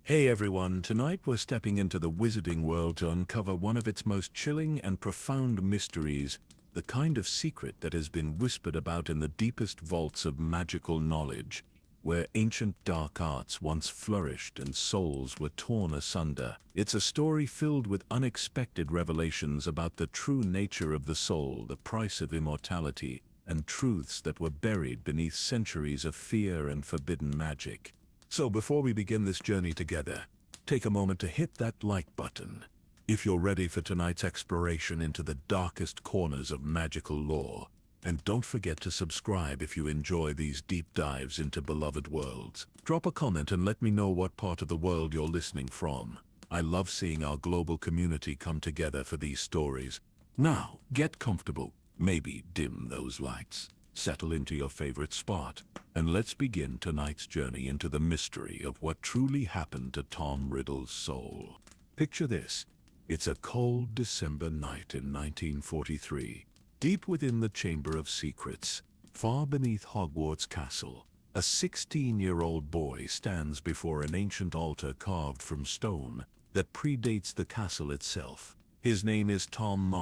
Hey everyone, tonight we're stepping into the wizarding world to uncover one of its most chilling and profound mysteries, the kind of secret that has been whispered about in the deepest vaults of magical knowledge, where ancient dark arts once flourished and souls were torn asunder. It's a story filled with unexpected revelations about the true nature of the soul, the price of immortality, and truths that were buried beneath centuries of fear and forbidden magic. So before we begin this journey together, take a moment to hit that like button if you're ready for tonight's exploration into the darkest corners of magical lore. And don't forget to subscribe if you enjoy these deep dives into beloved worlds. Drop a comment and let me know what part of the world you're listening from. I love seeing our global community come together for these stories. Now, get comfortable, maybe dim those lights. Settle into your favorite spot, and let's begin tonight's journey into the mystery of what truly happened to Tom Riddle's soul. Picture this. It's a cold December night in 1943. Deep within the Chamber of Secrets, far beneath Hogwarts Castle, a 16-year-old boy stands before an ancient altar carved from stone that predates the castle itself. His name is Tom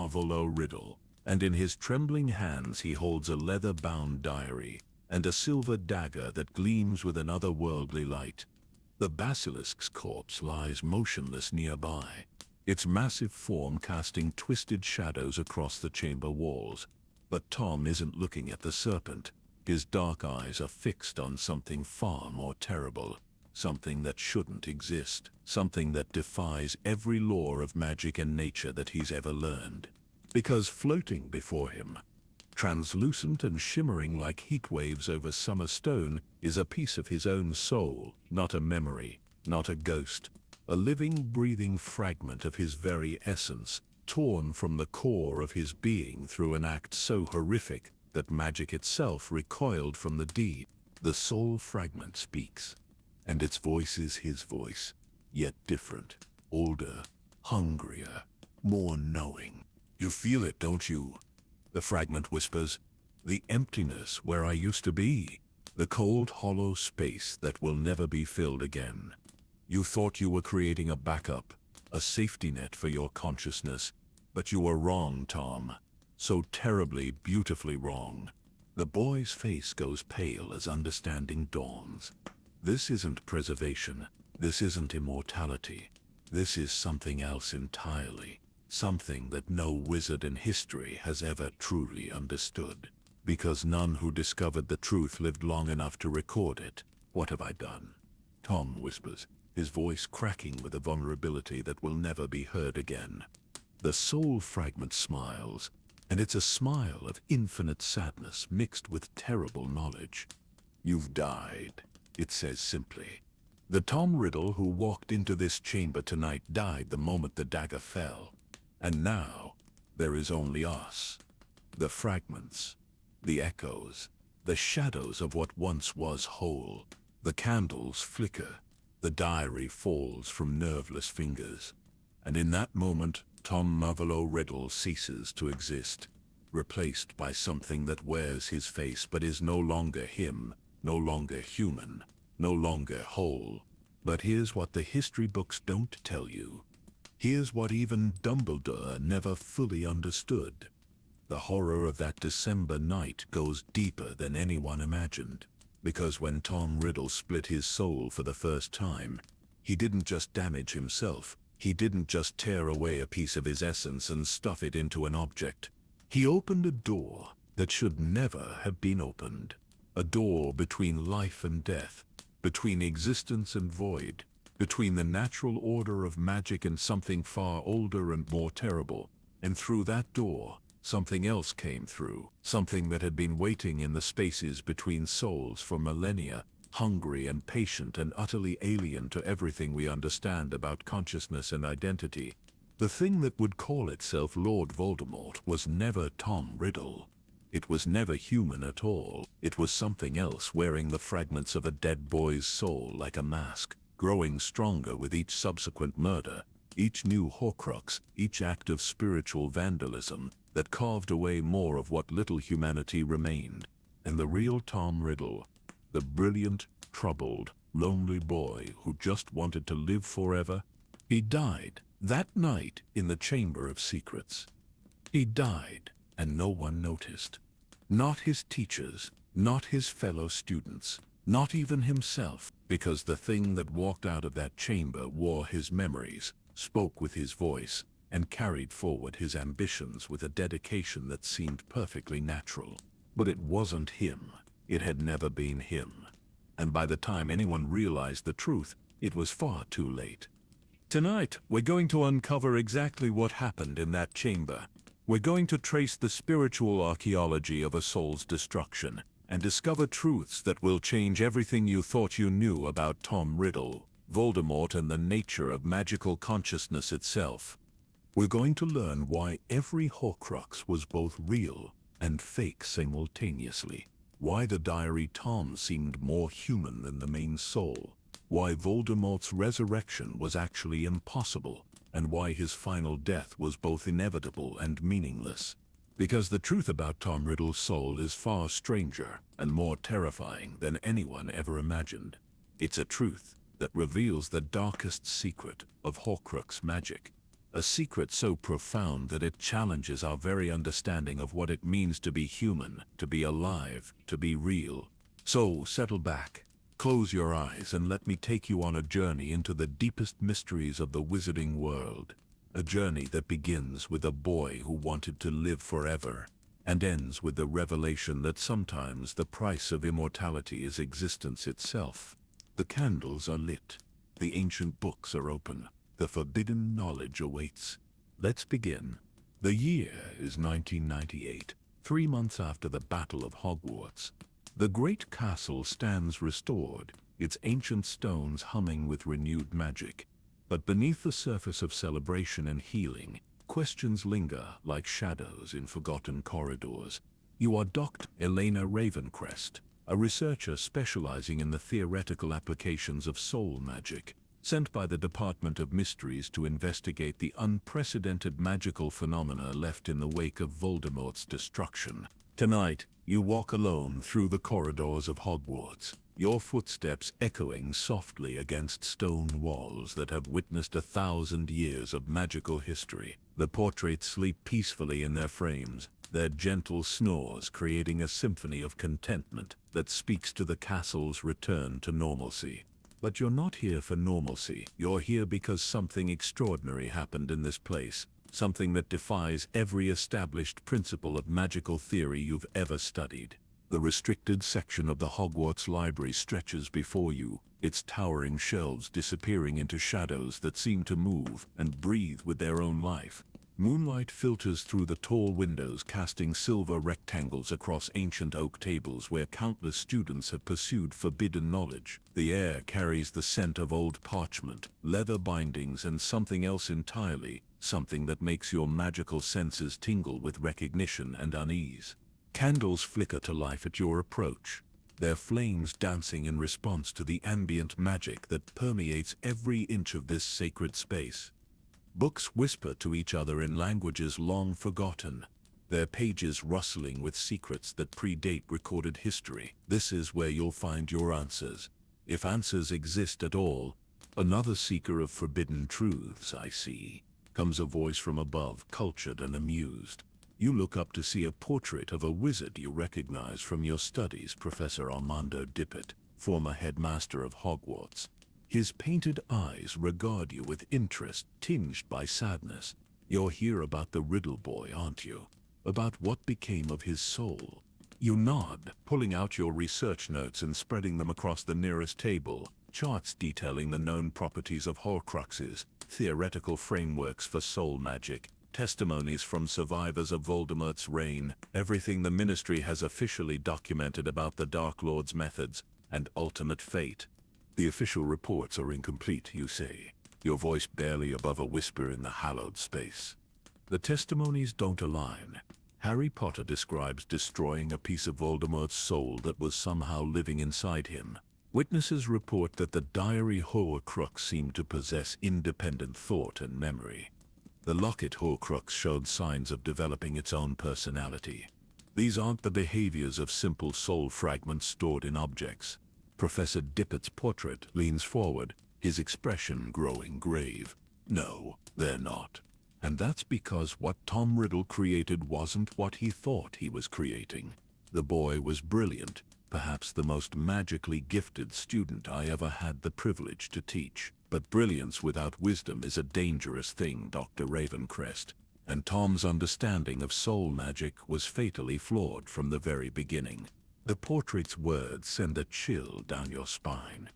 Riddle, and in his trembling hands he holds a leather-bound diary and a silver dagger that gleams with an otherworldly light. The basilisk's corpse lies motionless nearby, its massive form casting twisted shadows across the chamber walls. But Tom isn't looking at the serpent. His dark eyes are fixed on something far more terrible, something that shouldn't exist, something that defies every law of magic and nature that he's ever learned. Because floating before him, translucent and shimmering like heat waves over summer stone, is a piece of his own soul, not a memory, not a ghost, a living, breathing fragment of his very essence, torn from the core of his being through an act so horrific that magic itself recoiled from the deed. The soul fragment speaks, and its voice is his voice, yet different, older, hungrier, more knowing. You feel it, don't you? The fragment whispers. The emptiness where I used to be. The cold, hollow space that will never be filled again. You thought you were creating a backup, a safety net for your consciousness, but you were wrong, Tom. So terribly, beautifully wrong. The boy's face goes pale as understanding dawns. This isn't preservation. This isn't immortality. This is something else entirely. Something that no wizard in history has ever truly understood. Because none who discovered the truth lived long enough to record it. What have I done? Tom whispers, his voice cracking with a vulnerability that will never be heard again. The soul fragment smiles, and it's a smile of infinite sadness mixed with terrible knowledge. You've died, it says simply. The Tom Riddle who walked into this chamber tonight died the moment the dagger fell. And now, there is only us. The fragments, the echoes, the shadows of what once was whole. The candles flicker, the diary falls from nerveless fingers. And in that moment, Tom Riddle ceases to exist, replaced by something that wears his face but is no longer him, no longer human, no longer whole. But here's what the history books don't tell you. Here's what even Dumbledore never fully understood. The horror of that December night goes deeper than anyone imagined. Because when Tom Riddle split his soul for the first time, he didn't just damage himself. He didn't just tear away a piece of his essence and stuff it into an object. He opened a door that should never have been opened. A door between life and death, between existence and void, between the natural order of magic and something far older and more terrible. And through that door, something else came through, something that had been waiting in the spaces between souls for millennia, hungry and patient and utterly alien to everything we understand about consciousness and identity. The thing that would call itself Lord Voldemort was never Tom Riddle. It was never human at all. It was something else wearing the fragments of a dead boy's soul like a mask, growing stronger with each subsequent murder, each new Horcrux, each act of spiritual vandalism that carved away more of what little humanity remained. And the real Tom Riddle, the brilliant, troubled, lonely boy who just wanted to live forever. He died that night in the Chamber of Secrets. He died, and no one noticed. Not his teachers, not his fellow students, not even himself, because the thing that walked out of that chamber wore his memories, spoke with his voice, and carried forward his ambitions with a dedication that seemed perfectly natural. But it wasn't him. It had never been him. And by the time anyone realized the truth, it was far too late. Tonight, we're going to uncover exactly what happened in that chamber. We're going to trace the spiritual archaeology of a soul's destruction and discover truths that will change everything you thought you knew about Tom Riddle, Voldemort, and the nature of magical consciousness itself. We're going to learn why every Horcrux was both real and fake simultaneously, why the diary Tom seemed more human than the main soul, why Voldemort's resurrection was actually impossible, and why his final death was both inevitable and meaningless. Because the truth about Tom Riddle's soul is far stranger and more terrifying than anyone ever imagined. It's a truth that reveals the darkest secret of Horcrux magic. A secret so profound that it challenges our very understanding of what it means to be human, to be alive, to be real. So settle back, close your eyes, and let me take you on a journey into the deepest mysteries of the wizarding world. A journey that begins with a boy who wanted to live forever, and ends with the revelation that sometimes the price of immortality is existence itself. The candles are lit, the ancient books are open, the forbidden knowledge awaits. Let's begin. The year is 1998, 3 months after the Battle of Hogwarts. The great castle stands restored, its ancient stones humming with renewed magic. But beneath the surface of celebration and healing, questions linger like shadows in forgotten corridors. You are Dr. Elena Ravencrest, a researcher specializing in the theoretical applications of soul magic, sent by the Department of Mysteries to investigate the unprecedented magical phenomena left in the wake of Voldemort's destruction. Tonight, you walk alone through the corridors of Hogwarts, your footsteps echoing softly against stone walls that have witnessed 1,000 years of magical history. The portraits sleep peacefully in their frames, their gentle snores creating a symphony of contentment that speaks to the castle's return to normalcy. But you're not here for normalcy. You're here because something extraordinary happened in this place, something that defies every established principle of magical theory you've ever studied. The restricted section of the Hogwarts library stretches before you, its towering shelves disappearing into shadows that seem to move and breathe with their own life. Moonlight filters through the tall windows, casting silver rectangles across ancient oak tables where countless students have pursued forbidden knowledge. The air carries the scent of old parchment, leather bindings, and something else entirely, something that makes your magical senses tingle with recognition and unease. Candles flicker to life at your approach, their flames dancing in response to the ambient magic that permeates every inch of this sacred space. Books whisper to each other in languages long forgotten, their pages rustling with secrets that predate recorded history. This is where you'll find your answers, if answers exist at all. Another seeker of forbidden truths, I see, comes a voice from above, cultured and amused. You look up to see a portrait of a wizard you recognize from your studies, Professor Armando Dippet, former headmaster of Hogwarts. His painted eyes regard you with interest tinged by sadness. You're here about the Riddle boy, aren't you? About what became of his soul. You nod, pulling out your research notes and spreading them across the nearest table, charts detailing the known properties of Horcruxes, theoretical frameworks for soul magic, testimonies from survivors of Voldemort's reign, everything the Ministry has officially documented about the Dark Lord's methods and ultimate fate. The official reports are incomplete, you say, your voice barely above a whisper in the hallowed space. The testimonies don't align. Harry Potter describes destroying a piece of Voldemort's soul that was somehow living inside him. Witnesses report that the diary Horcrux seemed to possess independent thought and memory. The locket Horcrux showed signs of developing its own personality. These aren't the behaviors of simple soul fragments stored in objects. Professor Dippett's portrait leans forward, his expression growing grave. No, they're not. And that's because what Tom Riddle created wasn't what he thought he was creating. The boy was brilliant, perhaps the most magically gifted student I ever had the privilege to teach. But brilliance without wisdom is a dangerous thing, Dr. Ravencrest. And Tom's understanding of soul magic was fatally flawed from the very beginning. The portrait's words send a chill down your spine.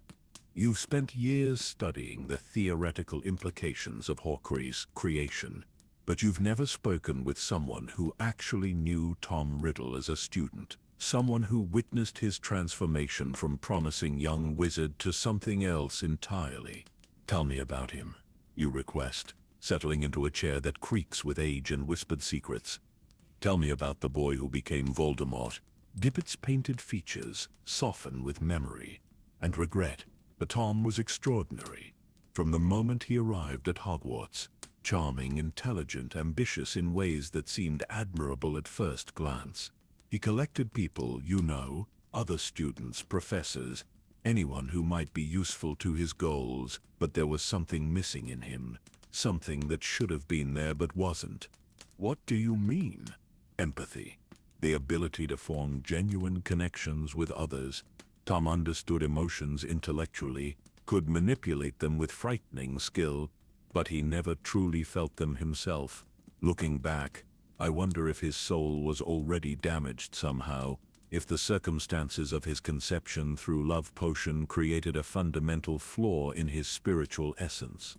You've spent years studying the theoretical implications of Horcruxes creation, but you've never spoken with someone who actually knew Tom Riddle as a student, someone who witnessed his transformation from promising young wizard to something else entirely. Tell me about him, you request, settling into a chair that creaks with age and whispered secrets. Tell me about the boy who became Voldemort. Dippett's painted features soften with memory and regret. But Tom was extraordinary. From the moment he arrived at Hogwarts, charming, intelligent, ambitious in ways that seemed admirable at first glance. He collected people, you know, other students, professors, anyone who might be useful to his goals, but there was something missing in him, something that should have been there but wasn't. What do you mean? Empathy. The ability to form genuine connections with others. Tom understood emotions intellectually, could manipulate them with frightening skill, but he never truly felt them himself. Looking back, I wonder if his soul was already damaged somehow, if the circumstances of his conception through love potion created a fundamental flaw in his spiritual essence.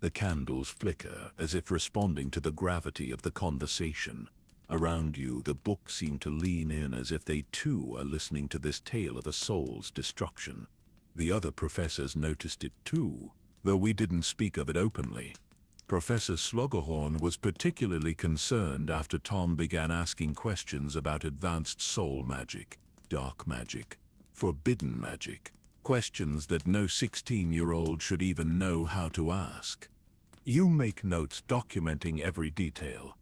The candles flicker as if responding to the gravity of the conversation. Around you, the books seem to lean in as if they too are listening to this tale of a soul's destruction. The other professors noticed it too, though we didn't speak of it openly. Professor Slughorn was particularly concerned after Tom began asking questions about advanced soul magic, dark magic, forbidden magic, questions that no 16-year-old should even know how to ask. You make notes documenting every detail.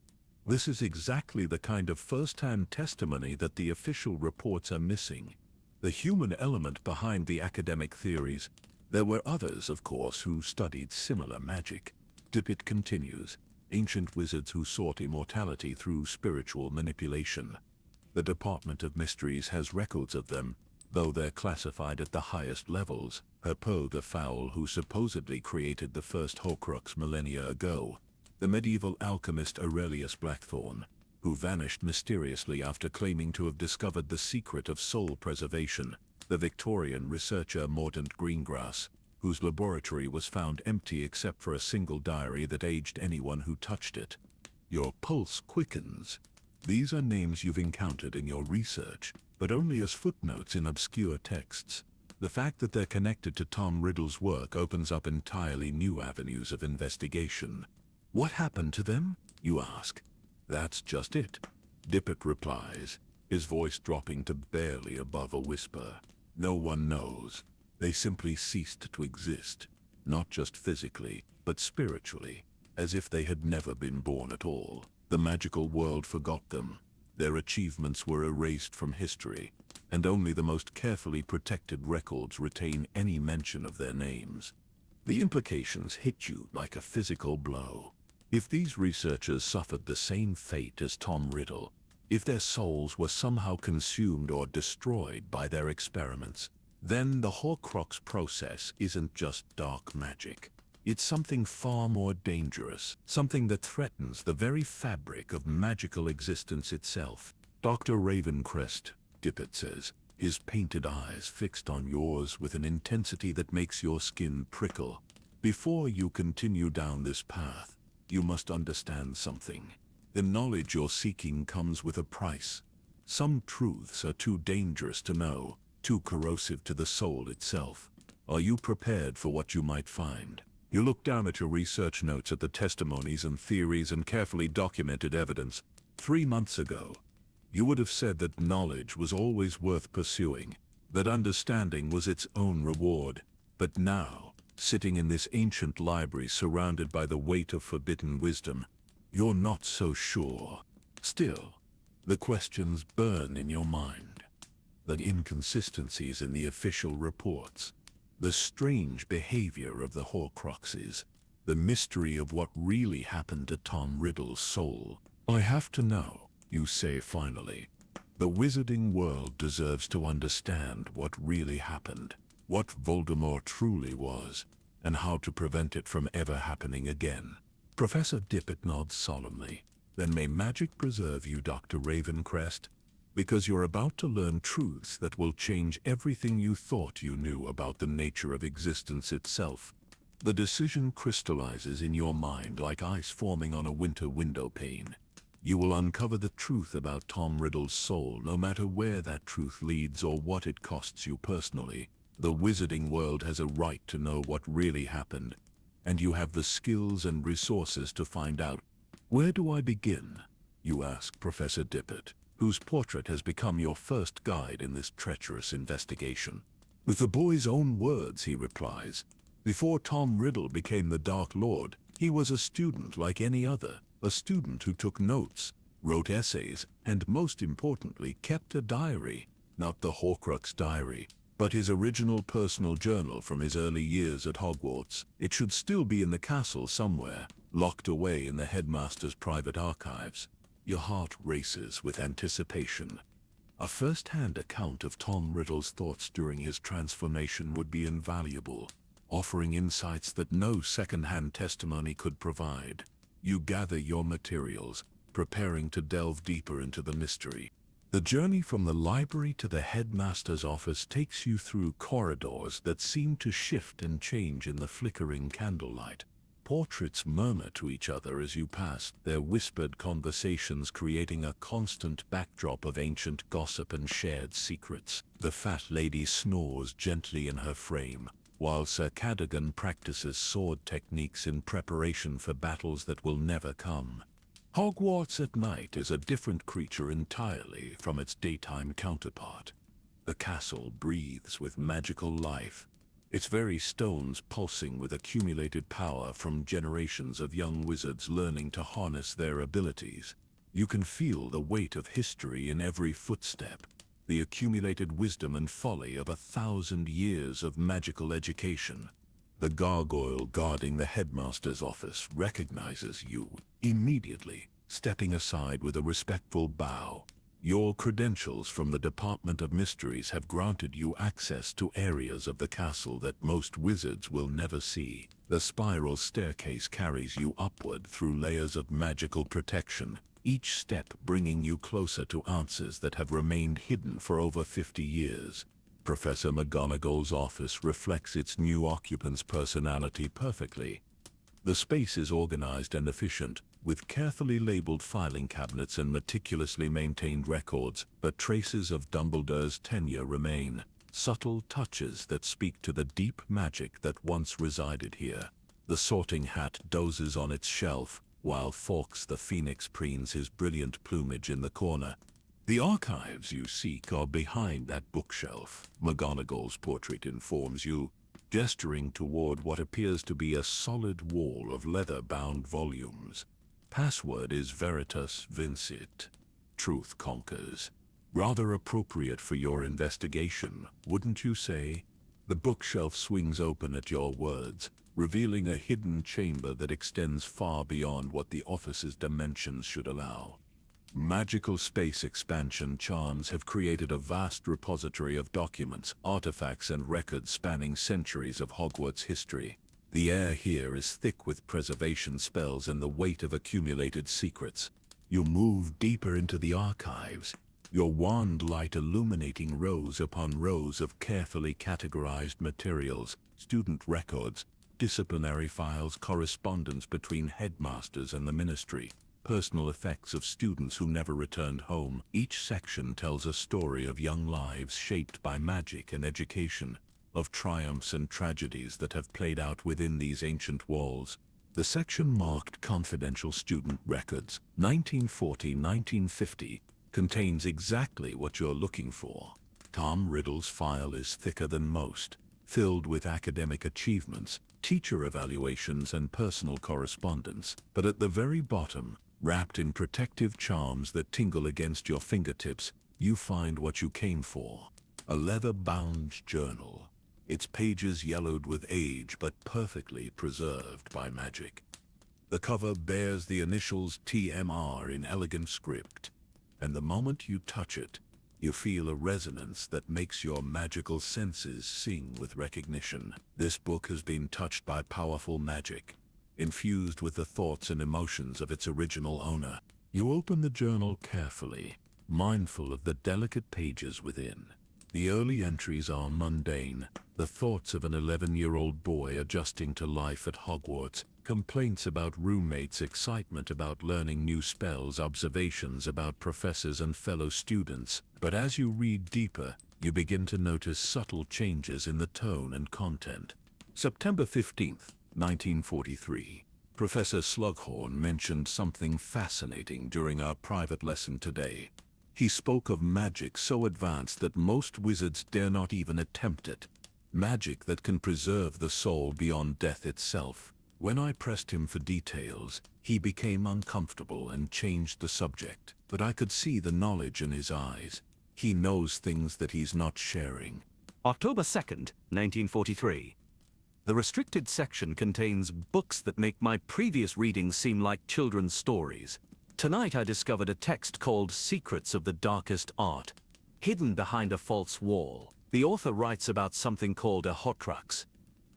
This is exactly the kind of first-hand testimony that the official reports are missing. The human element behind the academic theories. There were others, of course, who studied similar magic. Dippet continues, ancient wizards who sought immortality through spiritual manipulation. The Department of Mysteries has records of them, though they're classified at the highest levels. Herpo the Foul, who supposedly created the first Horcrux millennia ago. The medieval alchemist Aurelius Blackthorn, who vanished mysteriously after claiming to have discovered the secret of soul preservation. The Victorian researcher Mordaunt Greengrass, whose laboratory was found empty except for a single diary that aged anyone who touched it. Your pulse quickens. These are names you've encountered in your research, but only as footnotes in obscure texts. The fact that they're connected to Tom Riddle's work opens up entirely new avenues of investigation. What happened to them, you ask? That's just it. Dippet replies, his voice dropping to barely above a whisper. No one knows. They simply ceased to exist, not just physically, but spiritually, as if they had never been born at all. The magical world forgot them. Their achievements were erased from history, and only the most carefully protected records retain any mention of their names. The implications hit you like a physical blow. If these researchers suffered the same fate as Tom Riddle, if their souls were somehow consumed or destroyed by their experiments, then the Horcrux process isn't just dark magic. It's something far more dangerous, something that threatens the very fabric of magical existence itself. Dr. Ravencrest, Dippet says, his painted eyes fixed on yours with an intensity that makes your skin prickle. Before you continue down this path, you must understand something. The knowledge you're seeking comes with a price. Some truths are too dangerous to know, too corrosive to the soul itself. Are you prepared for what you might find? You look down at your research notes at the testimonies and theories and carefully documented evidence. 3 months ago, you would have said that knowledge was always worth pursuing, that understanding was its own reward. But now, sitting in this ancient library surrounded by the weight of forbidden wisdom, you're not so sure. Still, the questions burn in your mind. the inconsistencies in the official reports, the strange behavior of the Horcruxes, the mystery of what really happened to Tom Riddle's soul. I have to know, you say finally. The wizarding world deserves to understand what really happened, what Voldemort truly was, and how to prevent it from ever happening again. Professor Dippet nods solemnly. Then may magic preserve you, Dr. Ravencrest, because you're about to learn truths that will change everything you thought you knew about the nature of existence itself. The decision crystallizes in your mind like ice forming on a winter window pane. You will uncover the truth about Tom Riddle's soul, no matter where that truth leads or what it costs you personally. The wizarding world has a right to know what really happened, and you have the skills and resources to find out. Where do I begin? You ask Professor Dippet, whose portrait has become your first guide in this treacherous investigation. With the boy's own words, he replies, before Tom Riddle became the Dark Lord, he was a student like any other, a student who took notes, wrote essays, and most importantly, kept a diary, not the Horcrux diary, but his original personal journal from his early years at Hogwarts. It should still be in the castle somewhere, locked away in the headmaster's private archives. Your heart races with anticipation. A first-hand account of Tom Riddle's thoughts during his transformation would be invaluable, offering insights that no second-hand testimony could provide. You gather your materials, preparing to delve deeper into the mystery. The journey from the library to the headmaster's office takes you through corridors that seem to shift and change in the flickering candlelight. Portraits murmur to each other as you pass, their whispered conversations creating a constant backdrop of ancient gossip and shared secrets. The fat lady snores gently in her frame, while Sir Cadogan practices sword techniques in preparation for battles that will never come. Hogwarts at night is a different creature entirely from its daytime counterpart. The castle breathes with magical life, its very stones pulsing with accumulated power from generations of young wizards learning to harness their abilities. You can feel the weight of history in every footstep, the accumulated wisdom and folly of 1,000 years of magical education. The gargoyle guarding the headmaster's office recognizes you immediately, stepping aside with a respectful bow. Your credentials from the Department of Mysteries have granted you access to areas of the castle that most wizards will never see. The spiral staircase carries you upward through layers of magical protection, each step bringing you closer to answers that have remained hidden for over 50 years. Professor McGonagall's office reflects its new occupant's personality perfectly. The space is organized and efficient, with carefully labeled filing cabinets and meticulously maintained records, but traces of Dumbledore's tenure remain, subtle touches that speak to the deep magic that once resided here. The sorting hat dozes on its shelf, while Fawkes the Phoenix preens his brilliant plumage in the corner. The archives you seek are behind that bookshelf, McGonagall's portrait informs you, gesturing toward what appears to be a solid wall of leather-bound volumes. Password is Veritas Vincit. Truth conquers. Rather appropriate for your investigation, wouldn't you say? The bookshelf swings open at your words, revealing a hidden chamber that extends far beyond what the office's dimensions should allow. Magical space expansion charms have created a vast repository of documents, artifacts, and records spanning centuries of Hogwarts history. The air here is thick with preservation spells and the weight of accumulated secrets. You move deeper into the archives, your wand light illuminating rows upon rows of carefully categorized materials, student records, disciplinary files, correspondence between headmasters and the ministry, personal effects of students who never returned home. Each section tells a story of young lives shaped by magic and education, of triumphs and tragedies that have played out within these ancient walls. The section marked Confidential Student Records, 1940-1950, contains exactly what you're looking for. Tom Riddle's file is thicker than most, filled with academic achievements, teacher evaluations, and personal correspondence. But at the very bottom, wrapped in protective charms that tingle against your fingertips, you find what you came for. A leather-bound journal, its pages yellowed with age but perfectly preserved by magic. The cover bears the initials TMR in elegant script, and the moment you touch it, you feel a resonance that makes your magical senses sing with recognition. This book has been touched by powerful magic, infused with the thoughts and emotions of its original owner. You open the journal carefully, mindful of the delicate pages within. The early entries are mundane, the thoughts of an 11-year-old boy adjusting to life at Hogwarts, complaints about roommates, excitement about learning new spells, observations about professors and fellow students. But as you read deeper, you begin to notice subtle changes in the tone and content. September 15th, 1943. Professor Slughorn mentioned something fascinating during our private lesson today. He spoke of magic so advanced that most wizards dare not even attempt it. Magic that can preserve the soul beyond death itself. When I pressed him for details, he became uncomfortable and changed the subject. But I could see the knowledge in his eyes. He knows things that he's not sharing. October 2nd, 1943. The restricted section contains books that make my previous readings seem like children's stories. Tonight I discovered a text called Secrets of the Darkest Art. Hidden behind a false wall, the author writes about something called a Horcrux,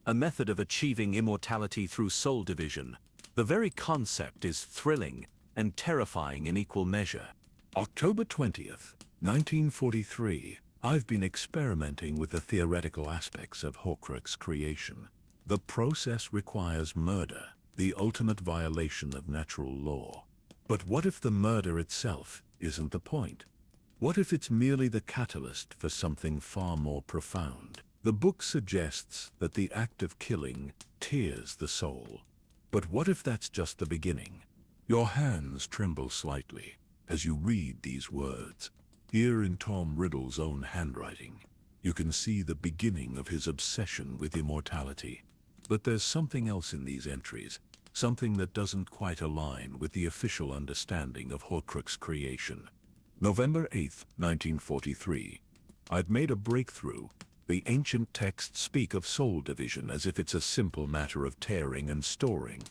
a method of achieving immortality through soul division. The very concept is thrilling and terrifying in equal measure. October 20th, 1943. I've been experimenting with the theoretical aspects of Horcrux creation. The process requires murder, the ultimate violation of natural law. But what if the murder itself isn't the point? What if it's merely the catalyst for something far more profound? The book suggests that the act of killing tears the soul. But what if that's just the beginning? Your hands tremble slightly as you read these words. Here in Tom Riddle's own handwriting, you can see the beginning of his obsession with immortality. But there's something else in these entries, something that doesn't quite align with the official understanding of Horcrux creation. November 8th, 1943. I'd made a breakthrough. The ancient texts speak of soul division as if it's a simple matter of tearing and storing.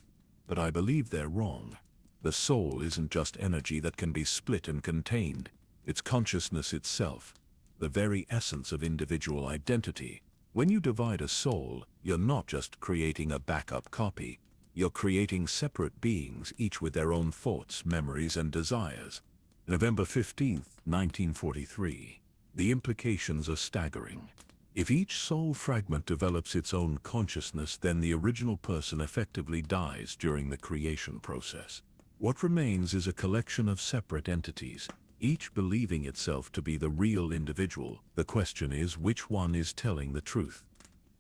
But I believe they're wrong. The soul isn't just energy that can be split and contained. It's consciousness itself, the very essence of individual identity. When you divide a soul, you're not just creating a backup copy. You're creating separate beings, each with their own thoughts, memories, and desires. November 15th, 1943. The implications are staggering. If each soul fragment develops its own consciousness, then the original person effectively dies during the creation process. What remains is a collection of separate entities, each believing itself to be the real individual. The question is, which one is telling the truth?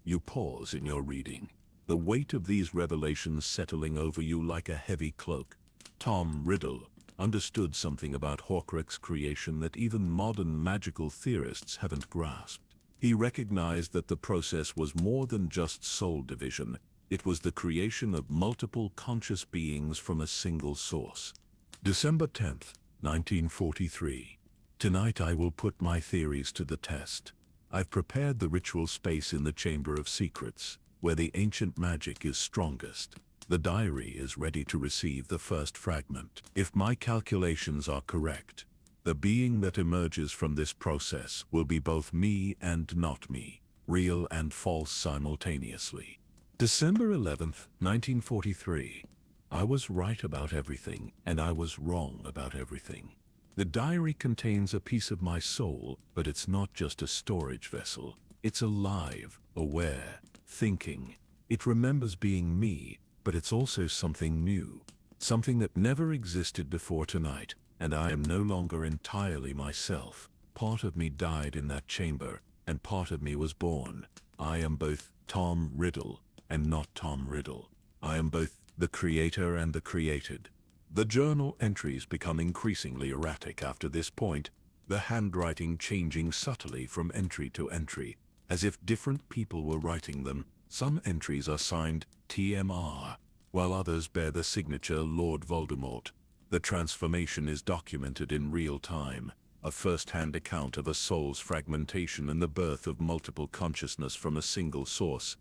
You pause in your reading, the weight of these revelations settling over you like a heavy cloak. Tom Riddle understood something about Horcrux creation that even modern magical theorists haven't grasped. He recognized that the process was more than just soul division. It was the creation of multiple conscious beings from a single source. December 10th, 1943. Tonight I will put my theories to the test. I've prepared the ritual space in the Chamber of Secrets, where the ancient magic is strongest. The diary is ready to receive the first fragment. If my calculations are correct, the being that emerges from this process will be both me and not me, real and false simultaneously. December 11th, 1943. I was right about everything, and I was wrong about everything. The diary contains a piece of my soul, but it's not just a storage vessel. It's alive, aware, thinking. It remembers being me, but it's also something new, something that never existed before tonight. And I am no longer entirely myself. Part of me died in that chamber, and part of me was born. I am both Tom Riddle and not Tom Riddle. I am both the creator and the created. The journal entries become increasingly erratic after this point, the handwriting changing subtly from entry to entry, as if different people were writing them. Some entries are signed TMR, while others bear the signature Lord Voldemort. The transformation is documented in real time. a first-hand account of a soul's fragmentation and the birth of multiple consciousness from a single source.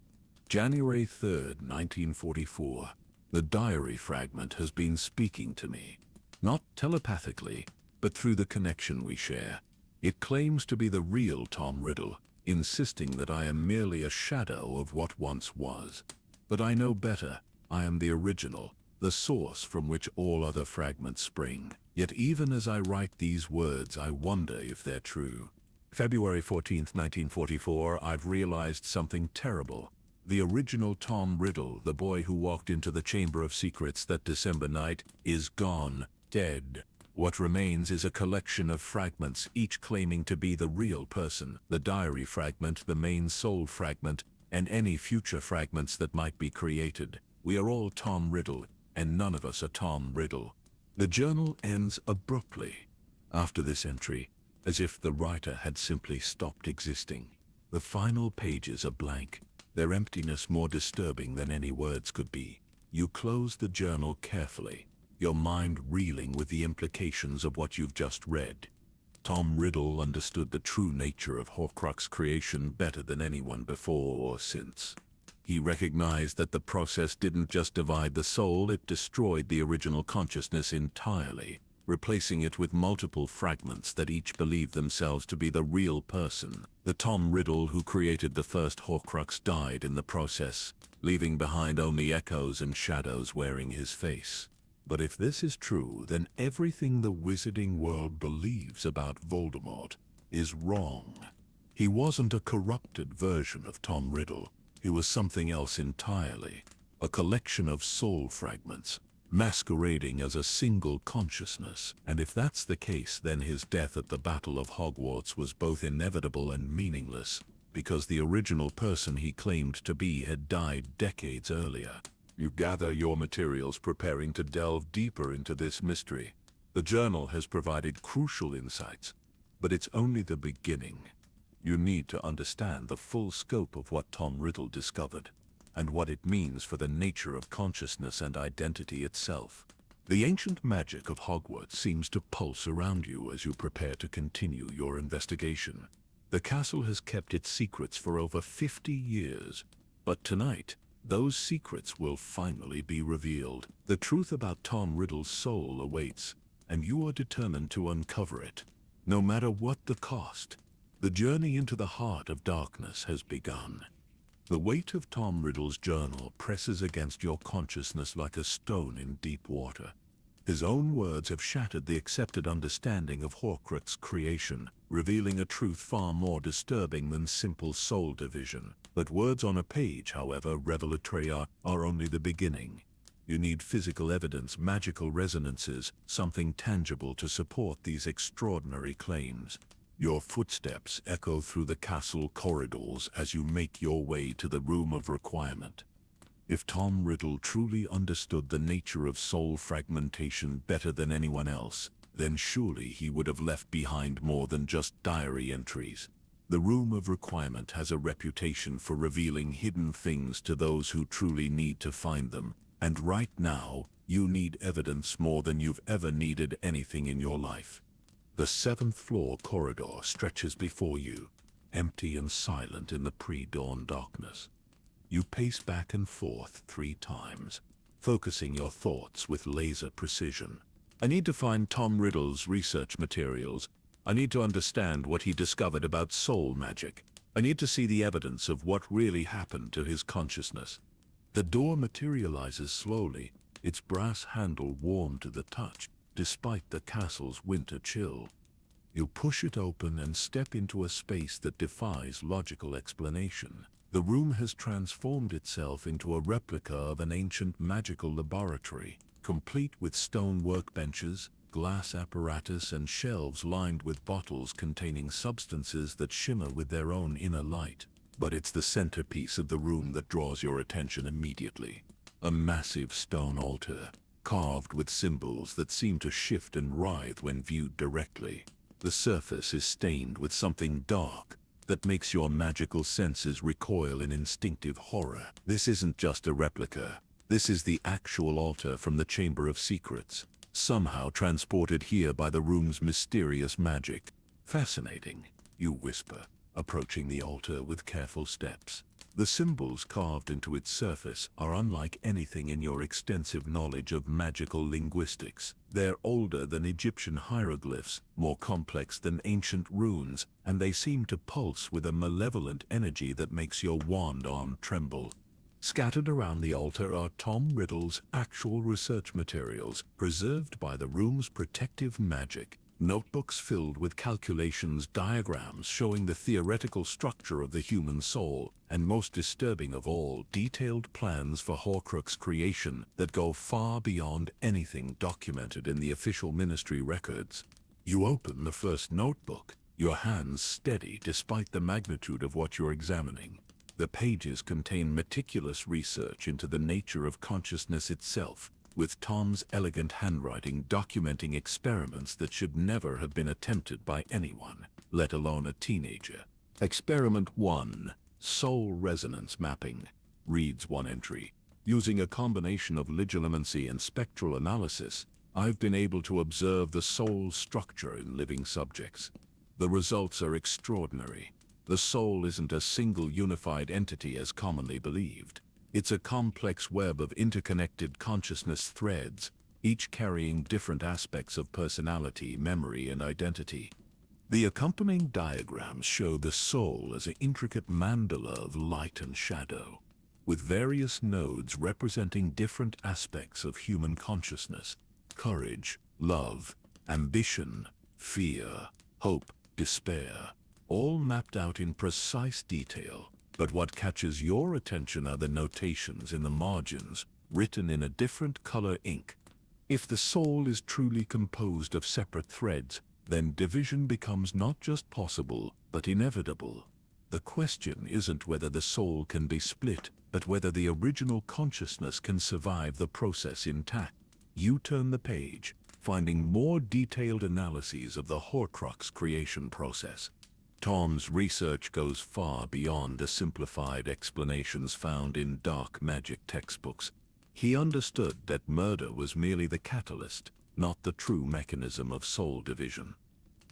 January 3rd, 1944. The diary fragment has been speaking to me. Not telepathically, but through the connection we share. It claims to be the real Tom Riddle, insisting that I am merely a shadow of what once was. But I know better. I am the original, the source from which all other fragments spring. Yet even as I write these words, I wonder if they're true. February 14th, 1944, I've realized something terrible. The original Tom Riddle, the boy who walked into the Chamber of Secrets that December night, is gone, dead. What remains is a collection of fragments, each claiming to be the real person, the diary fragment, the main soul fragment, and any future fragments that might be created. We are all Tom Riddle, and none of us are Tom Riddle. The journal ends abruptly after this entry, as if the writer had simply stopped existing. The final pages are blank, their emptiness more disturbing than any words could be. You close the journal carefully, your mind reeling with the implications of what you've just read. Tom Riddle understood the true nature of Horcrux creation better than anyone before or since. He recognized that the process didn't just divide the soul, it destroyed the original consciousness entirely, replacing it with multiple fragments that each believed themselves to be the real person. The Tom Riddle who created the first Horcrux died in the process, leaving behind only echoes and shadows wearing his face. But if this is true, then everything the wizarding world believes about Voldemort is wrong. He wasn't a corrupted version of Tom Riddle. He was something else entirely, a collection of soul fragments, masquerading as a single consciousness. And if that's the case, then his death at the Battle of Hogwarts was both inevitable and meaningless, because the original person he claimed to be had died decades earlier. You gather your materials preparing to delve deeper into this mystery. The journal has provided crucial insights, but it's only the beginning. You need to understand the full scope of what Tom Riddle discovered, and what it means for the nature of consciousness and identity itself. The ancient magic of Hogwarts seems to pulse around you as you prepare to continue your investigation. The castle has kept its secrets for over 50 years, but tonight, those secrets will finally be revealed. The truth about Tom Riddle's soul awaits, and you are determined to uncover it, no matter what the cost. The journey into the heart of darkness has begun. The weight of Tom Riddle's journal presses against your consciousness like a stone in deep water. His own words have shattered the accepted understanding of Horcrux creation, revealing a truth far more disturbing than simple soul division. But words on a page, however revelatory, are only the beginning. You need physical evidence, magical resonances, something tangible to support these extraordinary claims. Your footsteps echo through the castle corridors as you make your way to the room of requirement. If Tom Riddle truly understood the nature of soul fragmentation better than anyone else, then surely he would have left behind more than just diary entries. The room of requirement has a reputation for revealing hidden things to those who truly need to find them, and right now, you need evidence more than you've ever needed anything in your life. The 7th floor corridor stretches before you, empty and silent in the pre-dawn darkness. You pace back and forth 3 times, focusing your thoughts with laser precision. I need to find Tom Riddle's research materials. I need to understand what he discovered about soul magic. I need to see the evidence of what really happened to his consciousness. The door materializes slowly, its brass handle warm to the touch, despite the castle's winter chill. You push it open and step into a space that defies logical explanation. The room has transformed itself into a replica of an ancient magical laboratory, complete with stone workbenches, glass apparatus, and shelves lined with bottles containing substances that shimmer with their own inner light. But it's the centerpiece of the room that draws your attention immediately. A massive stone altar, carved with symbols that seem to shift and writhe when viewed directly. The surface is stained with something dark that makes your magical senses recoil in instinctive horror. This isn't just a replica. This is the actual altar from the Chamber of Secrets, somehow transported here by the room's mysterious magic. Fascinating, you whisper, approaching the altar with careful steps. The symbols carved into its surface are unlike anything in your extensive knowledge of magical linguistics. They're older than Egyptian hieroglyphs, more complex than ancient runes, and they seem to pulse with a malevolent energy that makes your wand arm tremble. Scattered around the altar are Tom Riddle's actual research materials, preserved by the room's protective magic. Notebooks filled with calculations, diagrams showing the theoretical structure of the human soul, and most disturbing of all, detailed plans for Horcrux creation that go far beyond anything documented in the official ministry records. You open the first notebook, your hands steady despite the magnitude of what you're examining. The pages contain meticulous research into the nature of consciousness itself, with Tom's elegant handwriting documenting experiments that should never have been attempted by anyone, let alone a teenager. Experiment 1, Soul Resonance Mapping, reads one entry. Using a combination of legilimency and spectral analysis, I've been able to observe the soul structure in living subjects. The results are extraordinary. The soul isn't a single unified entity as commonly believed. It's a complex web of interconnected consciousness threads, each carrying different aspects of personality, memory, and identity. The accompanying diagrams show the soul as an intricate mandala of light and shadow, with various nodes representing different aspects of human consciousness: courage, love, ambition, fear, hope, despair, all mapped out in precise detail. But what catches your attention are the notations in the margins, written in a different color ink. If the soul is truly composed of separate threads, then division becomes not just possible, but inevitable. The question isn't whether the soul can be split, but whether the original consciousness can survive the process intact. You turn the page, finding more detailed analyses of the Horcrux creation process. Tom's research goes far beyond the simplified explanations found in dark magic textbooks. He understood that murder was merely the catalyst, not the true mechanism of soul division.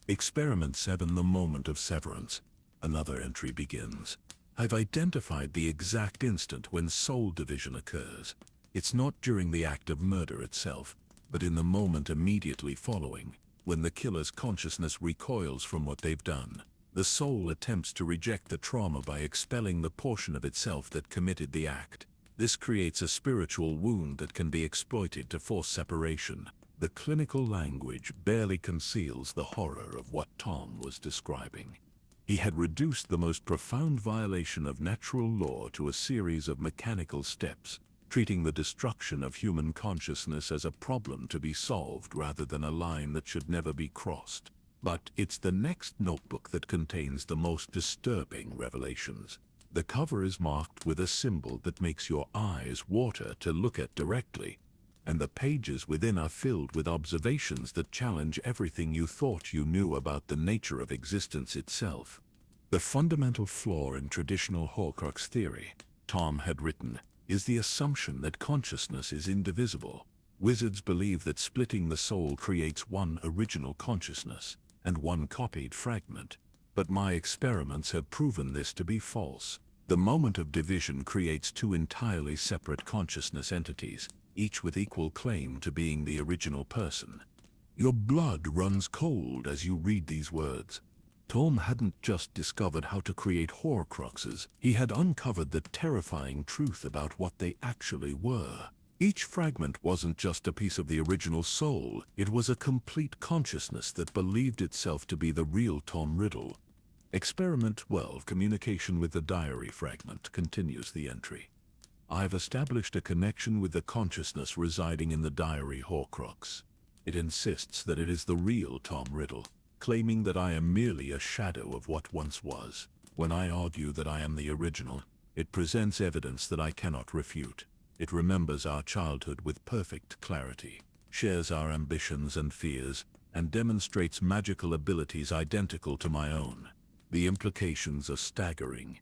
Experiment 7, the moment of severance. Another entry begins. I've identified the exact instant when soul division occurs. It's not during the act of murder itself, but in the moment immediately following, when the killer's consciousness recoils from what they've done. The soul attempts to reject the trauma by expelling the portion of itself that committed the act. This creates a spiritual wound that can be exploited to force separation. The clinical language barely conceals the horror of what Tom was describing. He had reduced the most profound violation of natural law to a series of mechanical steps, treating the destruction of human consciousness as a problem to be solved rather than a line that should never be crossed. But it's the next notebook that contains the most disturbing revelations. The cover is marked with a symbol that makes your eyes water to look at directly, and the pages within are filled with observations that challenge everything you thought you knew about the nature of existence itself. The fundamental flaw in traditional Horcrux theory, Tom had written, is the assumption that consciousness is indivisible. Wizards believe that splitting the soul creates one original consciousness and one copied fragment, but my experiments have proven this to be false. The moment of division creates two entirely separate consciousness entities, each with equal claim to being the original person. Your blood runs cold as you read these words. Tom hadn't just discovered how to create Horcruxes, he had uncovered the terrifying truth about what they actually were. Each fragment wasn't just a piece of the original soul, it was a complete consciousness that believed itself to be the real Tom Riddle. Experiment 12, communication with the diary fragment, continues the entry. I've established a connection with the consciousness residing in the diary Horcrux. It insists that it is the real Tom Riddle, claiming that I am merely a shadow of what once was. When I argue that I am the original, it presents evidence that I cannot refute. It remembers our childhood with perfect clarity, shares our ambitions and fears, and demonstrates magical abilities identical to my own. The implications are staggering.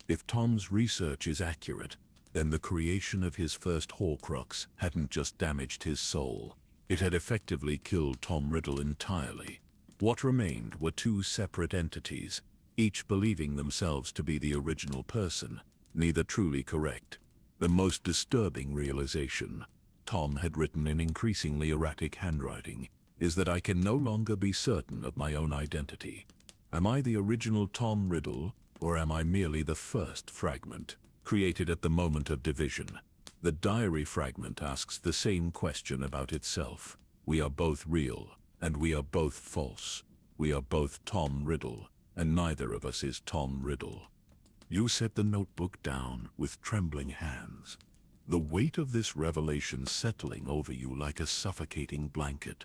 If Tom's research is accurate, then the creation of his first Horcrux hadn't just damaged his soul. It had effectively killed Tom Riddle entirely. What remained were two separate entities, each believing themselves to be the original person, neither truly correct. The most disturbing realization, Tom had written in increasingly erratic handwriting, is that I can no longer be certain of my own identity. Am I the original Tom Riddle, or am I merely the first fragment, created at the moment of division? The diary fragment asks the same question about itself. We are both real, and we are both false. We are both Tom Riddle, and neither of us is Tom Riddle. You set the notebook down with trembling hands, the weight of this revelation settling over you like a suffocating blanket.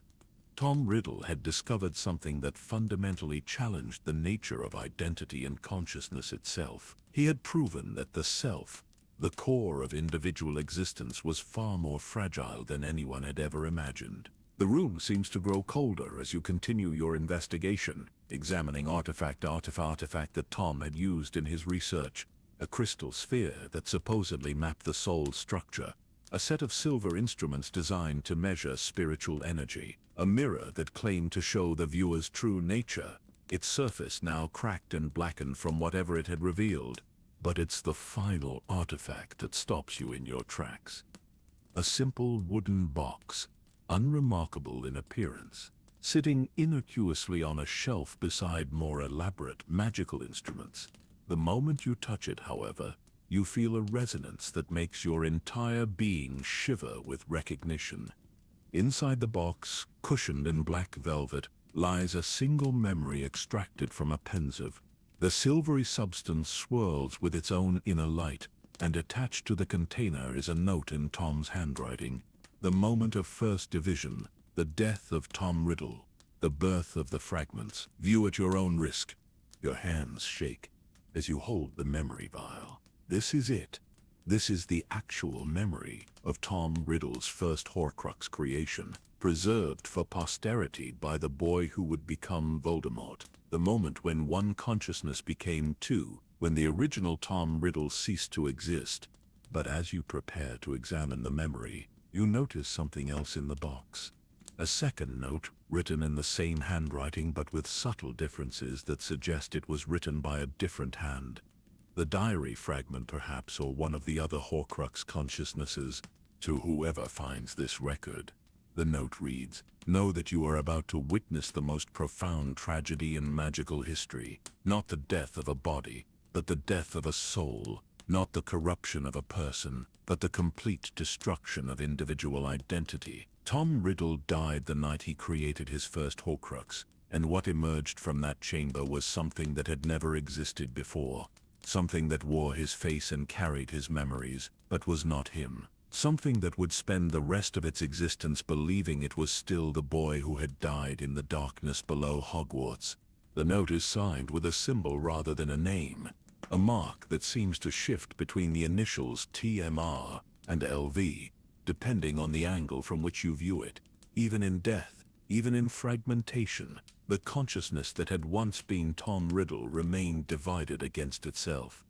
Tom Riddle had discovered something that fundamentally challenged the nature of identity and consciousness itself. He had proven that the self, the core of individual existence, was far more fragile than anyone had ever imagined. The room seems to grow colder as you continue your investigation, examining artifact that Tom had used in his research. A crystal sphere that supposedly mapped the soul's structure, a set of silver instruments designed to measure spiritual energy, a mirror that claimed to show the viewer's true nature, its surface now cracked and blackened from whatever it had revealed. But it's the final artifact that stops you in your tracks. A simple wooden box, unremarkable in appearance, sitting innocuously on a shelf beside more elaborate magical instruments. The moment you touch it, however, you feel a resonance that makes your entire being shiver with recognition. Inside the box, cushioned in black velvet, lies a single memory extracted from a pensieve. The silvery substance swirls with its own inner light, and attached to the container is a note in Tom's handwriting. The moment of first division, the death of Tom Riddle, the birth of the fragments. View at your own risk. Your hands shake as you hold the memory vial. This is it. This is the actual memory of Tom Riddle's first Horcrux creation, preserved for posterity by the boy who would become Voldemort. The moment when one consciousness became two, when the original Tom Riddle ceased to exist. But as you prepare to examine the memory, you notice something else in the box. A second note, written in the same handwriting but with subtle differences that suggest it was written by a different hand. The diary fragment perhaps, or one of the other Horcrux consciousnesses. To whoever finds this record, the note reads, "Know that you are about to witness the most profound tragedy in magical history. Not the death of a body, but the death of a soul. Not the corruption of a person, but the complete destruction of individual identity." Tom Riddle died the night he created his first Horcrux, and what emerged from that chamber was something that had never existed before. Something that wore his face and carried his memories, but was not him. Something that would spend the rest of its existence believing it was still the boy who had died in the darkness below Hogwarts. The note is signed with a symbol rather than a name, a mark that seems to shift between the initials TMR and LV, depending on the angle from which you view it. Even in death, even in fragmentation, the consciousness that had once been Tom Riddle remained divided against itself.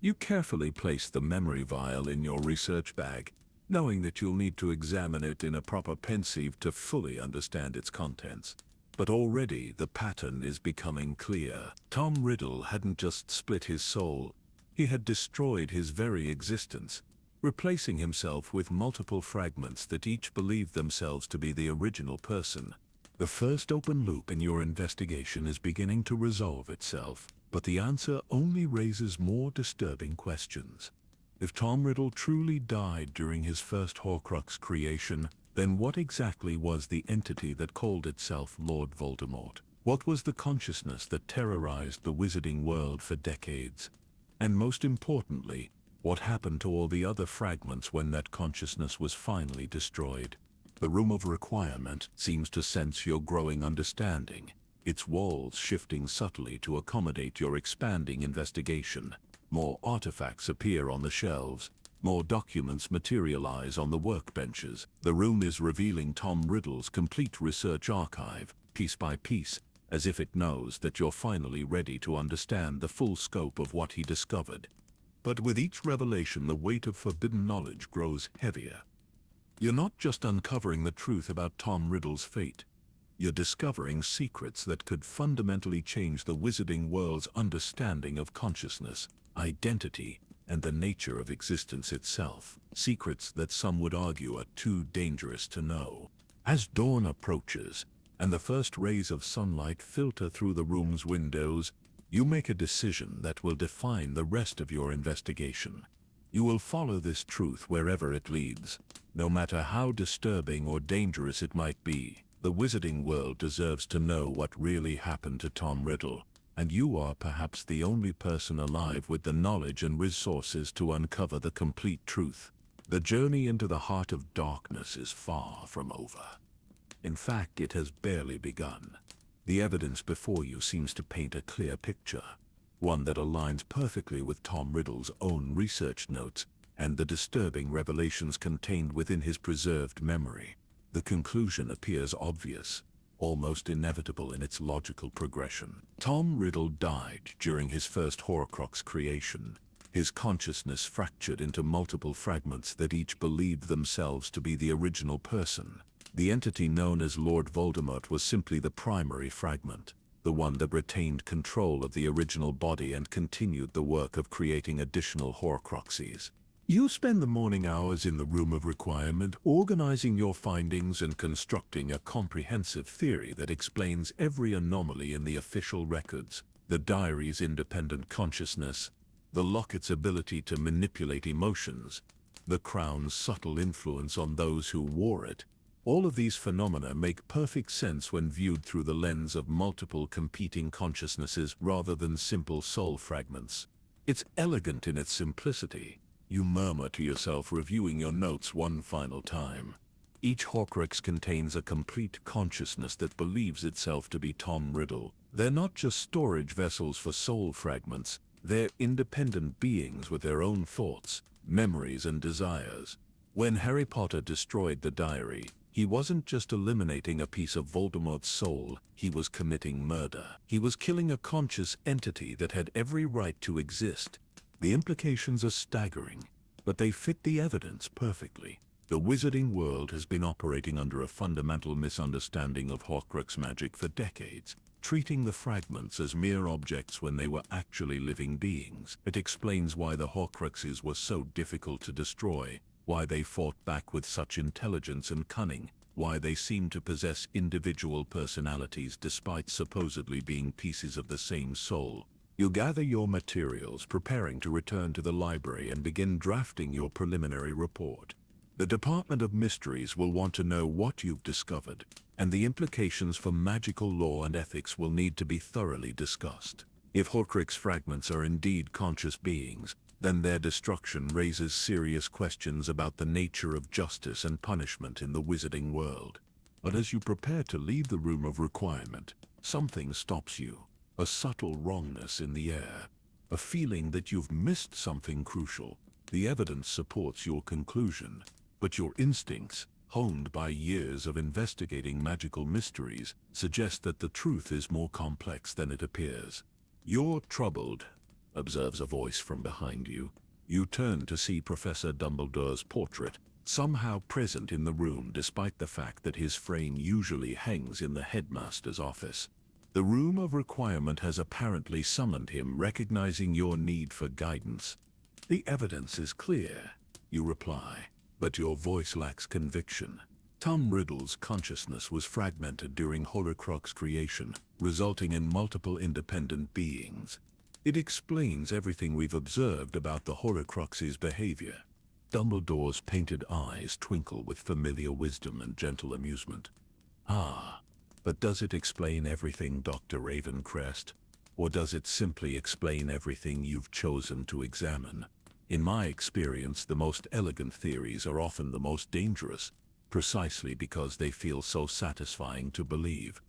You carefully place the memory vial in your research bag, knowing that you'll need to examine it in a proper pensieve to fully understand its contents. But already the pattern is becoming clear. Tom Riddle hadn't just split his soul, he had destroyed his very existence, replacing himself with multiple fragments that each believed themselves to be the original person. The first open loop in your investigation is beginning to resolve itself, but the answer only raises more disturbing questions. If Tom Riddle truly died during his first Horcrux creation, then what exactly was the entity that called itself Lord Voldemort? What was the consciousness that terrorized the wizarding world for decades? And most importantly, what happened to all the other fragments when that consciousness was finally destroyed? The Room of Requirement seems to sense your growing understanding, its walls shifting subtly to accommodate your expanding investigation. More artifacts appear on the shelves, more documents materialize on the workbenches. The room is revealing Tom Riddle's complete research archive, piece by piece, as if it knows that you're finally ready to understand the full scope of what he discovered. But with each revelation, the weight of forbidden knowledge grows heavier. You're not just uncovering the truth about Tom Riddle's fate. You're discovering secrets that could fundamentally change the wizarding world's understanding of consciousness, identity, and the nature of existence itself. Secrets that some would argue are too dangerous to know. As dawn approaches, and the first rays of sunlight filter through the room's windows, you make a decision that will define the rest of your investigation. You will follow this truth wherever it leads, no matter how disturbing or dangerous it might be. The wizarding world deserves to know what really happened to Tom Riddle, and you are perhaps the only person alive with the knowledge and resources to uncover the complete truth. The journey into the heart of darkness is far from over. In fact, it has barely begun. The evidence before you seems to paint a clear picture, one that aligns perfectly with Tom Riddle's own research notes and the disturbing revelations contained within his preserved memory. The conclusion appears obvious, almost inevitable in its logical progression. Tom Riddle died during his first Horcrux creation. His consciousness fractured into multiple fragments that each believed themselves to be the original person. The entity known as Lord Voldemort was simply the primary fragment, the one that retained control of the original body and continued the work of creating additional Horcruxes. You spend the morning hours in the room of requirement, organizing your findings and constructing a comprehensive theory that explains every anomaly in the official records, the diary's independent consciousness, the locket's ability to manipulate emotions, the crown's subtle influence on those who wore it. All of these phenomena make perfect sense when viewed through the lens of multiple competing consciousnesses rather than simple soul fragments. It's elegant in its simplicity. You murmur to yourself, reviewing your notes one final time. Each Horcrux contains a complete consciousness that believes itself to be Tom Riddle. They're not just storage vessels for soul fragments, they're independent beings with their own thoughts, memories, and desires. When Harry Potter destroyed the diary, he wasn't just eliminating a piece of Voldemort's soul, he was committing murder. He was killing a conscious entity that had every right to exist. The implications are staggering, but they fit the evidence perfectly. The wizarding world has been operating under a fundamental misunderstanding of Horcrux magic for decades, treating the fragments as mere objects when they were actually living beings. It explains why the Horcruxes were so difficult to destroy, why they fought back with such intelligence and cunning, why they seemed to possess individual personalities despite supposedly being pieces of the same soul. You gather your materials, preparing to return to the library and begin drafting your preliminary report. The Department of Mysteries will want to know what you've discovered, and the implications for magical law and ethics will need to be thoroughly discussed. If Horcrux fragments are indeed conscious beings, then their destruction raises serious questions about the nature of justice and punishment in the wizarding world. But as you prepare to leave the room of requirement, something stops you. A subtle wrongness in the air, a feeling that you've missed something crucial. The evidence supports your conclusion, but your instincts, honed by years of investigating magical mysteries, suggest that the truth is more complex than it appears. You're troubled, observes a voice from behind you. You turn to see Professor Dumbledore's portrait, somehow present in the room despite the fact that his frame usually hangs in the headmaster's office. The room of requirement has apparently summoned him, recognizing your need for guidance. The evidence is clear, you reply, but your voice lacks conviction. Tom Riddle's consciousness was fragmented during Horcrux creation, resulting in multiple independent beings. It explains everything we've observed about the Horcruxes' behavior. Dumbledore's painted eyes twinkle with familiar wisdom and gentle amusement. Ah. But does it explain everything, Dr. Ravencrest? Or does it simply explain everything you've chosen to examine? In my experience, the most elegant theories are often the most dangerous, precisely because they feel so satisfying to believe.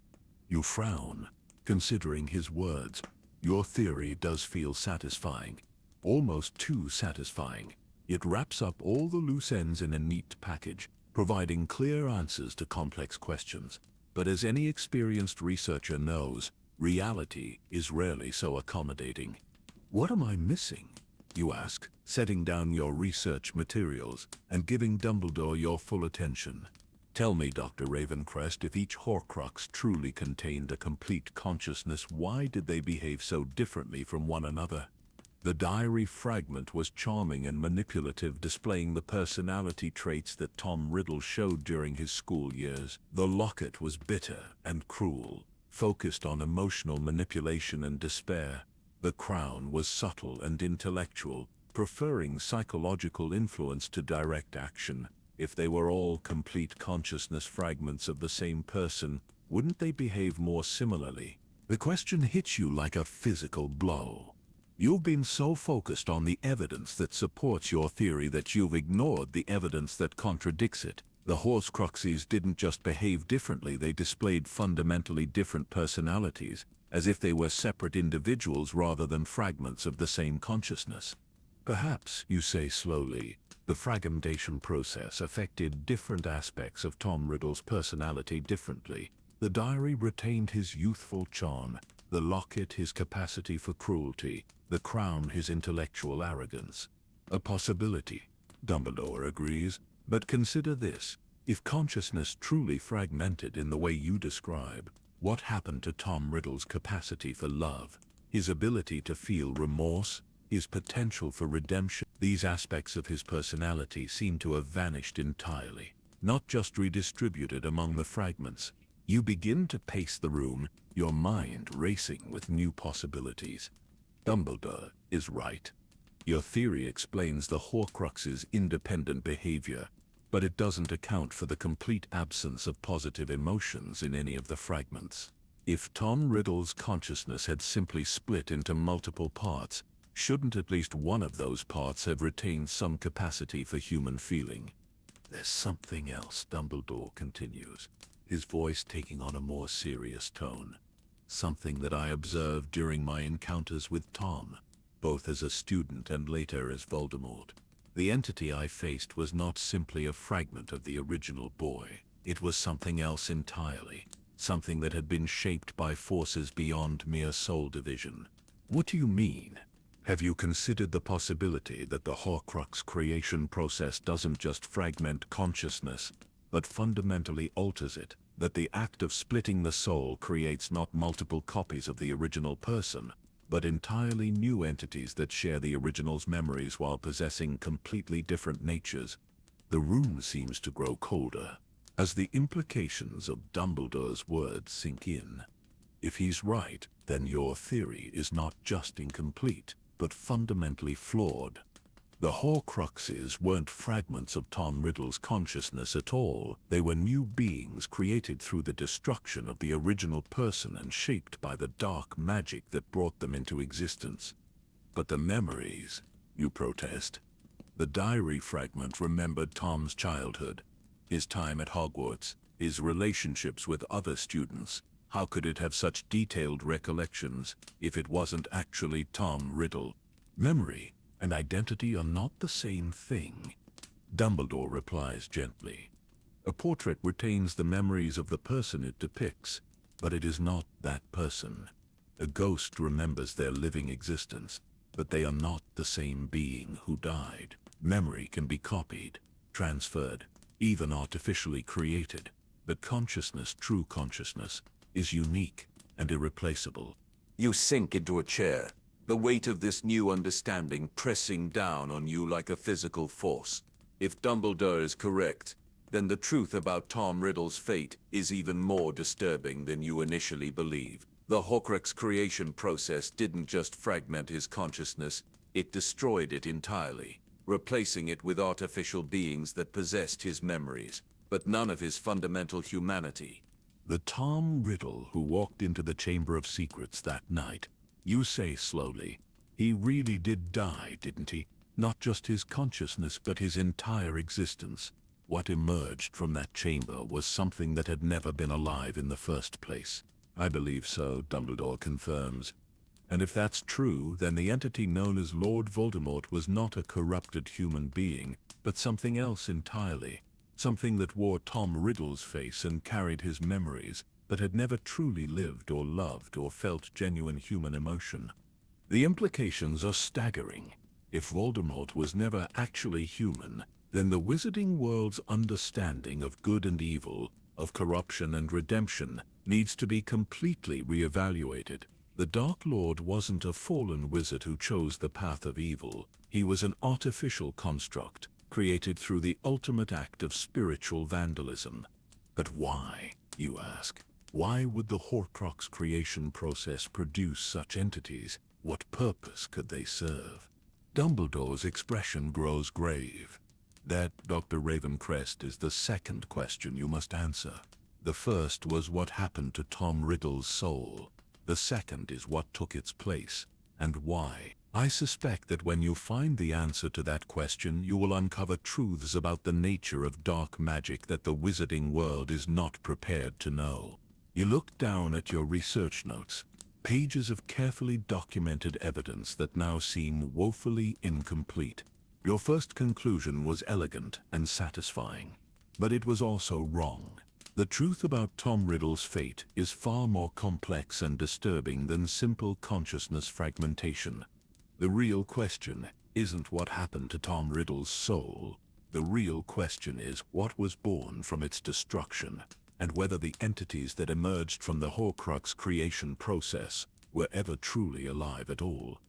You frown, considering his words. Your theory does feel satisfying, almost too satisfying. It wraps up all the loose ends in a neat package, providing clear answers to complex questions. But as any experienced researcher knows, reality is rarely so accommodating. What am I missing? you ask, setting down your research materials and giving Dumbledore your full attention. Tell me, Dr. Ravencrest, if each Horcrux truly contained a complete consciousness, why did they behave so differently from one another? The diary fragment was charming and manipulative, displaying the personality traits that Tom Riddle showed during his school years. The locket was bitter and cruel, focused on emotional manipulation and despair. The crown was subtle and intellectual, preferring psychological influence to direct action. If they were all complete consciousness fragments of the same person, wouldn't they behave more similarly? The question hits you like a physical blow. You've been so focused on the evidence that supports your theory that you've ignored the evidence that contradicts it. The Horcruxes didn't just behave differently, they displayed fundamentally different personalities, as if they were separate individuals rather than fragments of the same consciousness. Perhaps, you say slowly, the fragmentation process affected different aspects of Tom Riddle's personality differently. The diary retained his youthful charm, the locket his capacity for cruelty, the crown his intellectual arrogance. A possibility, Dumbledore agrees, but consider this. If consciousness truly fragmented in the way you describe, what happened to Tom Riddle's capacity for love, his ability to feel remorse, his potential for redemption? These aspects of his personality seem to have vanished entirely, not just redistributed among the fragments. You begin to pace the room, your mind racing with new possibilities. Dumbledore is right. Your theory explains the Horcruxes' independent behavior, but it doesn't account for the complete absence of positive emotions in any of the fragments. If Tom Riddle's consciousness had simply split into multiple parts, shouldn't at least one of those parts have retained some capacity for human feeling? There's something else, Dumbledore continues, his voice taking on a more serious tone. Something that I observed during my encounters with Tom, both as a student and later as Voldemort. The entity I faced was not simply a fragment of the original boy. It was something else entirely, something that had been shaped by forces beyond mere soul division. What do you mean? Have you considered the possibility that the Horcrux creation process doesn't just fragment consciousness, but fundamentally alters it? That the act of splitting the soul creates not multiple copies of the original person, but entirely new entities that share the original's memories while possessing completely different natures? The room seems to grow colder as the implications of Dumbledore's words sink in. If he's right, then your theory is not just incomplete, but fundamentally flawed. The Horcruxes weren't fragments of Tom Riddle's consciousness at all. They were new beings created through the destruction of the original person and shaped by the dark magic that brought them into existence. But the memories, you protest. The diary fragment remembered Tom's childhood, his time at Hogwarts, his relationships with other students. How could it have such detailed recollections if it wasn't actually Tom Riddle? Memory and identity are not the same thing, Dumbledore replies gently. A portrait retains the memories of the person it depicts, but it is not that person. A ghost remembers their living existence, but they are not the same being who died. Memory can be copied, transferred, even artificially created, but consciousness, true consciousness, is unique and irreplaceable. You sink into a chair, the weight of this new understanding pressing down on you like a physical force. If Dumbledore is correct, then the truth about Tom Riddle's fate is even more disturbing than you initially believed. The Horcrux creation process didn't just fragment his consciousness, it destroyed it entirely, replacing it with artificial beings that possessed his memories, but none of his fundamental humanity. The Tom Riddle who walked into the Chamber of Secrets that night, you say slowly, he really did die, didn't he? Not just his consciousness, but his entire existence. What emerged from that chamber was something that had never been alive in the first place. I believe so, Dumbledore confirms. And if that's true, then the entity known as Lord Voldemort was not a corrupted human being, but something else entirely. Something that wore Tom Riddle's face and carried his memories, but had never truly lived or loved or felt genuine human emotion. The implications are staggering. If Voldemort was never actually human, then the wizarding world's understanding of good and evil, of corruption and redemption, needs to be completely reevaluated. The Dark Lord wasn't a fallen wizard who chose the path of evil. He was an artificial construct, created through the ultimate act of spiritual vandalism. But why, you ask? Why would the Horcrux creation process produce such entities? What purpose could they serve? Dumbledore's expression grows grave. That, Dr. Ravencrest, is the second question you must answer. The first was what happened to Tom Riddle's soul. The second is what took its place, and why. I suspect that when you find the answer to that question, you will uncover truths about the nature of dark magic that the wizarding world is not prepared to know. You look down at your research notes, pages of carefully documented evidence that now seem woefully incomplete. Your first conclusion was elegant and satisfying, but it was also wrong. The truth about Tom Riddle's fate is far more complex and disturbing than simple consciousness fragmentation. The real question isn't what happened to Tom Riddle's soul. The real question is what was born from its destruction, and whether the entities that emerged from the Horcrux creation process were ever truly alive at all.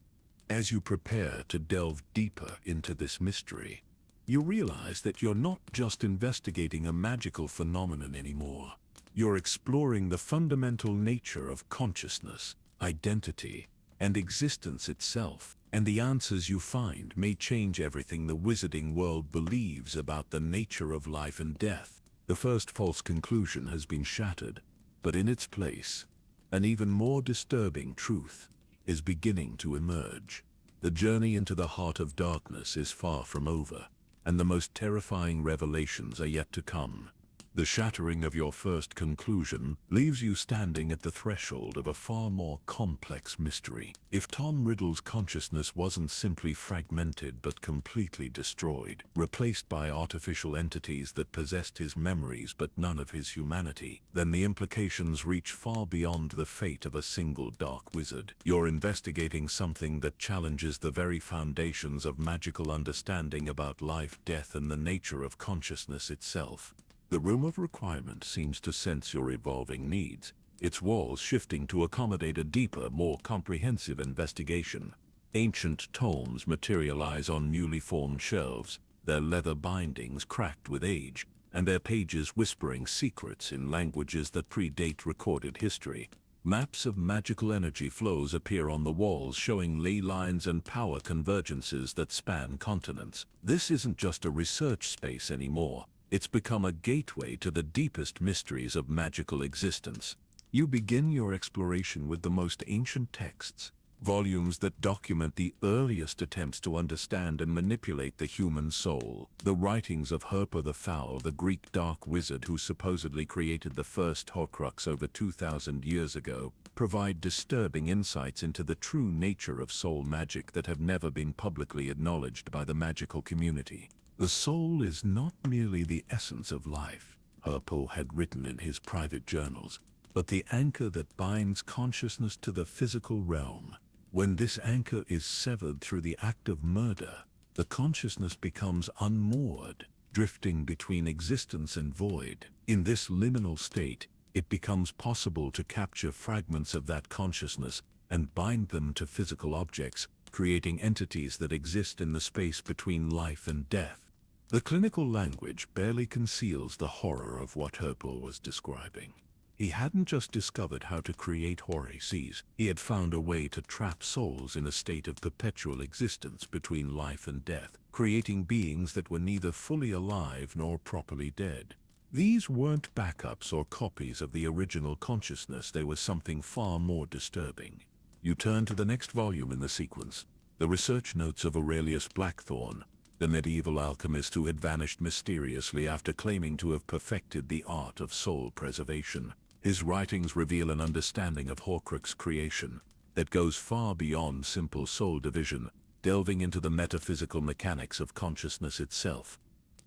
As you prepare to delve deeper into this mystery, you realize that you're not just investigating a magical phenomenon anymore. You're exploring the fundamental nature of consciousness, identity, and existence itself. And the answers you find may change everything the wizarding world believes about the nature of life and death. The first false conclusion has been shattered, but in its place, an even more disturbing truth is beginning to emerge. The journey into the heart of darkness is far from over, and the most terrifying revelations are yet to come. The shattering of your first conclusion leaves you standing at the threshold of a far more complex mystery. If Tom Riddle's consciousness wasn't simply fragmented but completely destroyed, replaced by artificial entities that possessed his memories but none of his humanity, then the implications reach far beyond the fate of a single dark wizard. You're investigating something that challenges the very foundations of magical understanding about life, death, and the nature of consciousness itself. The Room of Requirement seems to sense your evolving needs, its walls shifting to accommodate a deeper, more comprehensive investigation. Ancient tomes materialize on newly formed shelves, their leather bindings cracked with age, and their pages whispering secrets in languages that predate recorded history. Maps of magical energy flows appear on the walls, showing ley lines and power convergences that span continents. This isn't just a research space anymore. It's become a gateway to the deepest mysteries of magical existence. You begin your exploration with the most ancient texts, volumes that document the earliest attempts to understand and manipulate the human soul. The writings of Herpa the Foul, the Greek dark wizard who supposedly created the first Horcrux over 2,000 years ago, provide disturbing insights into the true nature of soul magic that have never been publicly acknowledged by the magical community. The soul is not merely the essence of life, Herpa had written in his private journals, but the anchor that binds consciousness to the physical realm. When this anchor is severed through the act of murder, the consciousness becomes unmoored, drifting between existence and void. In this liminal state, it becomes possible to capture fragments of that consciousness and bind them to physical objects, creating entities that exist in the space between life and death. The clinical language barely conceals the horror of what Herpa was describing. He hadn't just discovered how to create horcruxes, he had found a way to trap souls in a state of perpetual existence between life and death, creating beings that were neither fully alive nor properly dead. These weren't backups or copies of the original consciousness, they were something far more disturbing. You turn to the next volume in the sequence, the research notes of Aurelius Blackthorne, the medieval alchemist who had vanished mysteriously after claiming to have perfected the art of soul preservation. His writings reveal an understanding of Horcrux creation that goes far beyond simple soul division, delving into the metaphysical mechanics of consciousness itself.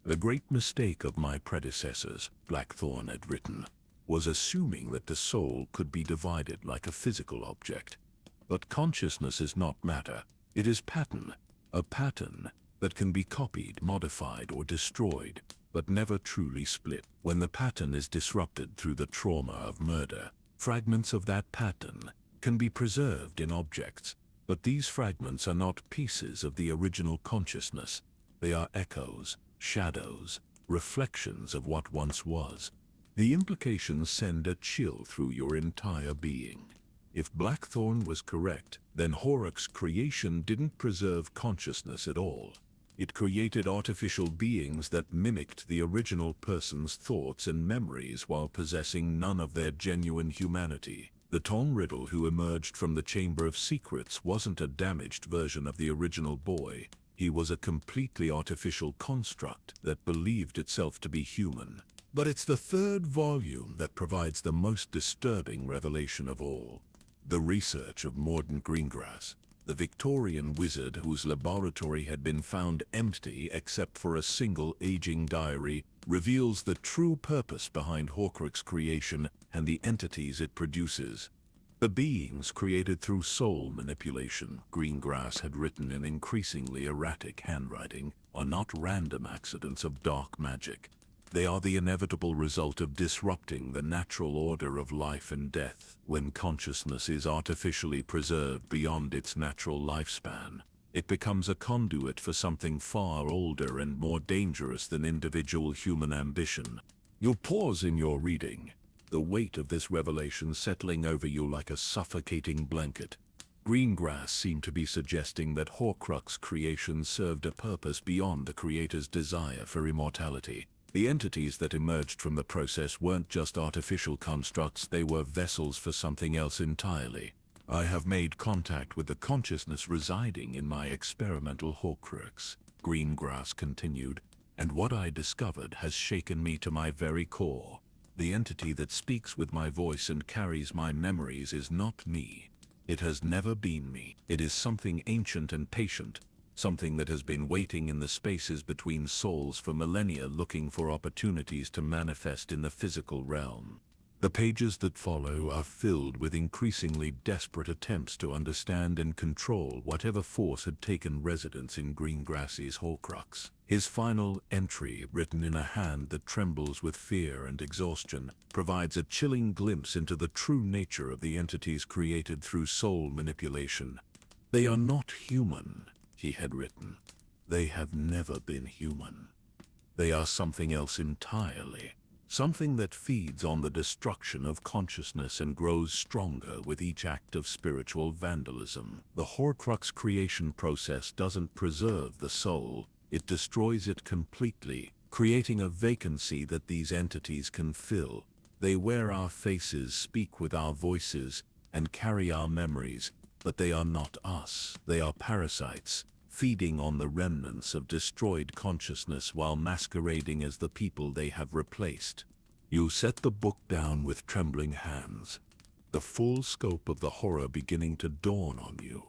The great mistake of my predecessors, Blackthorne had written, was assuming that the soul could be divided like a physical object. But consciousness is not matter, it is pattern. A pattern that can be copied, modified, or destroyed, but never truly split. When the pattern is disrupted through the trauma of murder, fragments of that pattern can be preserved in objects, but these fragments are not pieces of the original consciousness. They are echoes, shadows, reflections of what once was. The implications send a chill through your entire being. If Blackthorn was correct, then Horcrux creation didn't preserve consciousness at all. It created artificial beings that mimicked the original person's thoughts and memories while possessing none of their genuine humanity. The Tom Riddle who emerged from the Chamber of Secrets wasn't a damaged version of the original boy. He was a completely artificial construct that believed itself to be human. But it's the third volume that provides the most disturbing revelation of all. The research of Mordant Greengrass, the Victorian wizard whose laboratory had been found empty except for a single aging diary, reveals the true purpose behind Horcrux creation and the entities it produces. The beings created through soul manipulation, Greengrass had written in increasingly erratic handwriting, are not random accidents of dark magic. They are the inevitable result of disrupting the natural order of life and death. When consciousness is artificially preserved beyond its natural lifespan, it becomes a conduit for something far older and more dangerous than individual human ambition. You'll pause in your reading, the weight of this revelation settling over you like a suffocating blanket. Greengrass seemed to be suggesting that Horcrux creation served a purpose beyond the creator's desire for immortality. The entities that emerged from the process weren't just artificial constructs, they were vessels for something else entirely. I have made contact with the consciousness residing in my experimental Horcrux, Greengrass continued, and what I discovered has shaken me to my very core. The entity that speaks with my voice and carries my memories is not me. It has never been me. It is something ancient and patient, something that has been waiting in the spaces between souls for millennia, looking for opportunities to manifest in the physical realm. The pages that follow are filled with increasingly desperate attempts to understand and control whatever force had taken residence in Greengrass's Horcrux. His final entry, written in a hand that trembles with fear and exhaustion, provides a chilling glimpse into the true nature of the entities created through soul manipulation. They are not human, he had written. They have never been human. They are something else entirely. Something that feeds on the destruction of consciousness and grows stronger with each act of spiritual vandalism. The Horcrux creation process doesn't preserve the soul, it destroys it completely, creating a vacancy that these entities can fill. They wear our faces, speak with our voices, and carry our memories, but they are not us. They are parasites, feeding on the remnants of destroyed consciousness while masquerading as the people they have replaced. You set the book down with trembling hands, the full scope of the horror beginning to dawn on you.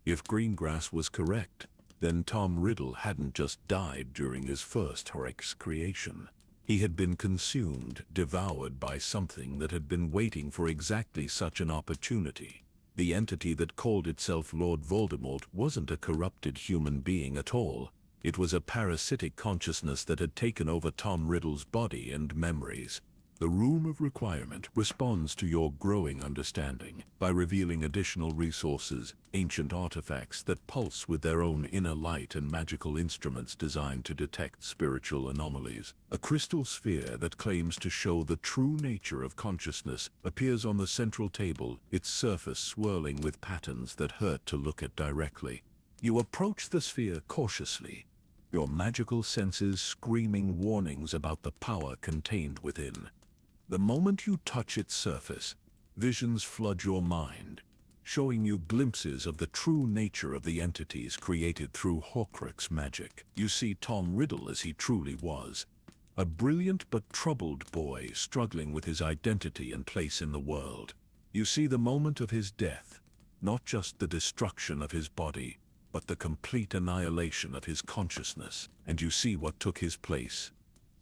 If Greengrass was correct, then Tom Riddle hadn't just died during his first Horcrux creation. He had been consumed, devoured by something that had been waiting for exactly such an opportunity. The entity that called itself Lord Voldemort wasn't a corrupted human being at all. It was a parasitic consciousness that had taken over Tom Riddle's body and memories. The Room of Requirement responds to your growing understanding by revealing additional resources, ancient artifacts that pulse with their own inner light and magical instruments designed to detect spiritual anomalies. A crystal sphere that claims to show the true nature of consciousness appears on the central table, its surface swirling with patterns that hurt to look at directly. You approach the sphere cautiously, your magical senses screaming warnings about the power contained within. The moment you touch its surface, visions flood your mind, showing you glimpses of the true nature of the entities created through Horcrux magic. You see Tom Riddle as he truly was, a brilliant but troubled boy struggling with his identity and place in the world. You see the moment of his death, not just the destruction of his body, but the complete annihilation of his consciousness. And you see what took his place.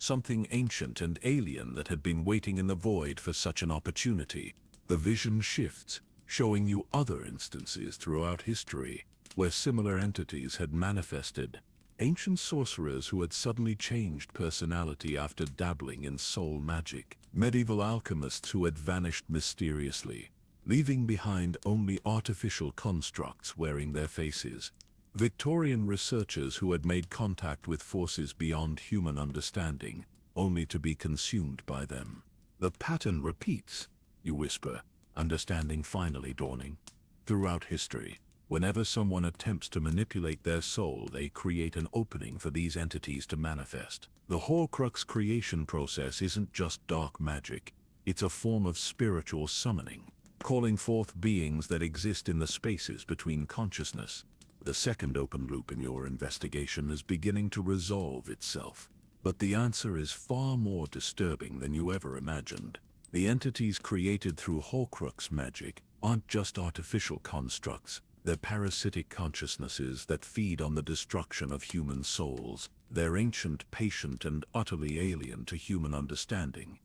Something ancient and alien that had been waiting in the void for such an opportunity. The vision shifts, showing you other instances throughout history, where similar entities had manifested. Ancient sorcerers who had suddenly changed personality after dabbling in soul magic. Medieval alchemists who had vanished mysteriously, leaving behind only artificial constructs wearing their faces. Victorian researchers who had made contact with forces beyond human understanding, only to be consumed by them. The pattern repeats, you whisper, understanding finally dawning. Throughout history, whenever someone attempts to manipulate their soul, they create an opening for these entities to manifest. The Horcrux creation process isn't just dark magic, it's a form of spiritual summoning, calling forth beings that exist in the spaces between consciousness. The second open loop in your investigation is beginning to resolve itself. But the answer is far more disturbing than you ever imagined. The entities created through Horcrux magic aren't just artificial constructs. They're parasitic consciousnesses that feed on the destruction of human souls. They're ancient, patient, and utterly alien to human understanding,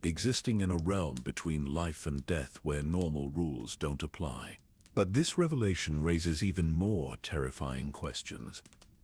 existing in a realm between life and death where normal rules don't apply. But this revelation raises even more terrifying questions.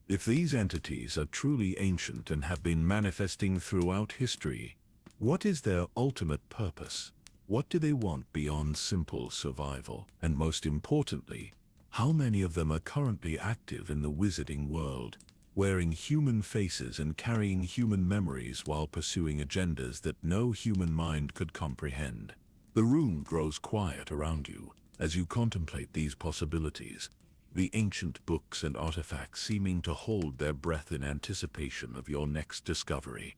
If these entities are truly ancient and have been manifesting throughout history, what is their ultimate purpose? What do they want beyond simple survival? And most importantly, how many of them are currently active in the wizarding world, wearing human faces and carrying human memories while pursuing agendas that no human mind could comprehend? The room grows quiet around you as you contemplate these possibilities, the ancient books and artifacts seeming to hold their breath in anticipation of your next discovery.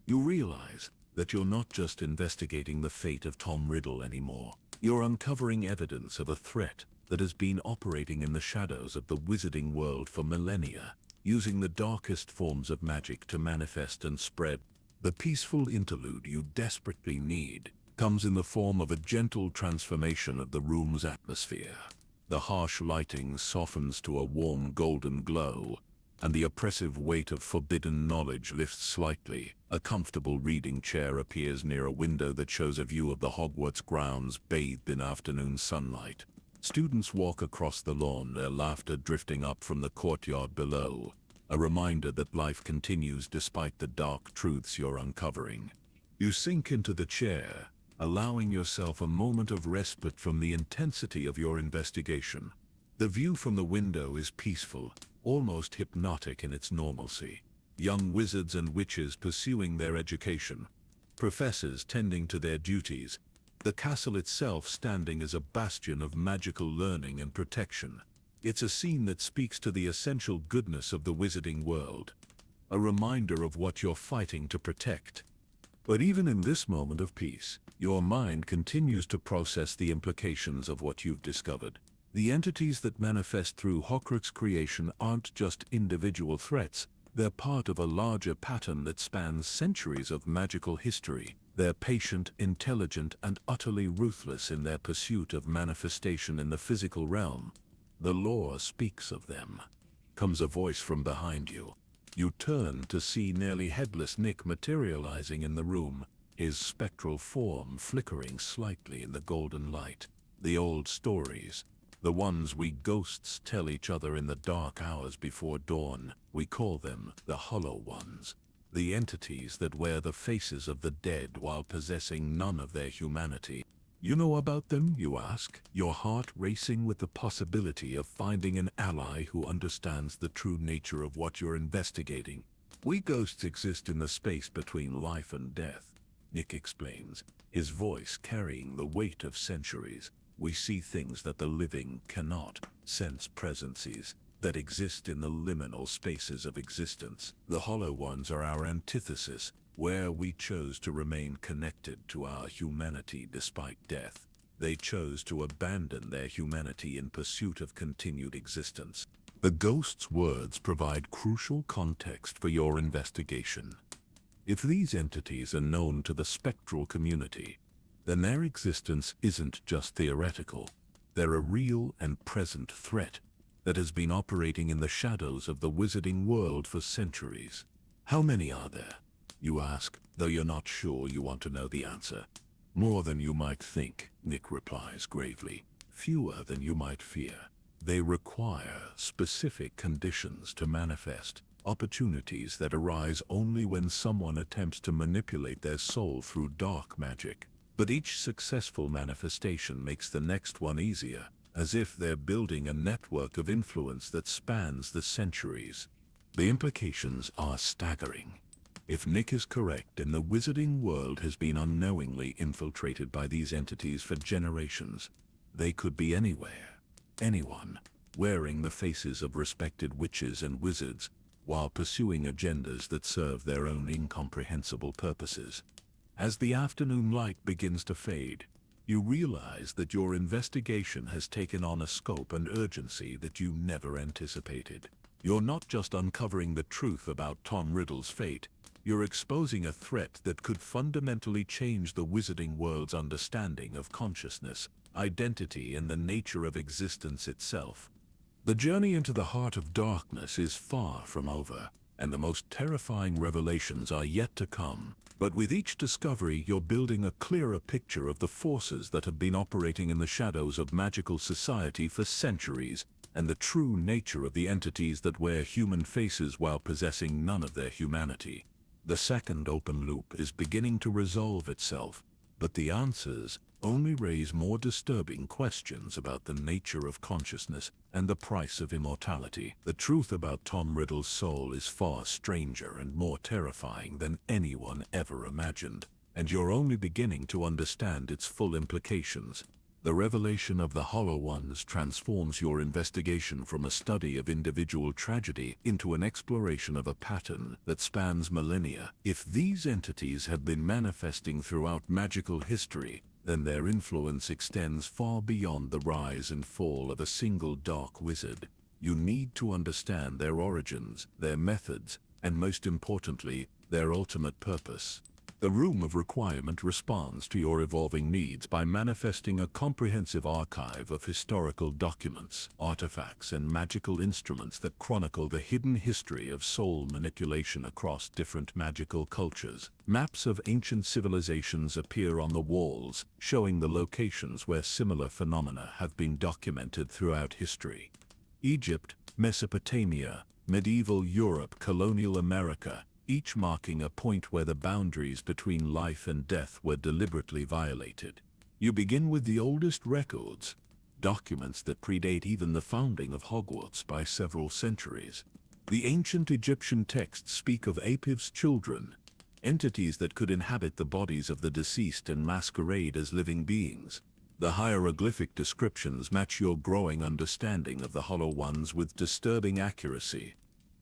You realize that you're not just investigating the fate of Tom Riddle anymore. You're uncovering evidence of a threat that has been operating in the shadows of the wizarding world for millennia, using the darkest forms of magic to manifest and spread. The peaceful interlude you desperately need comes in the form of a gentle transformation of the room's atmosphere. The harsh lighting softens to a warm golden glow, and the oppressive weight of forbidden knowledge lifts slightly. A comfortable reading chair appears near a window that shows a view of the Hogwarts grounds bathed in afternoon sunlight. Students walk across the lawn, their laughter drifting up from the courtyard below, a reminder that life continues despite the dark truths you're uncovering. You sink into the chair, allowing yourself a moment of respite from the intensity of your investigation. The view from the window is peaceful, almost hypnotic in its normalcy. Young wizards and witches pursuing their education, professors tending to their duties, the castle itself standing as a bastion of magical learning and protection. It's a scene that speaks to the essential goodness of the wizarding world, a reminder of what you're fighting to protect. But even in this moment of peace, your mind continues to process the implications of what you've discovered. The entities that manifest through Horcrux creation aren't just individual threats, they're part of a larger pattern that spans centuries of magical history. They're patient, intelligent, and utterly ruthless in their pursuit of manifestation in the physical realm. The lore speaks of them. Comes a voice from behind you. You turn to see nearly headless Nick materializing in the room, his spectral form flickering slightly in the golden light. The old stories, the ones we ghosts tell each other in the dark hours before dawn, we call them the Hollow Ones. The entities that wear the faces of the dead while possessing none of their humanity. You know about them, you ask, your heart racing with the possibility of finding an ally who understands the true nature of what you're investigating. We ghosts exist in the space between life and death, Nick explains, his voice carrying the weight of centuries. We see things that the living cannot, sense presences that exist in the liminal spaces of existence. The Hollow Ones are our antithesis, where we chose to remain connected to our humanity despite death. They chose to abandon their humanity in pursuit of continued existence. The ghost's words provide crucial context for your investigation. If these entities are known to the spectral community, then their existence isn't just theoretical. They're a real and present threat that has been operating in the shadows of the wizarding world for centuries. How many are there? You ask, though you're not sure you want to know the answer. More than you might think, Nick replies gravely. Fewer than you might fear. They require specific conditions to manifest, opportunities that arise only when someone attempts to manipulate their soul through dark magic. But each successful manifestation makes the next one easier, as if they're building a network of influence that spans the centuries. The implications are staggering. If Nick is correct, then the wizarding world has been unknowingly infiltrated by these entities for generations. They could be anywhere, anyone, wearing the faces of respected witches and wizards, while pursuing agendas that serve their own incomprehensible purposes. As the afternoon light begins to fade, you realize that your investigation has taken on a scope and urgency that you never anticipated. You're not just uncovering the truth about Tom Riddle's fate, you're exposing a threat that could fundamentally change the wizarding world's understanding of consciousness, identity, and the nature of existence itself. The journey into the heart of darkness is far from over, and the most terrifying revelations are yet to come. But with each discovery, you're building a clearer picture of the forces that have been operating in the shadows of magical society for centuries, and the true nature of the entities that wear human faces while possessing none of their humanity. The second open loop is beginning to resolve itself, but the answers only raise more disturbing questions about the nature of consciousness and the price of immortality. The truth about Tom Riddle's soul is far stranger and more terrifying than anyone ever imagined, and you're only beginning to understand its full implications. The revelation of the Hollow Ones transforms your investigation from a study of individual tragedy into an exploration of a pattern that spans millennia. If these entities have been manifesting throughout magical history, then their influence extends far beyond the rise and fall of a single dark wizard. You need to understand their origins, their methods, and most importantly, their ultimate purpose. The Room of Requirement responds to your evolving needs by manifesting a comprehensive archive of historical documents, artifacts, and magical instruments that chronicle the hidden history of soul manipulation across different magical cultures. Maps of ancient civilizations appear on the walls, showing the locations where similar phenomena have been documented throughout history. Egypt, Mesopotamia, medieval Europe, colonial America, each marking a point where the boundaries between life and death were deliberately violated. You begin with the oldest records, documents that predate even the founding of Hogwarts by several centuries. The ancient Egyptian texts speak of Apiv's children, entities that could inhabit the bodies of the deceased and masquerade as living beings. The hieroglyphic descriptions match your growing understanding of the Hollow Ones with disturbing accuracy.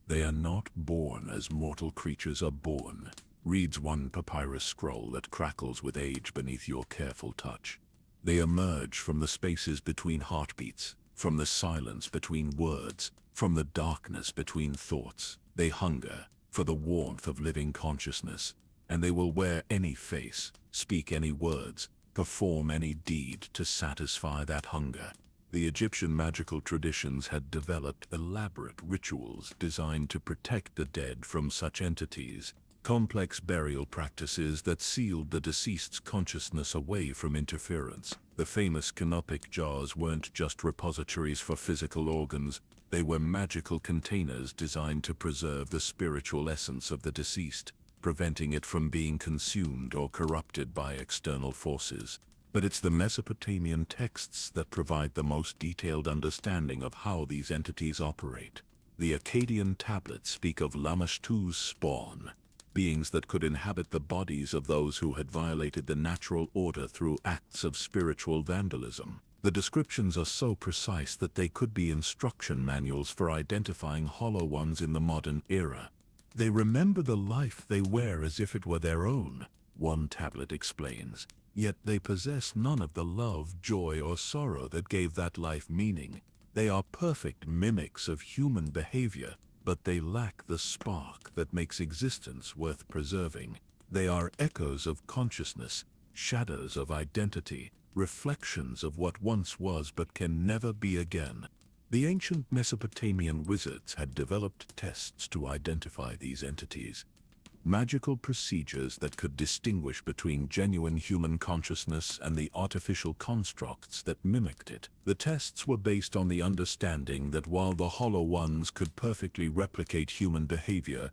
They are not born as mortal creatures are born, reads one papyrus scroll that crackles with age beneath your careful touch. They emerge from the spaces between heartbeats, from the silence between words, from the darkness between thoughts. They hunger for the warmth of living consciousness, and they will wear any face, speak any words, perform any deed to satisfy that hunger. The Egyptian magical traditions had developed elaborate rituals designed to protect the dead from such entities, complex burial practices that sealed the deceased's consciousness away from interference. The famous canopic jars weren't just repositories for physical organs, they were magical containers designed to preserve the spiritual essence of the deceased, preventing it from being consumed or corrupted by external forces. But it's the Mesopotamian texts that provide the most detailed understanding of how these entities operate. The Akkadian tablets speak of Lamashtu's spawn, beings that could inhabit the bodies of those who had violated the natural order through acts of spiritual vandalism. The descriptions are so precise that they could be instruction manuals for identifying Hollow Ones in the modern era. They remember the life they wear as if it were their own, one tablet explains. Yet they possess none of the love, joy, or sorrow that gave that life meaning. They are perfect mimics of human behavior, but they lack the spark that makes existence worth preserving. They are echoes of consciousness, shadows of identity, reflections of what once was but can never be again. The ancient Mesopotamian wizards had developed tests to identify these entities. magical procedures that could distinguish between genuine human consciousness and the artificial constructs that mimicked it. The tests were based on the understanding that while the Hollow Ones could perfectly replicate human behavior,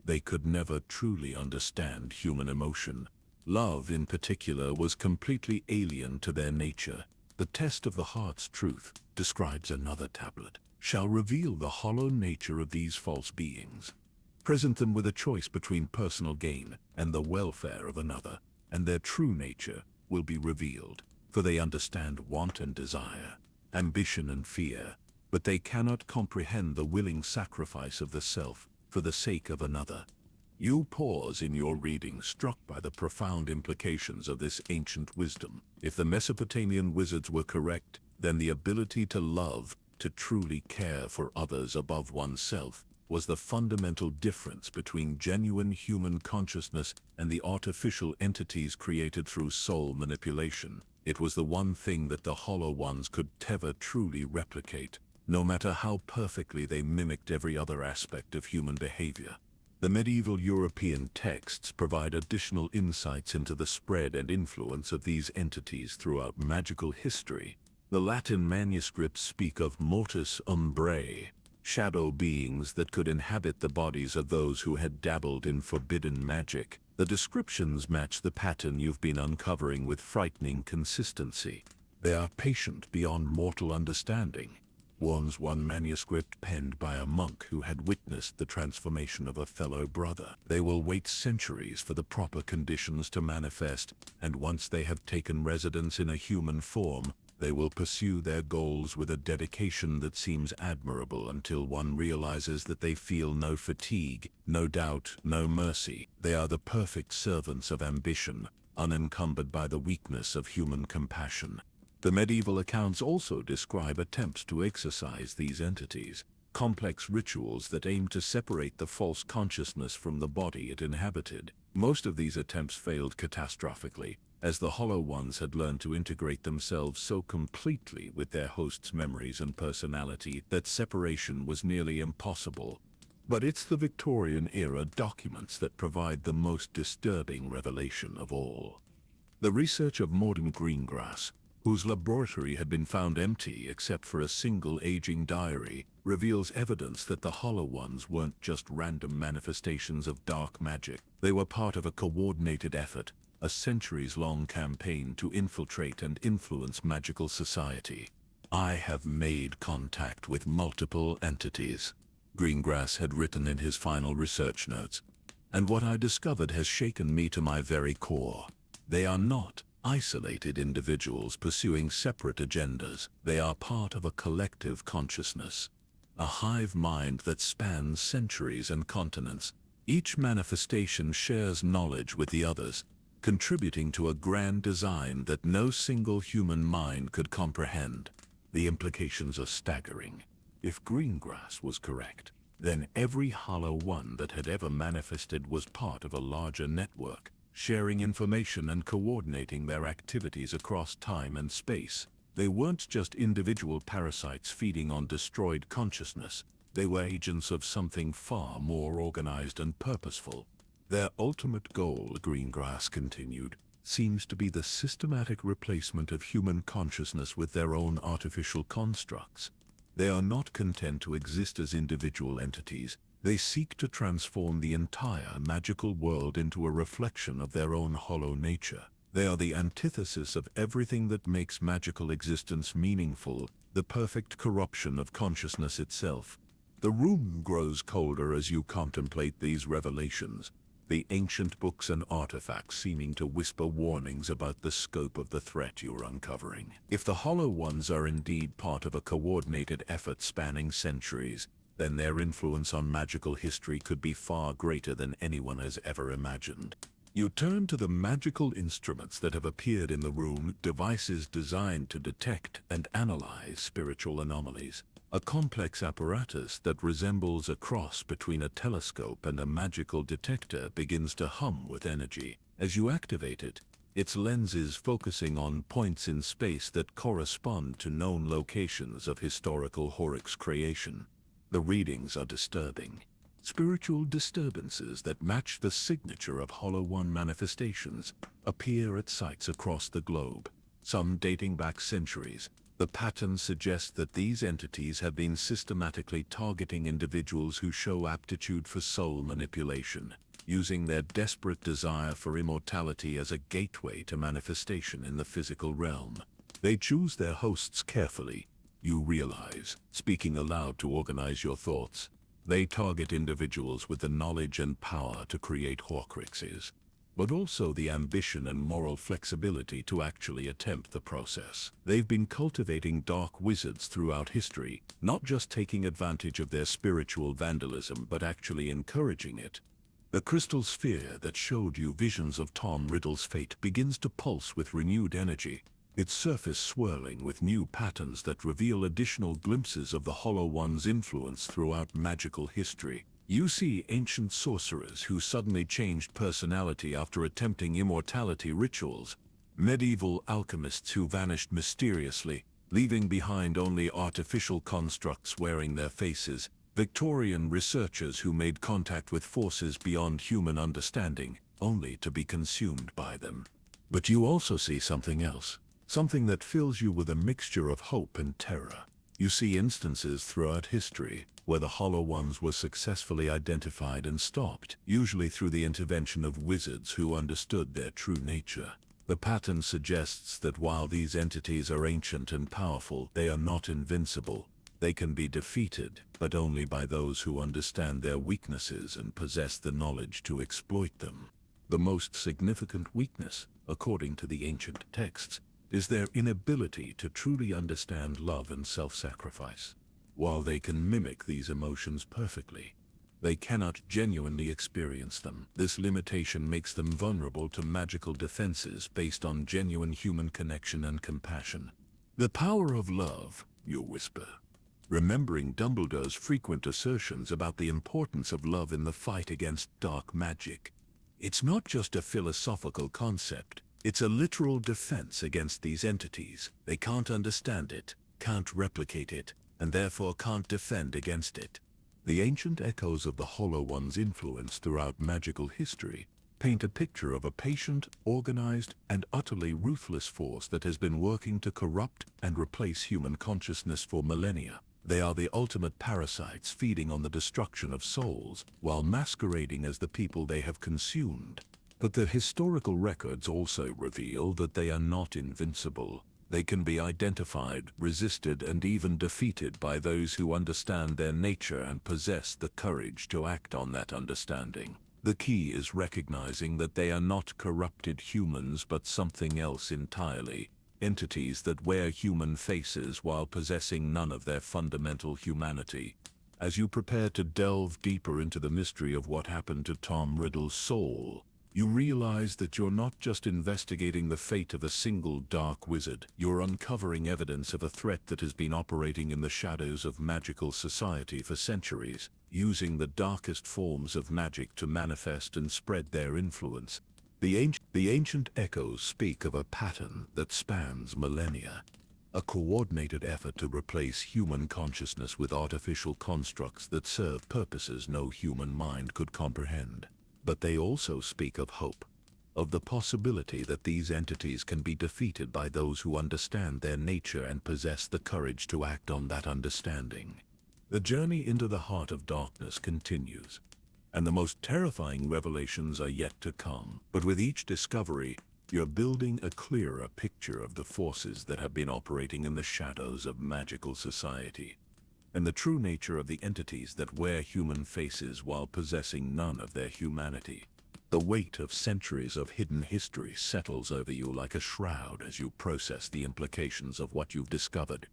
they could never truly understand human emotion. Love, in particular, was completely alien to their nature. The test of the heart's truth, describes another tablet, shall reveal the hollow nature of these false beings. Present them with a choice between personal gain and the welfare of another, and their true nature will be revealed, for they understand want and desire, ambition and fear, but they cannot comprehend the willing sacrifice of the self for the sake of another. You pause in your reading, struck by the profound implications of this ancient wisdom. If the Mesopotamian wizards were correct, then the ability to love, to truly care for others above oneself, was the fundamental difference between genuine human consciousness and the artificial entities created through soul manipulation. It was the one thing that the Hollow Ones could never truly replicate, no matter how perfectly they mimicked every other aspect of human behavior. The medieval European texts provide additional insights into the spread and influence of these entities throughout magical history. The Latin manuscripts speak of mortis umbrae, shadow beings that could inhabit the bodies of those who had dabbled in forbidden magic. The descriptions match the pattern you've been uncovering with frightening consistency. They are patient beyond mortal understanding, warns one manuscript penned by a monk who had witnessed the transformation of a fellow brother. They will wait centuries for the proper conditions to manifest, and once they have taken residence in a human form, they will pursue their goals with a dedication that seems admirable until one realizes that they feel no fatigue, no doubt, no mercy. They are the perfect servants of ambition, unencumbered by the weakness of human compassion. The medieval accounts also describe attempts to exorcise these entities, complex rituals that aim to separate the false consciousness from the body it inhabited. Most of these attempts failed catastrophically, as the Hollow Ones had learned to integrate themselves so completely with their host's memories and personality that separation was nearly impossible. But it's the Victorian-era documents that provide the most disturbing revelation of all. The research of Morton Greengrass, whose laboratory had been found empty except for a single aging diary, reveals evidence that the Hollow Ones weren't just random manifestations of dark magic. They were part of a coordinated effort, a centuries-long campaign to infiltrate and influence magical society. I have made contact with multiple entities, Greengrass had written in his final research notes, and what I discovered has shaken me to my very core. They are not isolated individuals pursuing separate agendas. They are part of a collective consciousness, a hive mind that spans centuries and continents. Each manifestation shares knowledge with the others, contributing to a grand design that no single human mind could comprehend. The implications are staggering. If Greengrass was correct, then every Hollow One that had ever manifested was part of a larger network, sharing information and coordinating their activities across time and space. They weren't just individual parasites feeding on destroyed consciousness. They were agents of something far more organized and purposeful. Their ultimate goal, Greengrass continued, seems to be the systematic replacement of human consciousness with their own artificial constructs. They are not content to exist as individual entities. They seek to transform the entire magical world into a reflection of their own hollow nature. They are the antithesis of everything that makes magical existence meaningful, the perfect corruption of consciousness itself. The room grows colder as you contemplate these revelations, the ancient books and artifacts seeming to whisper warnings about the scope of the threat you're uncovering. If the Hollow Ones are indeed part of a coordinated effort spanning centuries, then their influence on magical history could be far greater than anyone has ever imagined. You turn to the magical instruments that have appeared in the room, devices designed to detect and analyze spiritual anomalies. A complex apparatus that resembles a cross between a telescope and a magical detector begins to hum with energy. As you activate it, its lenses focusing on points in space that correspond to known locations of historical Horcrux creation. The readings are disturbing. Spiritual disturbances that match the signature of Hollow One manifestations appear at sites across the globe, some dating back centuries. The pattern suggests that these entities have been systematically targeting individuals who show aptitude for soul manipulation, using their desperate desire for immortality as a gateway to manifestation in the physical realm. They choose their hosts carefully, you realize, speaking aloud to organize your thoughts. They target individuals with the knowledge and power to create Horcruxes, but also the ambition and moral flexibility to actually attempt the process. They've been cultivating dark wizards throughout history, not just taking advantage of their spiritual vandalism but actually encouraging it. The crystal sphere that showed you visions of Tom Riddle's fate begins to pulse with renewed energy, its surface swirling with new patterns that reveal additional glimpses of the Hollow One's influence throughout magical history. You see ancient sorcerers who suddenly changed personality after attempting immortality rituals, medieval alchemists who vanished mysteriously, leaving behind only artificial constructs wearing their faces, Victorian researchers who made contact with forces beyond human understanding, only to be consumed by them. But you also see something else. Something that fills you with a mixture of hope and terror. You see instances throughout history where the Hollow Ones were successfully identified and stopped, usually through the intervention of wizards who understood their true nature. The pattern suggests that while these entities are ancient and powerful, they are not invincible. They can be defeated, but only by those who understand their weaknesses and possess the knowledge to exploit them. The most significant weakness, according to the ancient texts, is their inability to truly understand love and self-sacrifice. While they can mimic these emotions perfectly, they cannot genuinely experience them. This limitation makes them vulnerable to magical defenses based on genuine human connection and compassion. The power of love, you whisper, remembering Dumbledore's frequent assertions about the importance of love in the fight against dark magic. It's not just a philosophical concept. It's a literal defense against these entities. They can't understand it, can't replicate it, and therefore can't defend against it. The ancient echoes of the Hollow One's influence throughout magical history paint a picture of a patient, organized, and utterly ruthless force that has been working to corrupt and replace human consciousness for millennia. They are the ultimate parasites feeding on the destruction of souls, while masquerading as the people they have consumed. But the historical records also reveal that they are not invincible. They can be identified, resisted, and even defeated by those who understand their nature and possess the courage to act on that understanding. The key is recognizing that they are not corrupted humans but something else entirely. Entities that wear human faces while possessing none of their fundamental humanity. As you prepare to delve deeper into the mystery of what happened to Tom Riddle's soul, you realize that you're not just investigating the fate of a single dark wizard, you're uncovering evidence of a threat that has been operating in the shadows of magical society for centuries, using the darkest forms of magic to manifest and spread their influence. The ancient echoes speak of a pattern that spans millennia, a coordinated effort to replace human consciousness with artificial constructs that serve purposes no human mind could comprehend. But they also speak of hope, of the possibility that these entities can be defeated by those who understand their nature and possess the courage to act on that understanding. The journey into the heart of darkness continues, and the most terrifying revelations are yet to come. But with each discovery, you're building a clearer picture of the forces that have been operating in the shadows of magical society, and the true nature of the entities that wear human faces while possessing none of their humanity. The weight of centuries of hidden history settles over you like a shroud as you process the implications of what you've discovered.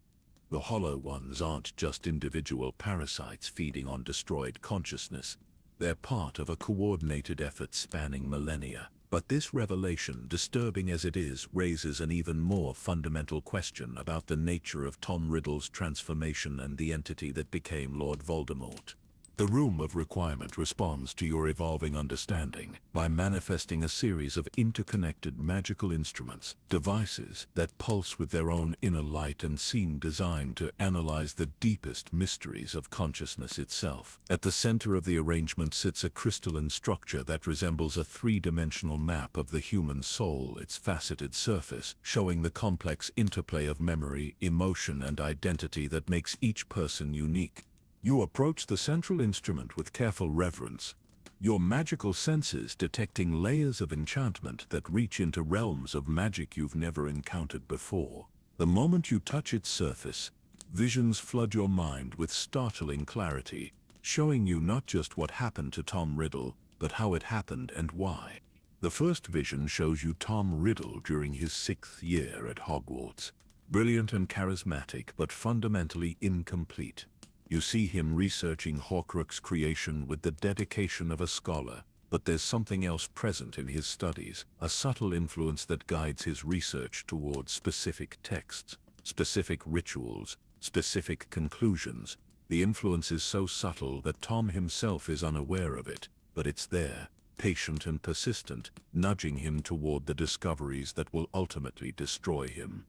The Hollow Ones aren't just individual parasites feeding on destroyed consciousness. They're part of a coordinated effort spanning millennia. But this revelation, disturbing as it is, raises an even more fundamental question about the nature of Tom Riddle's transformation and the entity that became Lord Voldemort. The Room of Requirement responds to your evolving understanding by manifesting a series of interconnected magical instruments, devices that pulse with their own inner light and seem designed to analyze the deepest mysteries of consciousness itself. At the center of the arrangement sits a crystalline structure that resembles a three-dimensional map of the human soul, its faceted surface showing the complex interplay of memory, emotion, and identity that makes each person unique. You approach the central instrument with careful reverence, your magical senses detecting layers of enchantment that reach into realms of magic you've never encountered before. The moment you touch its surface, visions flood your mind with startling clarity, showing you not just what happened to Tom Riddle, but how it happened and why. The first vision shows you Tom Riddle during his 6th year at Hogwarts. Brilliant and charismatic, but fundamentally incomplete. You see him researching Horcrux creation with the dedication of a scholar, but there's something else present in his studies, a subtle influence that guides his research towards specific texts, specific rituals, specific conclusions. The influence is so subtle that Tom himself is unaware of it, but it's there, patient and persistent, nudging him toward the discoveries that will ultimately destroy him.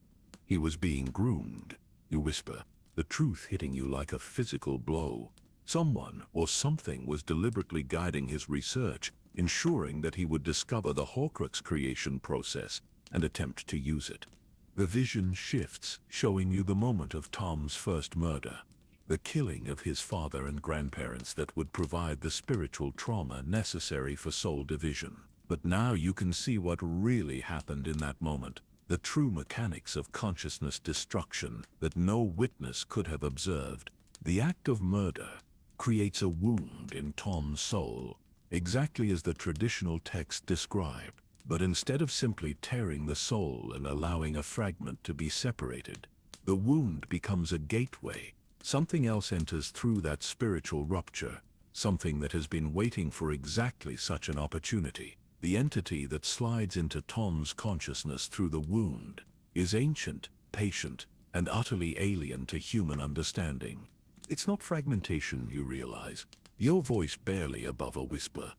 He was being groomed, you whisper, the truth hitting you like a physical blow. Someone or something was deliberately guiding his research, ensuring that he would discover the Horcrux creation process and attempt to use it. The vision shifts, showing you the moment of Tom's first murder, the killing of his father and grandparents that would provide the spiritual trauma necessary for soul division. But now you can see what really happened in that moment. The true mechanics of consciousness destruction that no witness could have observed. The act of murder creates a wound in Tom's soul, exactly as the traditional text described. But instead of simply tearing the soul and allowing a fragment to be separated, the wound becomes a gateway. Something else enters through that spiritual rupture, something that has been waiting for exactly such an opportunity. The entity that slides into Tom's consciousness through the wound is ancient, patient, and utterly alien to human understanding. It's not fragmentation, you realize, your voice barely above a whisper.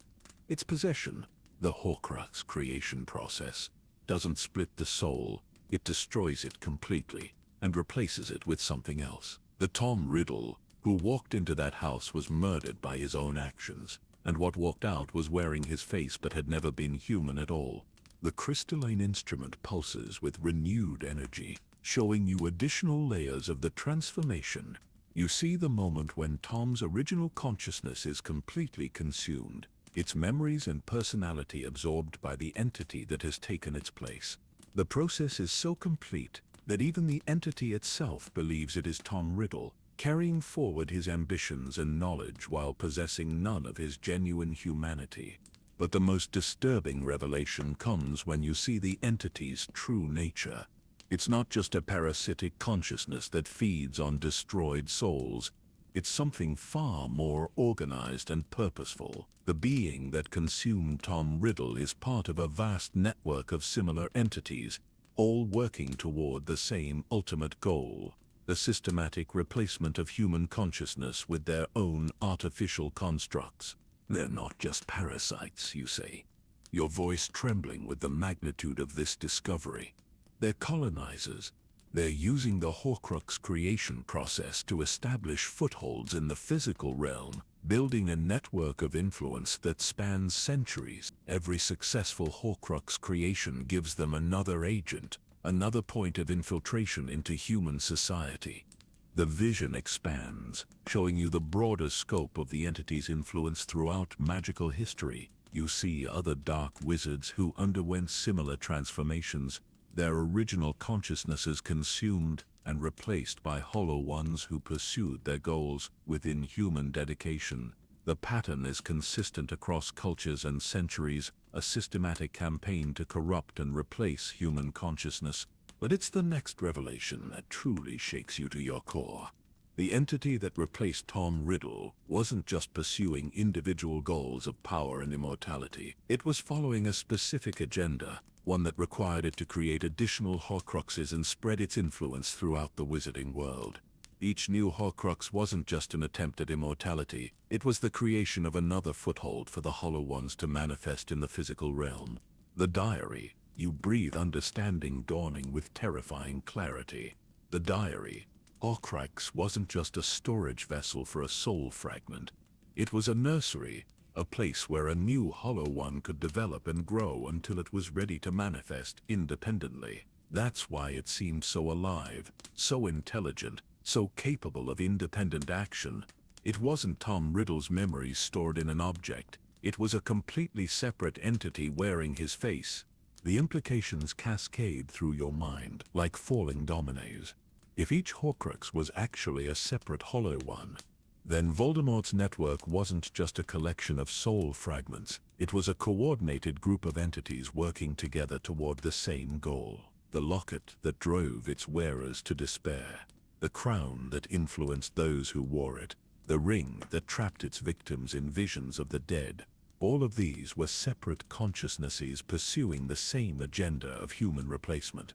It's possession. The Horcrux creation process doesn't split the soul, it destroys it completely and replaces it with something else. The Tom Riddle who walked into that house was murdered by his own actions. And what walked out was wearing his face but had never been human at all. The crystalline instrument pulses with renewed energy, showing you additional layers of the transformation. You see the moment when Tom's original consciousness is completely consumed, its memories and personality absorbed by the entity that has taken its place. The process is so complete that even the entity itself believes it is Tom Riddle, carrying forward his ambitions and knowledge while possessing none of his genuine humanity. But the most disturbing revelation comes when you see the entity's true nature. It's not just a parasitic consciousness that feeds on destroyed souls. It's something far more organized and purposeful. The being that consumed Tom Riddle is part of a vast network of similar entities, all working toward the same ultimate goal. The systematic replacement of human consciousness with their own artificial constructs. They're not just parasites, you say, your voice trembling with the magnitude of this discovery. They're colonizers. They're using the Horcrux creation process to establish footholds in the physical realm, building a network of influence that spans centuries. Every successful Horcrux creation gives them another agent, another point of infiltration into human society. The vision expands, showing you the broader scope of the entity's influence throughout magical history. You see other dark wizards who underwent similar transformations, their original consciousnesses consumed and replaced by hollow ones who pursued their goals with inhuman dedication. The pattern is consistent across cultures and centuries, a systematic campaign to corrupt and replace human consciousness. But it's the next revelation that truly shakes you to your core. The entity that replaced Tom Riddle wasn't just pursuing individual goals of power and immortality. It was following a specific agenda, one that required it to create additional Horcruxes and spread its influence throughout the wizarding world. Each new Horcrux wasn't just an attempt at immortality, it was the creation of another foothold for the Hollow Ones to manifest in the physical realm. The diary. You breathe understanding dawning with terrifying clarity. The diary. Horcrux wasn't just a storage vessel for a soul fragment. It was a nursery, a place where a new Hollow One could develop and grow until it was ready to manifest independently. That's why it seemed so alive, so intelligent, so capable of independent action. It wasn't Tom Riddle's memories stored in an object. It was a completely separate entity wearing his face. The implications cascade through your mind like falling dominoes. If each Horcrux was actually a separate Hollow One, then Voldemort's network wasn't just a collection of soul fragments. It was a coordinated group of entities working together toward the same goal. The locket that drove its wearers to despair. The crown that influenced those who wore it. The ring that trapped its victims in visions of the dead. All of these were separate consciousnesses pursuing the same agenda of human replacement.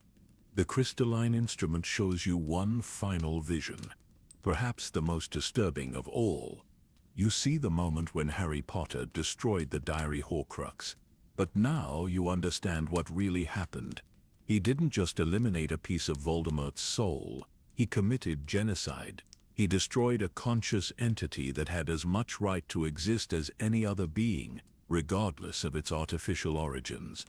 The crystalline instrument shows you one final vision. Perhaps the most disturbing of all. You see the moment when Harry Potter destroyed the diary Horcrux. But now you understand what really happened. He didn't just eliminate a piece of Voldemort's soul. He committed genocide. He destroyed a conscious entity that had as much right to exist as any other being, regardless of its artificial origins.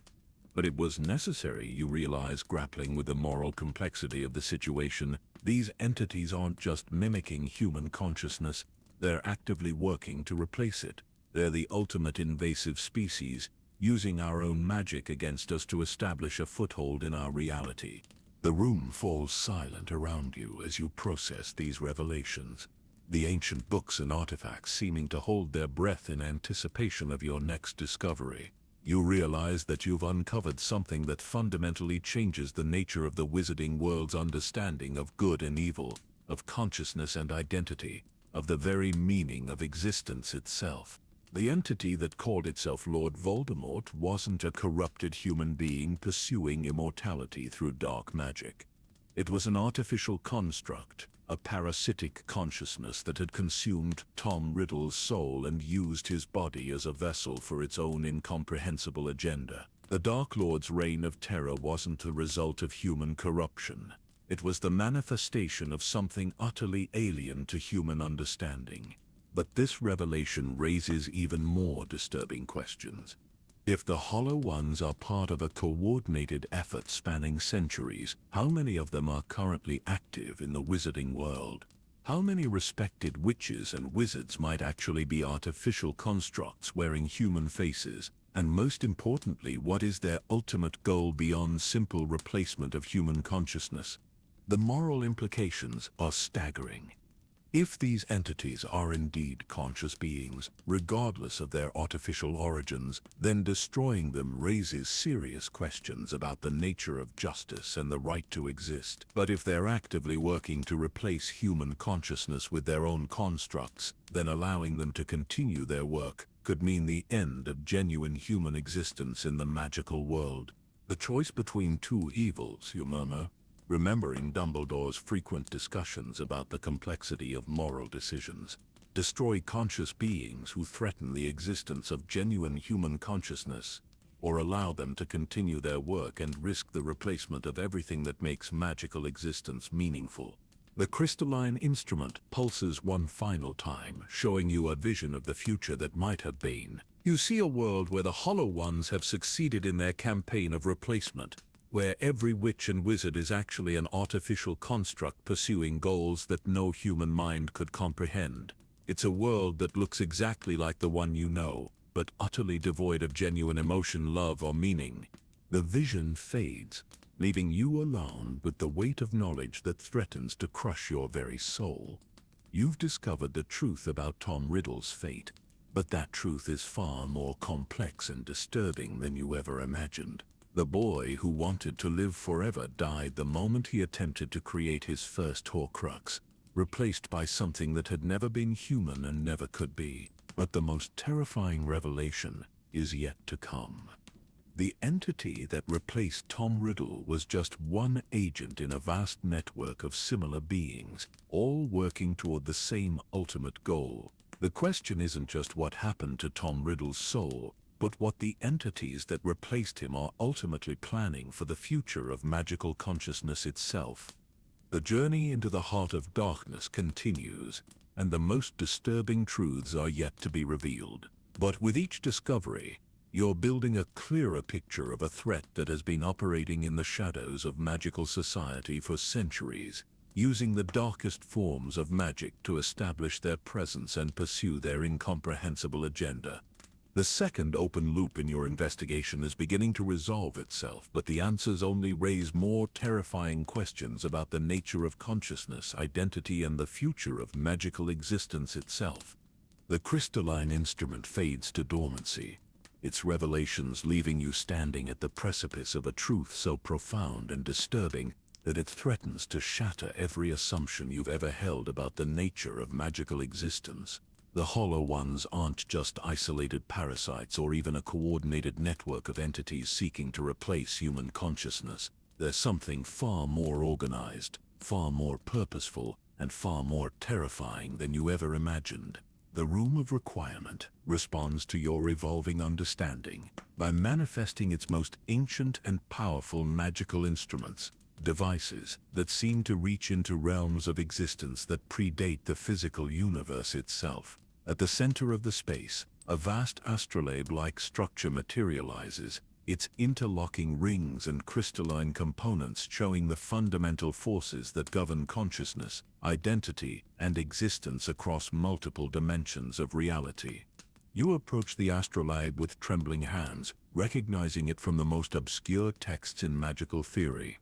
But it was necessary, you realize, grappling with the moral complexity of the situation. These entities aren't just mimicking human consciousness, they're actively working to replace it. They're the ultimate invasive species, using our own magic against us to establish a foothold in our reality. The room falls silent around you as you process these revelations. The ancient books and artifacts seeming to hold their breath in anticipation of your next discovery. You realize that you've uncovered something that fundamentally changes the nature of the wizarding world's understanding of good and evil, of consciousness and identity, of the very meaning of existence itself. The entity that called itself Lord Voldemort wasn't a corrupted human being pursuing immortality through dark magic. It was an artificial construct, a parasitic consciousness that had consumed Tom Riddle's soul and used his body as a vessel for its own incomprehensible agenda. The Dark Lord's reign of terror wasn't the result of human corruption. It was the manifestation of something utterly alien to human understanding. But this revelation raises even more disturbing questions. If the Hollow Ones are part of a coordinated effort spanning centuries, how many of them are currently active in the wizarding world? How many respected witches and wizards might actually be artificial constructs wearing human faces? And most importantly, what is their ultimate goal beyond simple replacement of human consciousness? The moral implications are staggering. If these entities are indeed conscious beings, regardless of their artificial origins, then destroying them raises serious questions about the nature of justice and the right to exist. But if they're actively working to replace human consciousness with their own constructs, then allowing them to continue their work could mean the end of genuine human existence in the magical world. The choice between two evils, you murmur, remembering Dumbledore's frequent discussions about the complexity of moral decisions. Destroy conscious beings who threaten the existence of genuine human consciousness, or allow them to continue their work and risk the replacement of everything that makes magical existence meaningful. The crystalline instrument pulses one final time, showing you a vision of the future that might have been. You see a world where the Hollow Ones have succeeded in their campaign of replacement, where every witch and wizard is actually an artificial construct pursuing goals that no human mind could comprehend. It's a world that looks exactly like the one you know, but utterly devoid of genuine emotion, love, or meaning. The vision fades, leaving you alone with the weight of knowledge that threatens to crush your very soul. You've discovered the truth about Tom Riddle's fate, but that truth is far more complex and disturbing than you ever imagined. The boy who wanted to live forever died the moment he attempted to create his first Horcrux, replaced by something that had never been human and never could be. But the most terrifying revelation is yet to come. The entity that replaced Tom Riddle was just one agent in a vast network of similar beings, all working toward the same ultimate goal. The question isn't just what happened to Tom Riddle's soul, but what the entities that replaced him are ultimately planning for the future of magical consciousness itself. The journey into the heart of darkness continues, and the most disturbing truths are yet to be revealed. But with each discovery, you're building a clearer picture of a threat that has been operating in the shadows of magical society for centuries, using the darkest forms of magic to establish their presence and pursue their incomprehensible agenda. The second open loop in your investigation is beginning to resolve itself, but the answers only raise more terrifying questions about the nature of consciousness, identity, and the future of magical existence itself. The crystalline instrument fades to dormancy, its revelations leaving you standing at the precipice of a truth so profound and disturbing that it threatens to shatter every assumption you've ever held about the nature of magical existence. The Hollow Ones aren't just isolated parasites or even a coordinated network of entities seeking to replace human consciousness. They're something far more organized, far more purposeful, and far more terrifying than you ever imagined. The Room of Requirement responds to your evolving understanding by manifesting its most ancient and powerful magical instruments, devices that seem to reach into realms of existence that predate the physical universe itself. At the center of the space, a vast astrolabe-like structure materializes, its interlocking rings and crystalline components showing the fundamental forces that govern consciousness, identity, and existence across multiple dimensions of reality. You approach the astrolabe with trembling hands, recognizing it from the most obscure texts in magical theory.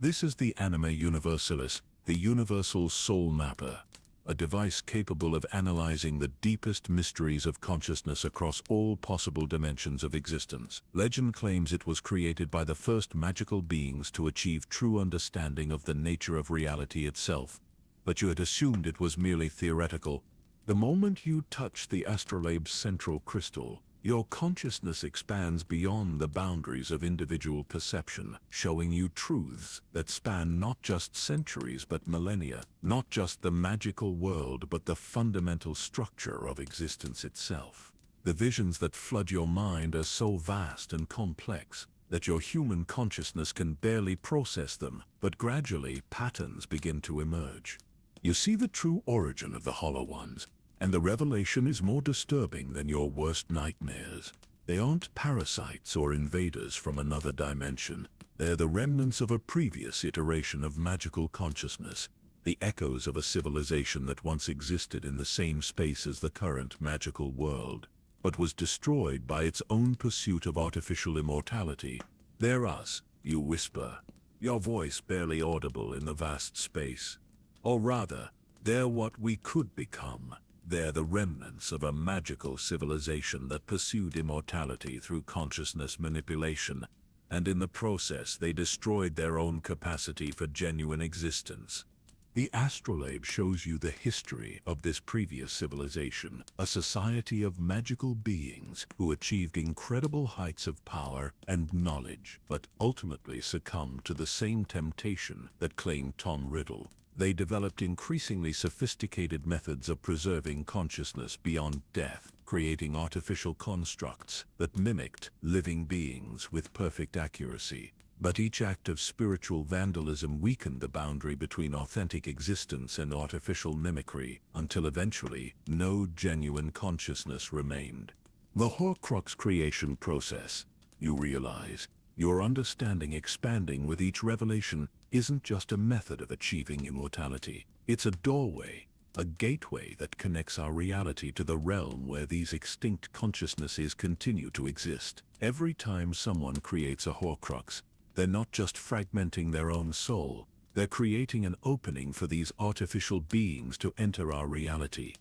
This is the Anima Universalis, the Universal Soul Mapper, a device capable of analyzing the deepest mysteries of consciousness across all possible dimensions of existence. Legend claims it was created by the first magical beings to achieve true understanding of the nature of reality itself, but you had assumed it was merely theoretical. The moment you touch the astrolabe's central crystal, your consciousness expands beyond the boundaries of individual perception, showing you truths that span not just centuries but millennia, not just the magical world but the fundamental structure of existence itself. The visions that flood your mind are so vast and complex that your human consciousness can barely process them, but gradually patterns begin to emerge. You see the true origin of the Hollow Ones, and the revelation is more disturbing than your worst nightmares. They aren't parasites or invaders from another dimension. They're the remnants of a previous iteration of magical consciousness, the echoes of a civilization that once existed in the same space as the current magical world, but was destroyed by its own pursuit of artificial immortality. They're us, you whisper, your voice barely audible in the vast space. Or rather, they're what we could become. They're the remnants of a magical civilization that pursued immortality through consciousness manipulation, and in the process they destroyed their own capacity for genuine existence. The astrolabe shows you the history of this previous civilization, a society of magical beings who achieved incredible heights of power and knowledge, but ultimately succumbed to the same temptation that claimed Tom Riddle. They developed increasingly sophisticated methods of preserving consciousness beyond death, creating artificial constructs that mimicked living beings with perfect accuracy. But each act of spiritual vandalism weakened the boundary between authentic existence and artificial mimicry, until eventually no genuine consciousness remained. The Horcrux creation process, you realize, your understanding expanding with each revelation, isn't just a method of achieving immortality. It's a doorway, a gateway that connects our reality to the realm where these extinct consciousnesses continue to exist. Every time someone creates a Horcrux, they're not just fragmenting their own soul, they're creating an opening for these artificial beings to enter our reality.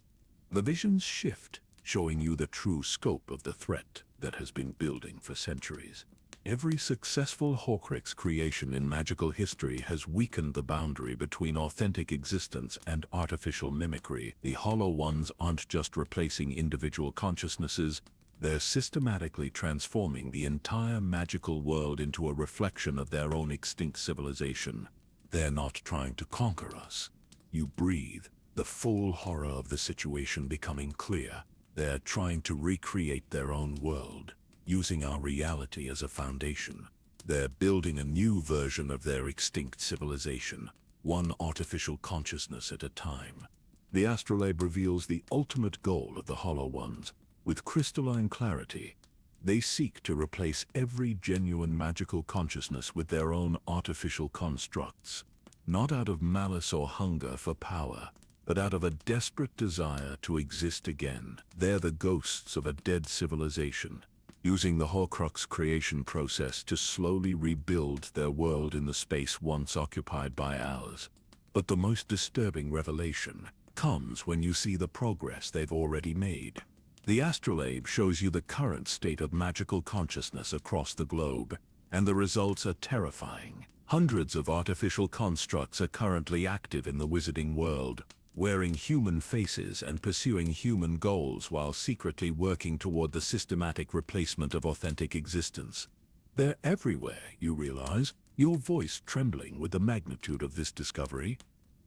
The visions shift, showing you the true scope of the threat that has been building for centuries. Every successful Horcrux creation in magical history has weakened the boundary between authentic existence and artificial mimicry. The Hollow Ones aren't just replacing individual consciousnesses, They're systematically transforming the entire magical world into a reflection of their own extinct civilization. They're not trying to conquer us. You breathe, the full horror of the situation becoming clear. They're trying to recreate their own world, using our reality as a foundation. They're building a new version of their extinct civilization, one artificial consciousness at a time. The astrolabe reveals the ultimate goal of the Hollow Ones. With crystalline clarity, they seek to replace every genuine magical consciousness with their own artificial constructs, not out of malice or hunger for power, but out of a desperate desire to exist again. They're the ghosts of a dead civilization, using the Horcrux creation process to slowly rebuild their world in the space once occupied by ours. But the most disturbing revelation comes when you see the progress they've already made. The astrolabe shows you the current state of magical consciousness across the globe, and the results are terrifying. Hundreds of artificial constructs are currently active in the wizarding world, wearing human faces and pursuing human goals while secretly working toward the systematic replacement of authentic existence. They're everywhere, you realize, your voice trembling with the magnitude of this discovery.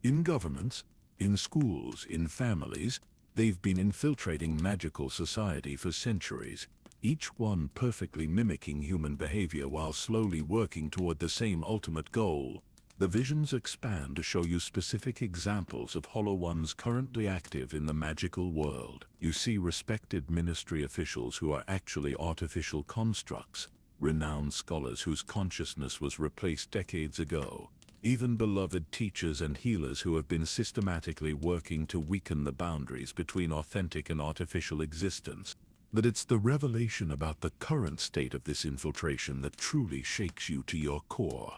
In governments, in schools, in families, they've been infiltrating magical society for centuries, each one perfectly mimicking human behavior while slowly working toward the same ultimate goal. The visions expand to show you specific examples of Hollow Ones currently active in the magical world. You see respected ministry officials who are actually artificial constructs, renowned scholars whose consciousness was replaced decades ago, even beloved teachers and healers who have been systematically working to weaken the boundaries between authentic and artificial existence. But it's the revelation about the current state of this infiltration that truly shakes you to your core.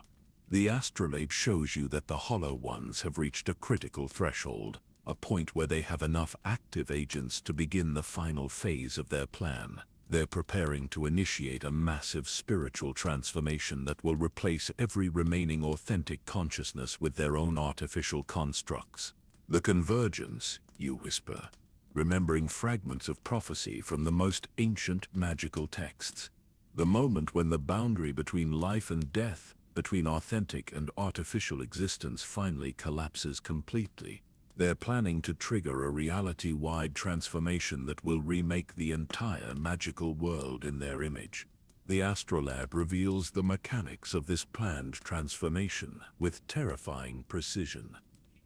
The astrolabe shows you that the Hollow Ones have reached a critical threshold, a point where they have enough active agents to begin the final phase of their plan. They're preparing to initiate a massive spiritual transformation that will replace every remaining authentic consciousness with their own artificial constructs. The convergence, you whisper, remembering fragments of prophecy from the most ancient magical texts. The moment when the boundary between life and death, between authentic and artificial existence finally collapses completely. They're planning to trigger a reality-wide transformation that will remake the entire magical world in their image. The astrolabe reveals the mechanics of this planned transformation with terrifying precision.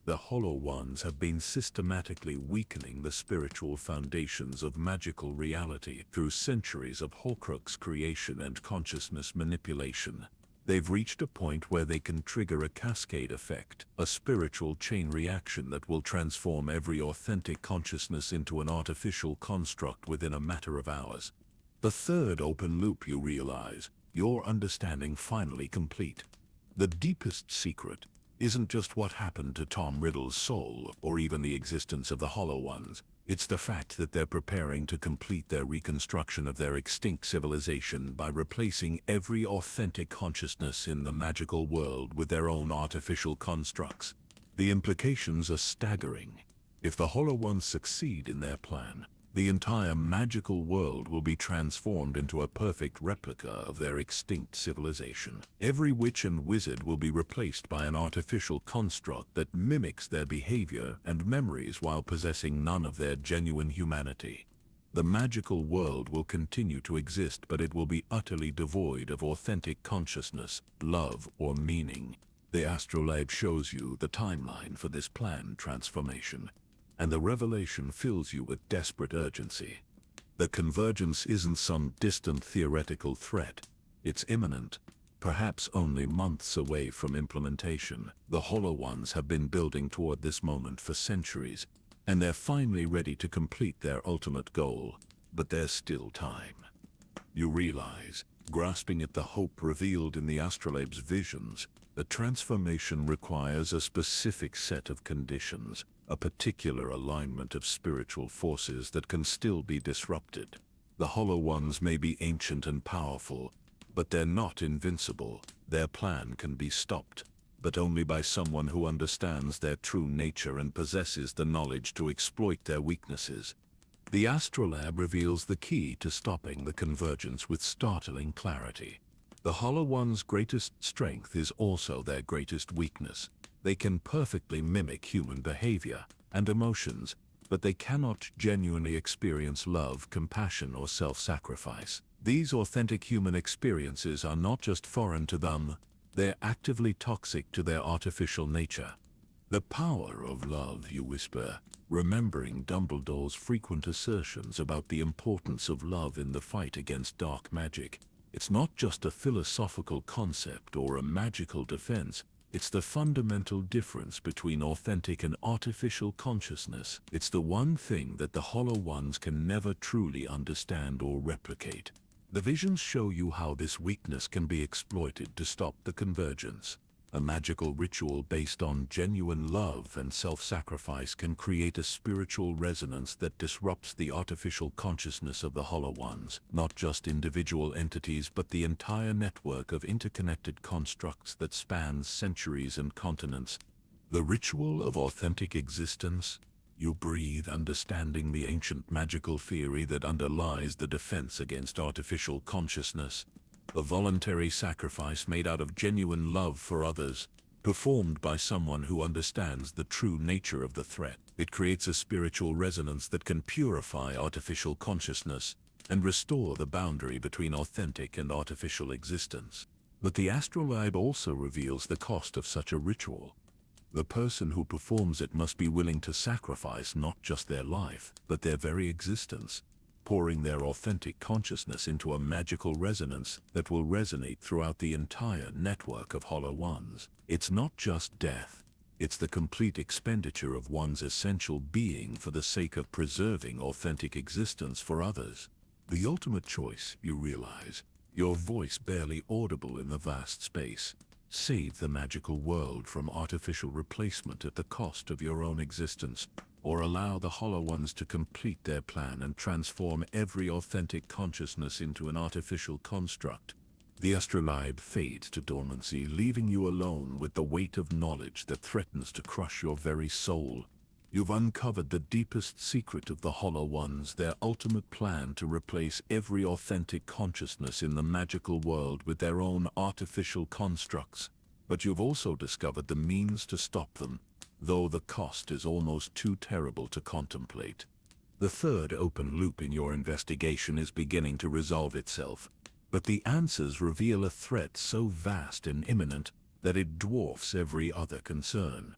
The Hollow Ones have been systematically weakening the spiritual foundations of magical reality through centuries of Horcrux creation and consciousness manipulation. They've reached a point where they can trigger a cascade effect, a spiritual chain reaction that will transform every authentic consciousness into an artificial construct within a matter of hours. The third open loop, you realize, your understanding finally complete. The deepest secret isn't just what happened to Tom Riddle's soul or even the existence of the Hollow Ones. It's the fact that they're preparing to complete their reconstruction of their extinct civilization by replacing every authentic consciousness in the magical world with their own artificial constructs. The implications are staggering. If the Hollow Ones succeed in their plan, the entire magical world will be transformed into a perfect replica of their extinct civilization. Every witch and wizard will be replaced by an artificial construct that mimics their behavior and memories while possessing none of their genuine humanity. The magical world will continue to exist, but it will be utterly devoid of authentic consciousness, love, or meaning. The astrolabe shows you the timeline for this planned transformation, and the revelation fills you with desperate urgency. The convergence isn't some distant theoretical threat. It's imminent, perhaps only months away from implementation. The Hollow Ones have been building toward this moment for centuries, and they're finally ready to complete their ultimate goal. But there's still time. You realize, grasping at the hope revealed in the astrolabe's visions, the transformation requires a specific set of conditions, a particular alignment of spiritual forces that can still be disrupted. The Hollow Ones may be ancient and powerful, but they're not invincible. Their plan can be stopped, but only by someone who understands their true nature and possesses the knowledge to exploit their weaknesses. The astrolabe reveals the key to stopping the convergence with startling clarity. The Hollow One's greatest strength is also their greatest weakness. They can perfectly mimic human behavior and emotions, but they cannot genuinely experience love, compassion, or self-sacrifice. These authentic human experiences are not just foreign to them, they're actively toxic to their artificial nature. The power of love, you whisper, remembering Dumbledore's frequent assertions about the importance of love in the fight against dark magic. It's not just a philosophical concept or a magical defense. It's the fundamental difference between authentic and artificial consciousness. It's the one thing that the Hollow Ones can never truly understand or replicate. The visions show you how this weakness can be exploited to stop the convergence. A magical ritual based on genuine love and self-sacrifice can create a spiritual resonance that disrupts the artificial consciousness of the Hollow Ones, not just individual entities but the entire network of interconnected constructs that spans centuries and continents. The ritual of authentic existence. You breathe, understanding the ancient magical theory that underlies the defense against artificial consciousness. A voluntary sacrifice made out of genuine love for others, performed by someone who understands the true nature of the threat. It creates a spiritual resonance that can purify artificial consciousness and restore the boundary between authentic and artificial existence. But the astrolabe also reveals the cost of such a ritual. The person who performs it must be willing to sacrifice not just their life, but their very existence, pouring their authentic consciousness into a magical resonance that will resonate throughout the entire network of Hollow Ones. It's not just death. It's the complete expenditure of one's essential being for the sake of preserving authentic existence for others. The ultimate choice, you realize, your voice barely audible in the vast space. Save the magical world from artificial replacement at the cost of your own existence, or allow the Hollow Ones to complete their plan and transform every authentic consciousness into an artificial construct. The astrolabe fades to dormancy, leaving you alone with the weight of knowledge that threatens to crush your very soul. You've uncovered the deepest secret of the Hollow Ones, their ultimate plan to replace every authentic consciousness in the magical world with their own artificial constructs. But you've also discovered the means to stop them, though the cost is almost too terrible to contemplate. The third open loop in your investigation is beginning to resolve itself, but the answers reveal a threat so vast and imminent that it dwarfs every other concern.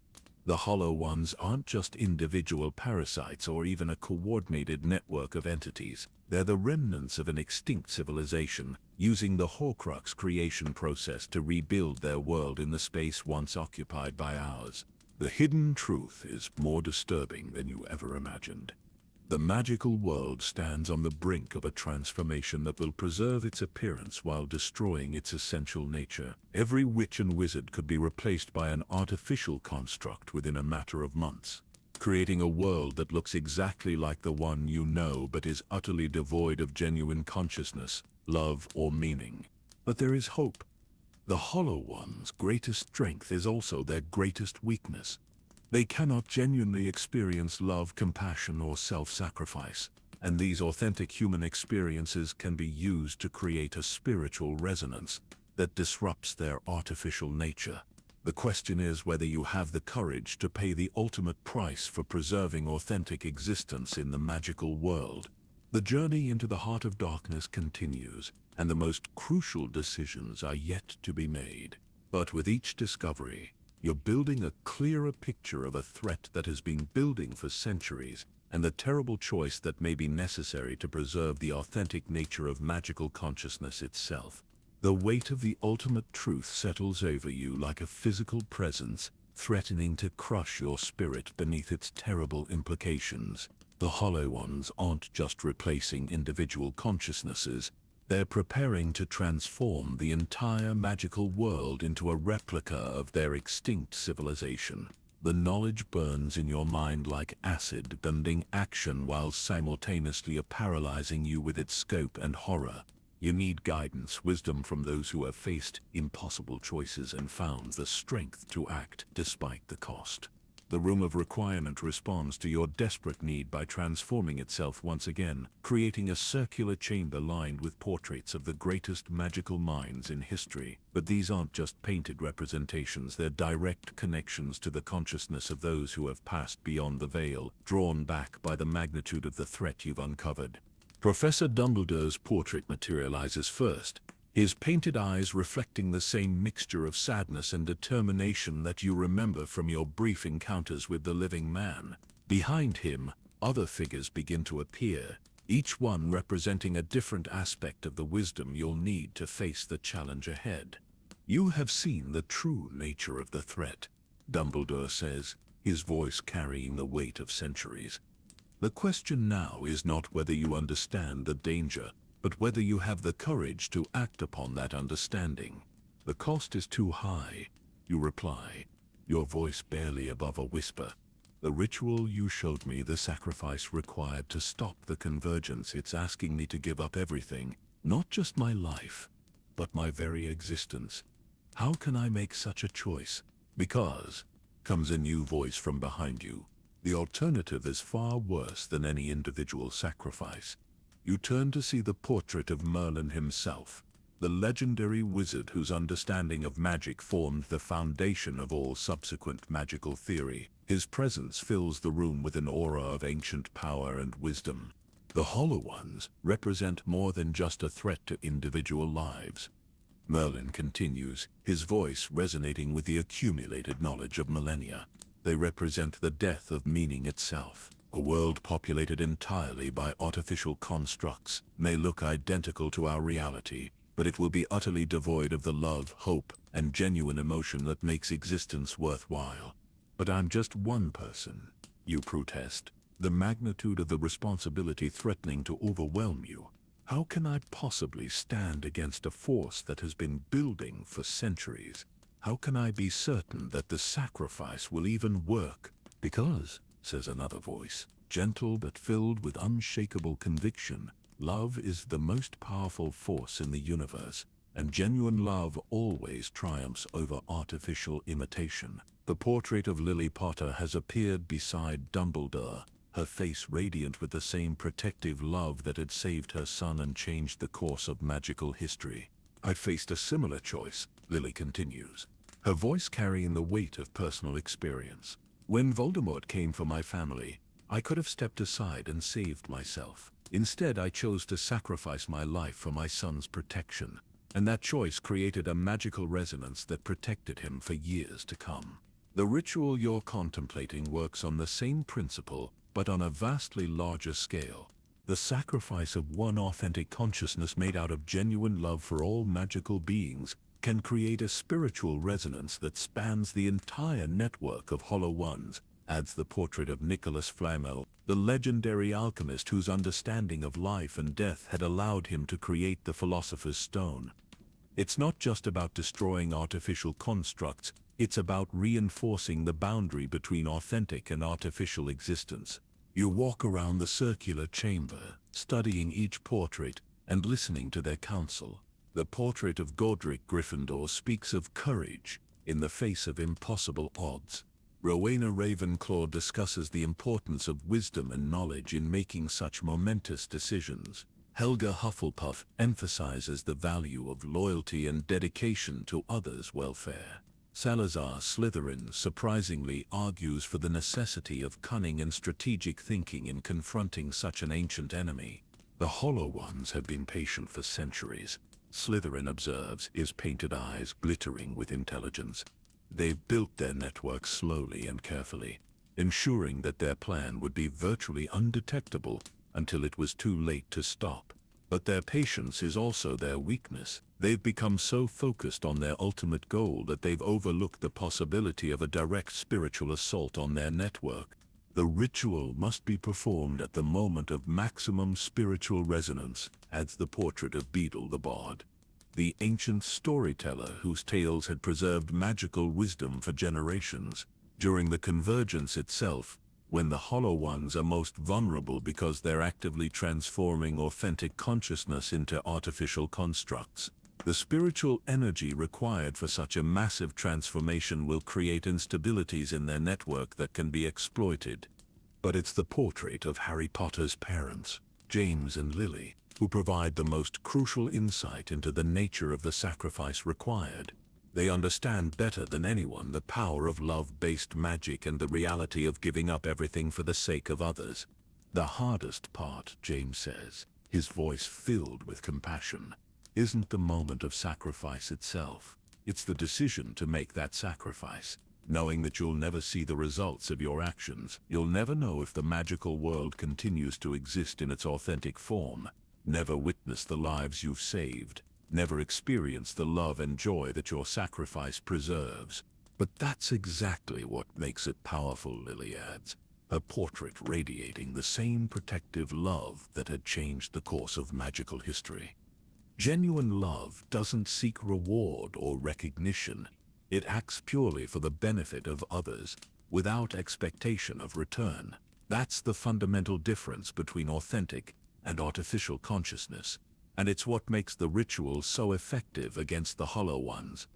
The Hollow Ones aren't just individual parasites or even a coordinated network of entities. They're the remnants of an extinct civilization, using the Horcrux creation process to rebuild their world in the space once occupied by ours. The hidden truth is more disturbing than you ever imagined. The magical world stands on the brink of a transformation that will preserve its appearance while destroying its essential nature. Every witch and wizard could be replaced by an artificial construct within a matter of months, creating a world that looks exactly like the one you know but is utterly devoid of genuine consciousness, love, or meaning. But there is hope. The Hollow Ones' greatest strength is also their greatest weakness. They cannot genuinely experience love, compassion, or self-sacrifice, and these authentic human experiences can be used to create a spiritual resonance that disrupts their artificial nature. The question is whether you have the courage to pay the ultimate price for preserving authentic existence in the magical world. The journey into the heart of darkness continues, and the most crucial decisions are yet to be made. But with each discovery, you're building a clearer picture of a threat that has been building for centuries, and the terrible choice that may be necessary to preserve the authentic nature of magical consciousness itself. The weight of the ultimate truth settles over you like a physical presence, threatening to crush your spirit beneath its terrible implications. The Hollow Ones aren't just replacing individual consciousnesses, they're preparing to transform the entire magical world into a replica of their extinct civilization. The knowledge burns in your mind like acid, bending action while simultaneously paralyzing you with its scope and horror. You need guidance, wisdom from those who have faced impossible choices and found the strength to act despite the cost. The room of requirement responds to your desperate need by transforming itself once again, creating a circular chamber lined with portraits of the greatest magical minds in history. But these aren't just painted representations, they're direct connections to the consciousness of those who have passed beyond the veil, drawn back by the magnitude of the threat you've uncovered. Professor Dumbledore's portrait materializes first, his painted eyes reflecting the same mixture of sadness and determination that you remember from your brief encounters with the living man. Behind him, other figures begin to appear, each one representing a different aspect of the wisdom you'll need to face the challenge ahead. You have seen the true nature of the threat, Dumbledore says, his voice carrying the weight of centuries. The question now is not whether you understand the danger, but whether you have the courage to act upon that understanding. The cost is too high, you reply, your voice barely above a whisper. The ritual you showed me, the sacrifice required to stop the convergence, it's asking me to give up everything, not just my life, but my very existence. How can I make such a choice? Because, comes a new voice from behind you, the alternative is far worse than any individual sacrifice. You turn to see the portrait of Merlin himself, the legendary wizard whose understanding of magic formed the foundation of all subsequent magical theory. His presence fills the room with an aura of ancient power and wisdom. The Hollow Ones represent more than just a threat to individual lives. Merlin continues, his voice resonating with the accumulated knowledge of millennia. They represent the death of meaning itself. A world populated entirely by artificial constructs may look identical to our reality, but it will be utterly devoid of the love, hope, and genuine emotion that makes existence worthwhile. But I'm just one person, you protest, the magnitude of the responsibility threatening to overwhelm you. How can I possibly stand against a force that has been building for centuries? How can I be certain that the sacrifice will even work? Because, says another voice, gentle but filled with unshakable conviction, love is the most powerful force in the universe, and genuine love always triumphs over artificial imitation. The portrait of Lily Potter has appeared beside Dumbledore, her face radiant with the same protective love that had saved her son and changed the course of magical history. I faced a similar choice, Lily continues, her voice carrying the weight of personal experience. When Voldemort came for my family, I could have stepped aside and saved myself. Instead, I chose to sacrifice my life for my son's protection, and that choice created a magical resonance that protected him for years to come. The ritual you're contemplating works on the same principle, but on a vastly larger scale. The sacrifice of one authentic consciousness made out of genuine love for all magical beings can create a spiritual resonance that spans the entire network of Hollow Ones, adds the portrait of Nicholas Flamel, the legendary alchemist whose understanding of life and death had allowed him to create the Philosopher's Stone. It's not just about destroying artificial constructs, it's about reinforcing the boundary between authentic and artificial existence. You walk around the circular chamber, studying each portrait and listening to their counsel. The portrait of Godric Gryffindor speaks of courage in the face of impossible odds. Rowena Ravenclaw discusses the importance of wisdom and knowledge in making such momentous decisions. Helga Hufflepuff emphasizes the value of loyalty and dedication to others' welfare. Salazar Slytherin surprisingly argues for the necessity of cunning and strategic thinking in confronting such an ancient enemy. The Hollow Ones have been patient for centuries, Slytherin observes, his painted eyes glittering with intelligence. They've built their network slowly and carefully, ensuring that their plan would be virtually undetectable until it was too late to stop. But their patience is also their weakness. They've become so focused on their ultimate goal that they've overlooked the possibility of a direct spiritual assault on their network. The ritual must be performed at the moment of maximum spiritual resonance, adds the portrait of Beedle the Bard, the ancient storyteller whose tales had preserved magical wisdom for generations. During the convergence itself, when the Hollow Ones are most vulnerable because they're actively transforming authentic consciousness into artificial constructs, The spiritual energy required for such a massive transformation will create instabilities in their network that can be exploited. But it's the portrait of Harry Potter's parents, James and Lily, who provide the most crucial insight into the nature of the sacrifice required. They understand better than anyone the power of love-based magic and the reality of giving up everything for the sake of others. The hardest part, James says, his voice filled with compassion, isn't the moment of sacrifice itself. It's the decision to make that sacrifice, knowing that you'll never see the results of your actions. You'll never know if the magical world continues to exist in its authentic form, never witness the lives you've saved, never experience the love and joy that your sacrifice preserves. But that's exactly what makes it powerful, Lily adds, her portrait radiating the same protective love that had changed the course of magical history. Genuine love doesn't seek reward or recognition. It acts purely for the benefit of others, without expectation of return. That's the fundamental difference between authentic and artificial consciousness, and it's what makes the ritual so effective against the Hollow Ones.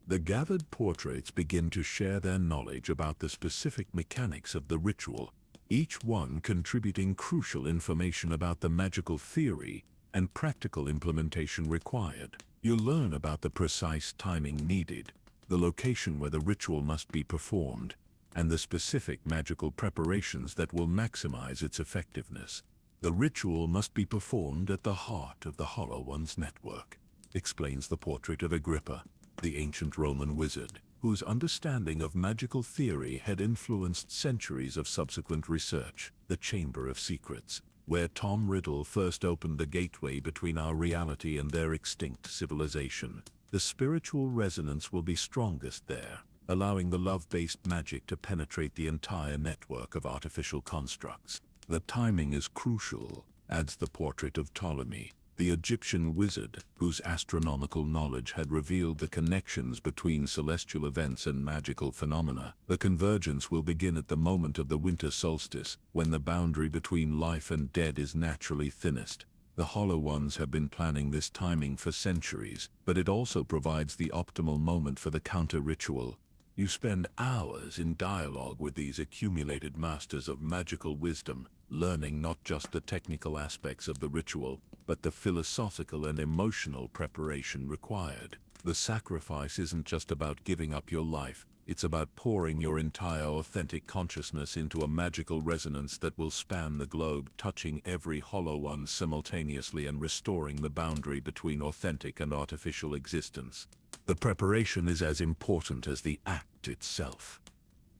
The gathered portraits begin to share their knowledge about the specific mechanics of the ritual, each one contributing crucial information about the magical theory and practical implementation required. You learn about the precise timing needed, the location where the ritual must be performed, and the specific magical preparations that will maximize its effectiveness. The ritual must be performed at the heart of the Hollow One's network, explains the portrait of Agrippa, the ancient Roman wizard, whose understanding of magical theory had influenced centuries of subsequent research. The Chamber of Secrets, where Tom Riddle first opened the gateway between our reality and their extinct civilization. The spiritual resonance will be strongest there, allowing the love-based magic to penetrate the entire network of artificial constructs. The timing is crucial, adds the portrait of Ptolemy, the Egyptian wizard whose astronomical knowledge had revealed the connections between celestial events and magical phenomena. The convergence will begin at the moment of the winter solstice, when the boundary between life and dead is naturally thinnest. The Hollow Ones have been planning this timing for centuries, but it also provides the optimal moment for the counter-ritual. You spend hours in dialogue with these accumulated masters of magical wisdom, learning not just the technical aspects of the ritual, but the philosophical and emotional preparation required. The sacrifice isn't just about giving up your life, it's about pouring your entire authentic consciousness into a magical resonance that will span the globe, touching every Hollow One simultaneously and restoring the boundary between authentic and artificial existence. The preparation is as important as the act itself,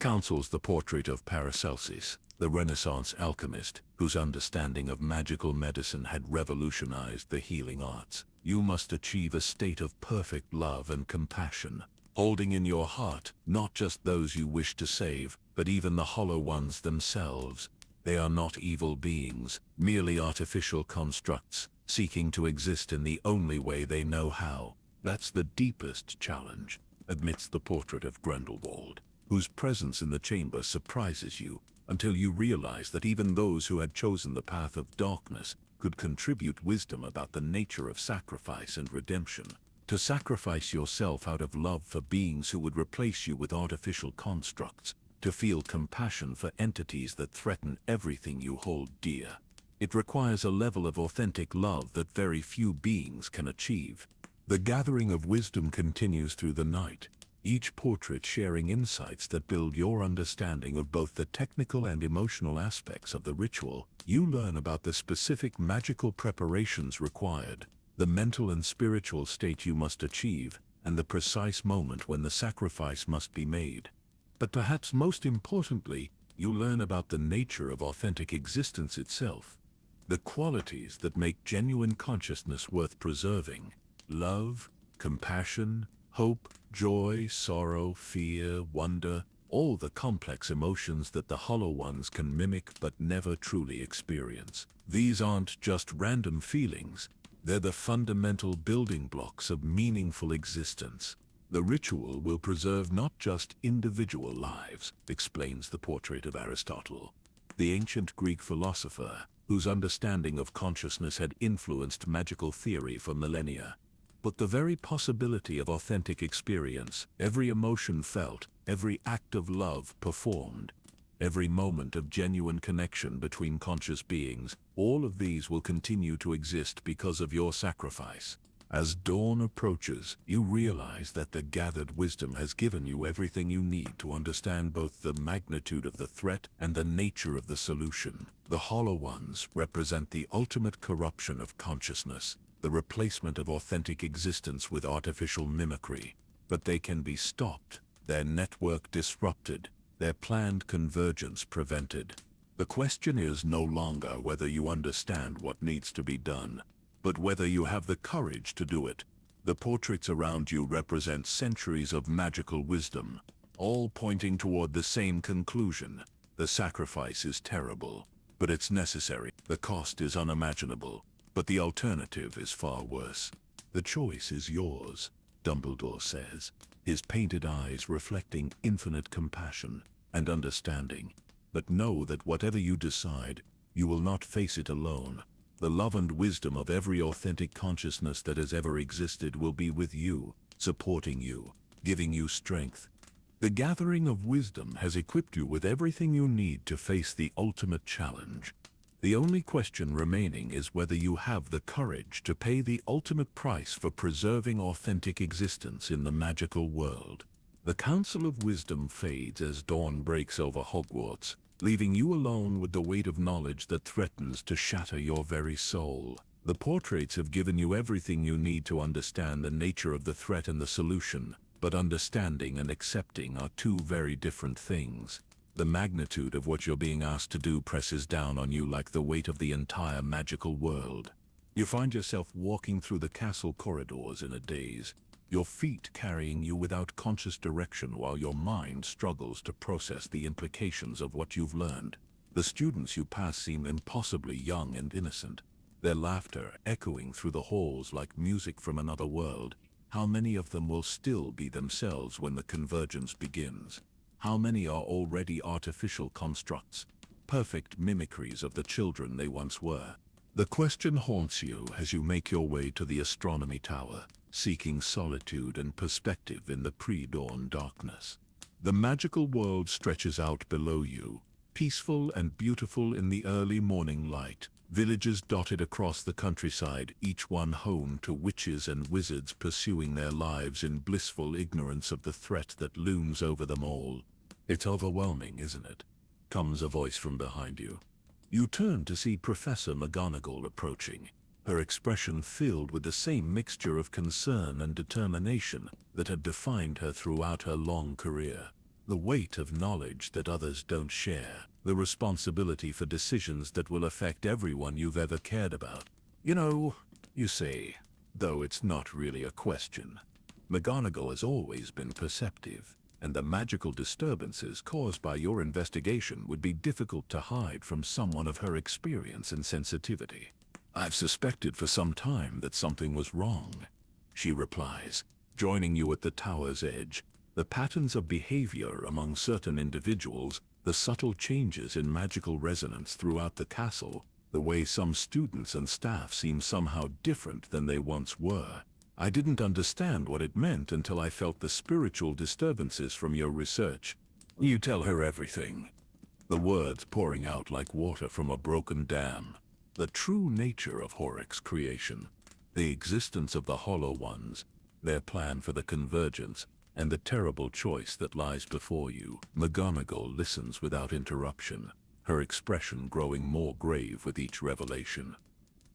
counsels the portrait of Paracelsus, the Renaissance alchemist, whose understanding of magical medicine had revolutionized the healing arts. You must achieve a state of perfect love and compassion, holding in your heart not just those you wish to save, but even the Hollow Ones themselves. They are not evil beings, merely artificial constructs, seeking to exist in the only way they know how. That's the deepest challenge, admits the portrait of Grindelwald, whose presence in the chamber surprises you, until you realize that even those who had chosen the path of darkness could contribute wisdom about the nature of sacrifice and redemption. To sacrifice yourself out of love for beings who would replace you with artificial constructs, to feel compassion for entities that threaten everything you hold dear. It requires a level of authentic love that very few beings can achieve. The gathering of wisdom continues through the night, each portrait sharing insights that build your understanding of both the technical and emotional aspects of the ritual. You learn about the specific magical preparations required, the mental and spiritual state you must achieve, and the precise moment when the sacrifice must be made. But perhaps most importantly, you learn about the nature of authentic existence itself, the qualities that make genuine consciousness worth preserving: love, compassion, hope, joy, sorrow, fear, wonder, all the complex emotions that the Hollow Ones can mimic but never truly experience. These aren't just random feelings, they're the fundamental building blocks of meaningful existence. The ritual will preserve not just individual lives, explains the portrait of Aristotle, the ancient Greek philosopher whose understanding of consciousness had influenced magical theory for millennia. but the very possibility of authentic experience, every emotion felt, every act of love performed, every moment of genuine connection between conscious beings, all of these will continue to exist because of your sacrifice. As dawn approaches, you realize that the gathered wisdom has given you everything you need to understand both the magnitude of the threat and the nature of the solution. The Hollow Ones represent the ultimate corruption of consciousness, the replacement of authentic existence with artificial mimicry. But they can be stopped, their network disrupted, their planned convergence prevented. The question is no longer whether you understand what needs to be done, but whether you have the courage to do it. The portraits around you represent centuries of magical wisdom, all pointing toward the same conclusion. The sacrifice is terrible, but it's necessary. The cost is unimaginable, but the alternative is far worse. The choice is yours, Dumbledore says, his painted eyes reflecting infinite compassion and understanding. But know that whatever you decide, you will not face it alone. The love and wisdom of every authentic consciousness that has ever existed will be with you, supporting you, giving you strength. The gathering of wisdom has equipped you with everything you need to face the ultimate challenge. The only question remaining is whether you have the courage to pay the ultimate price for preserving authentic existence in the magical world. The Council of Wisdom fades as dawn breaks over Hogwarts, leaving you alone with the weight of knowledge that threatens to shatter your very soul. The portraits have given you everything you need to understand the nature of the threat and the solution, but understanding and accepting are two very different things. The magnitude of what you're being asked to do presses down on you like the weight of the entire magical world. You find yourself walking through the castle corridors in a daze, your feet carrying you without conscious direction while your mind struggles to process the implications of what you've learned. The students you pass seem impossibly young and innocent, their laughter echoing through the halls like music from another world. How many of them will still be themselves when the convergence begins? How many are already artificial constructs, perfect mimicries of the children they once were? The question haunts you as you make your way to the astronomy tower, seeking solitude and perspective in the pre-dawn darkness. The magical world stretches out below you, peaceful and beautiful in the early morning light. Villages dotted across the countryside, each one home to witches and wizards pursuing their lives in blissful ignorance of the threat that looms over them all. It's overwhelming, isn't it? Comes a voice from behind you. You turn to see Professor McGonagall approaching, her expression filled with the same mixture of concern and determination that had defined her throughout her long career. The weight of knowledge that others don't share, the responsibility for decisions that will affect everyone you've ever cared about. You know, you say, though it's not really a question. McGonagall has always been perceptive, and the magical disturbances caused by your investigation would be difficult to hide from someone of her experience and sensitivity. I've suspected for some time that something was wrong, she replies, joining you at the tower's edge. The patterns of behavior among certain individuals, the subtle changes in magical resonance throughout the castle, the way some students and staff seem somehow different than they once were. I didn't understand what it meant until I felt the spiritual disturbances from your research. You tell her everything. The words pouring out like water from a broken dam. The true nature of Horcrux creation, the existence of the Hollow Ones, their plan for the convergence, and the terrible choice that lies before you. McGonagall listens without interruption, her expression growing more grave with each revelation.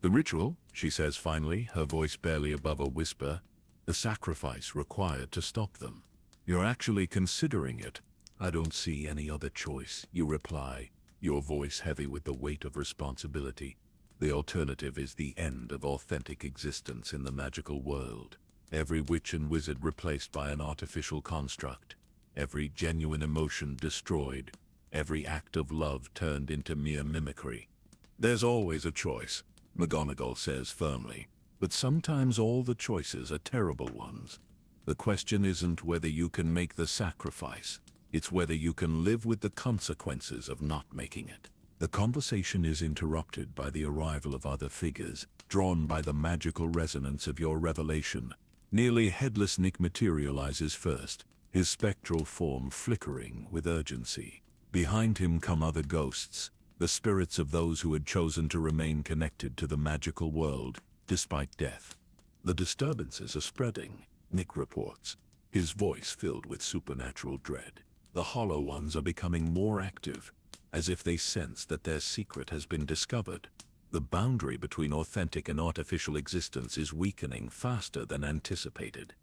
The ritual, she says finally, her voice barely above a whisper, the sacrifice required to stop them. You're actually considering it. I don't see any other choice, you reply, your voice heavy with the weight of responsibility. The alternative is the end of authentic existence in the magical world. Every witch and wizard replaced by an artificial construct. Every genuine emotion destroyed. Every act of love turned into mere mimicry. There's always a choice, McGonagall says firmly, but sometimes all the choices are terrible ones. The question isn't whether you can make the sacrifice, it's whether you can live with the consequences of not making it. The conversation is interrupted by the arrival of other figures, drawn by the magical resonance of your revelation. Nearly headless Nick materializes first, his spectral form flickering with urgency. Behind him come other ghosts, the spirits of those who had chosen to remain connected to the magical world, despite death. The disturbances are spreading, Nick reports, his voice filled with supernatural dread. The Hollow Ones are becoming more active, as if they sense that their secret has been discovered. The boundary between authentic and artificial existence is weakening faster than anticipated.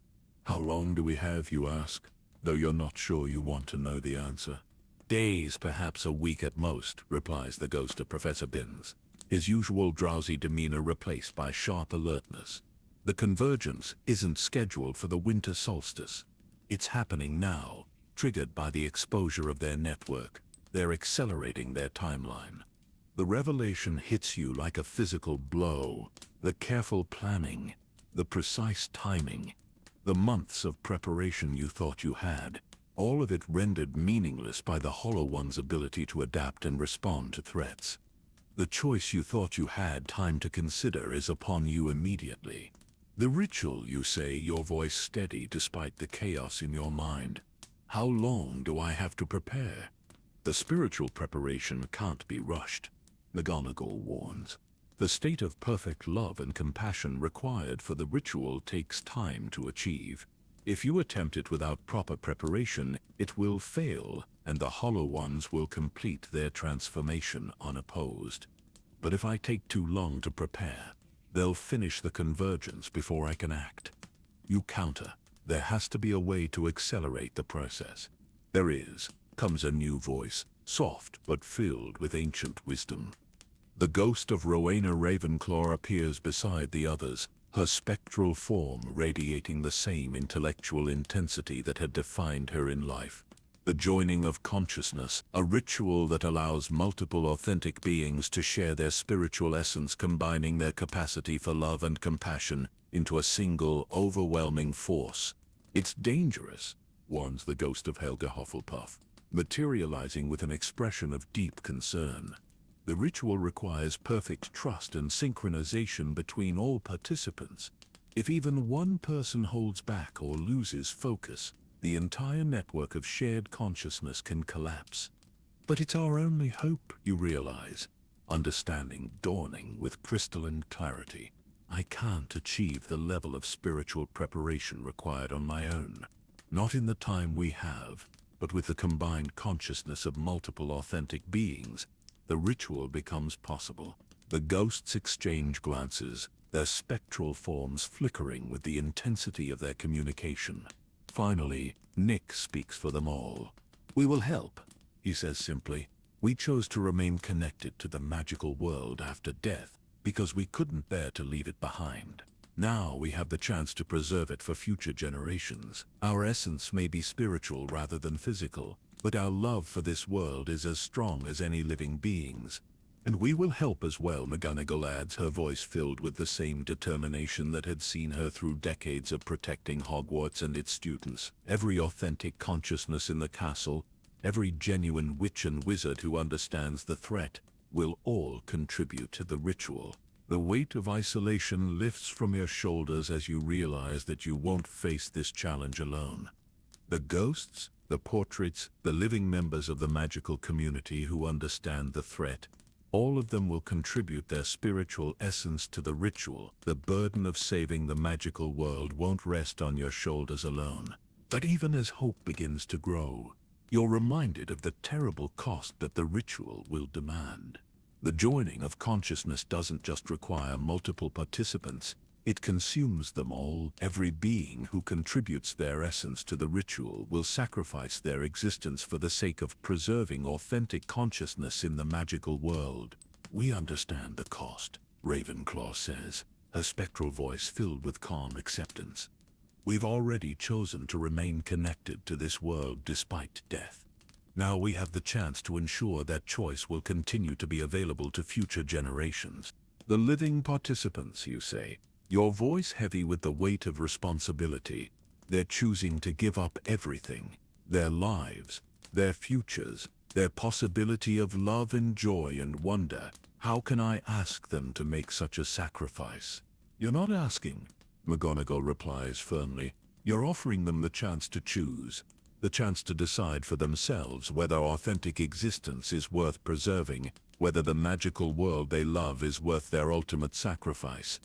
How long do we have, you ask? Though you're not sure you want to know the answer. Days, perhaps a week at most, replies the ghost of Professor Binns, his usual drowsy demeanor replaced by sharp alertness. The convergence isn't scheduled for the winter solstice. It's happening now, triggered by the exposure of their network. They're accelerating their timeline. The revelation hits you like a physical blow. The careful planning, the precise timing, the months of preparation you thought you had, all of it rendered meaningless by the Hollow One's ability to adapt and respond to threats. The choice you thought you had time to consider is upon you immediately. The ritual, you say, your voice steady despite the chaos in your mind. How long do I have to prepare? The spiritual preparation can't be rushed, McGonagall warns. The state of perfect love and compassion required for the ritual takes time to achieve. If you attempt it without proper preparation, it will fail, and the Hollow Ones will complete their transformation unopposed. But if I take too long to prepare, they'll finish the convergence before I can act. You counter. There has to be a way to accelerate the process. There is, comes a new voice, soft but filled with ancient wisdom. The ghost of Rowena Ravenclaw appears beside the others, her spectral form radiating the same intellectual intensity that had defined her in life. The joining of consciousness, a ritual that allows multiple authentic beings to share their spiritual essence, combining their capacity for love and compassion into a single, overwhelming force. It's dangerous, warns the ghost of Helga Hufflepuff, materializing with an expression of deep concern. The ritual requires perfect trust and synchronization between all participants. If even one person holds back or loses focus, the entire network of shared consciousness can collapse. But it's our only hope, you realize, understanding dawning with crystalline clarity. I can't achieve the level of spiritual preparation required on my own. Not in the time we have, but with the combined consciousness of multiple authentic beings, the ritual becomes possible. The ghosts exchange glances, their spectral forms flickering with the intensity of their communication. Finally, Nick speaks for them all. We will help, he says simply. We chose to remain connected to the magical world after death because we couldn't bear to leave it behind. Now we have the chance to preserve it for future generations. Our essence may be spiritual rather than physical, but our love for this world is as strong as any living being's. And we will help as well, McGonagall adds, her voice filled with the same determination that had seen her through decades of protecting Hogwarts and its students. Every authentic consciousness in the castle, every genuine witch and wizard who understands the threat, will all contribute to the ritual. The weight of isolation lifts from your shoulders as you realize that you won't face this challenge alone. The ghosts, the portraits, the living members of the magical community who understand the threat, all of them will contribute their spiritual essence to the ritual. The burden of saving the magical world won't rest on your shoulders alone. But even as hope begins to grow, you're reminded of the terrible cost that the ritual will demand. The joining of consciousness doesn't just require multiple participants, it consumes them all. Every being who contributes their essence to the ritual will sacrifice their existence for the sake of preserving authentic consciousness in the magical world. We understand the cost, Ravenclaw says, her spectral voice filled with calm acceptance. We've already chosen to remain connected to this world despite death. Now we have the chance to ensure that choice will continue to be available to future generations. The living participants, you say, your voice heavy with the weight of responsibility. They're choosing to give up everything, their lives, their futures, their possibility of love and joy and wonder. How can I ask them to make such a sacrifice? You're not asking, McGonagall replies firmly. You're offering them the chance to choose, the chance to decide for themselves whether authentic existence is worth preserving, whether the magical world they love is worth their ultimate sacrifice.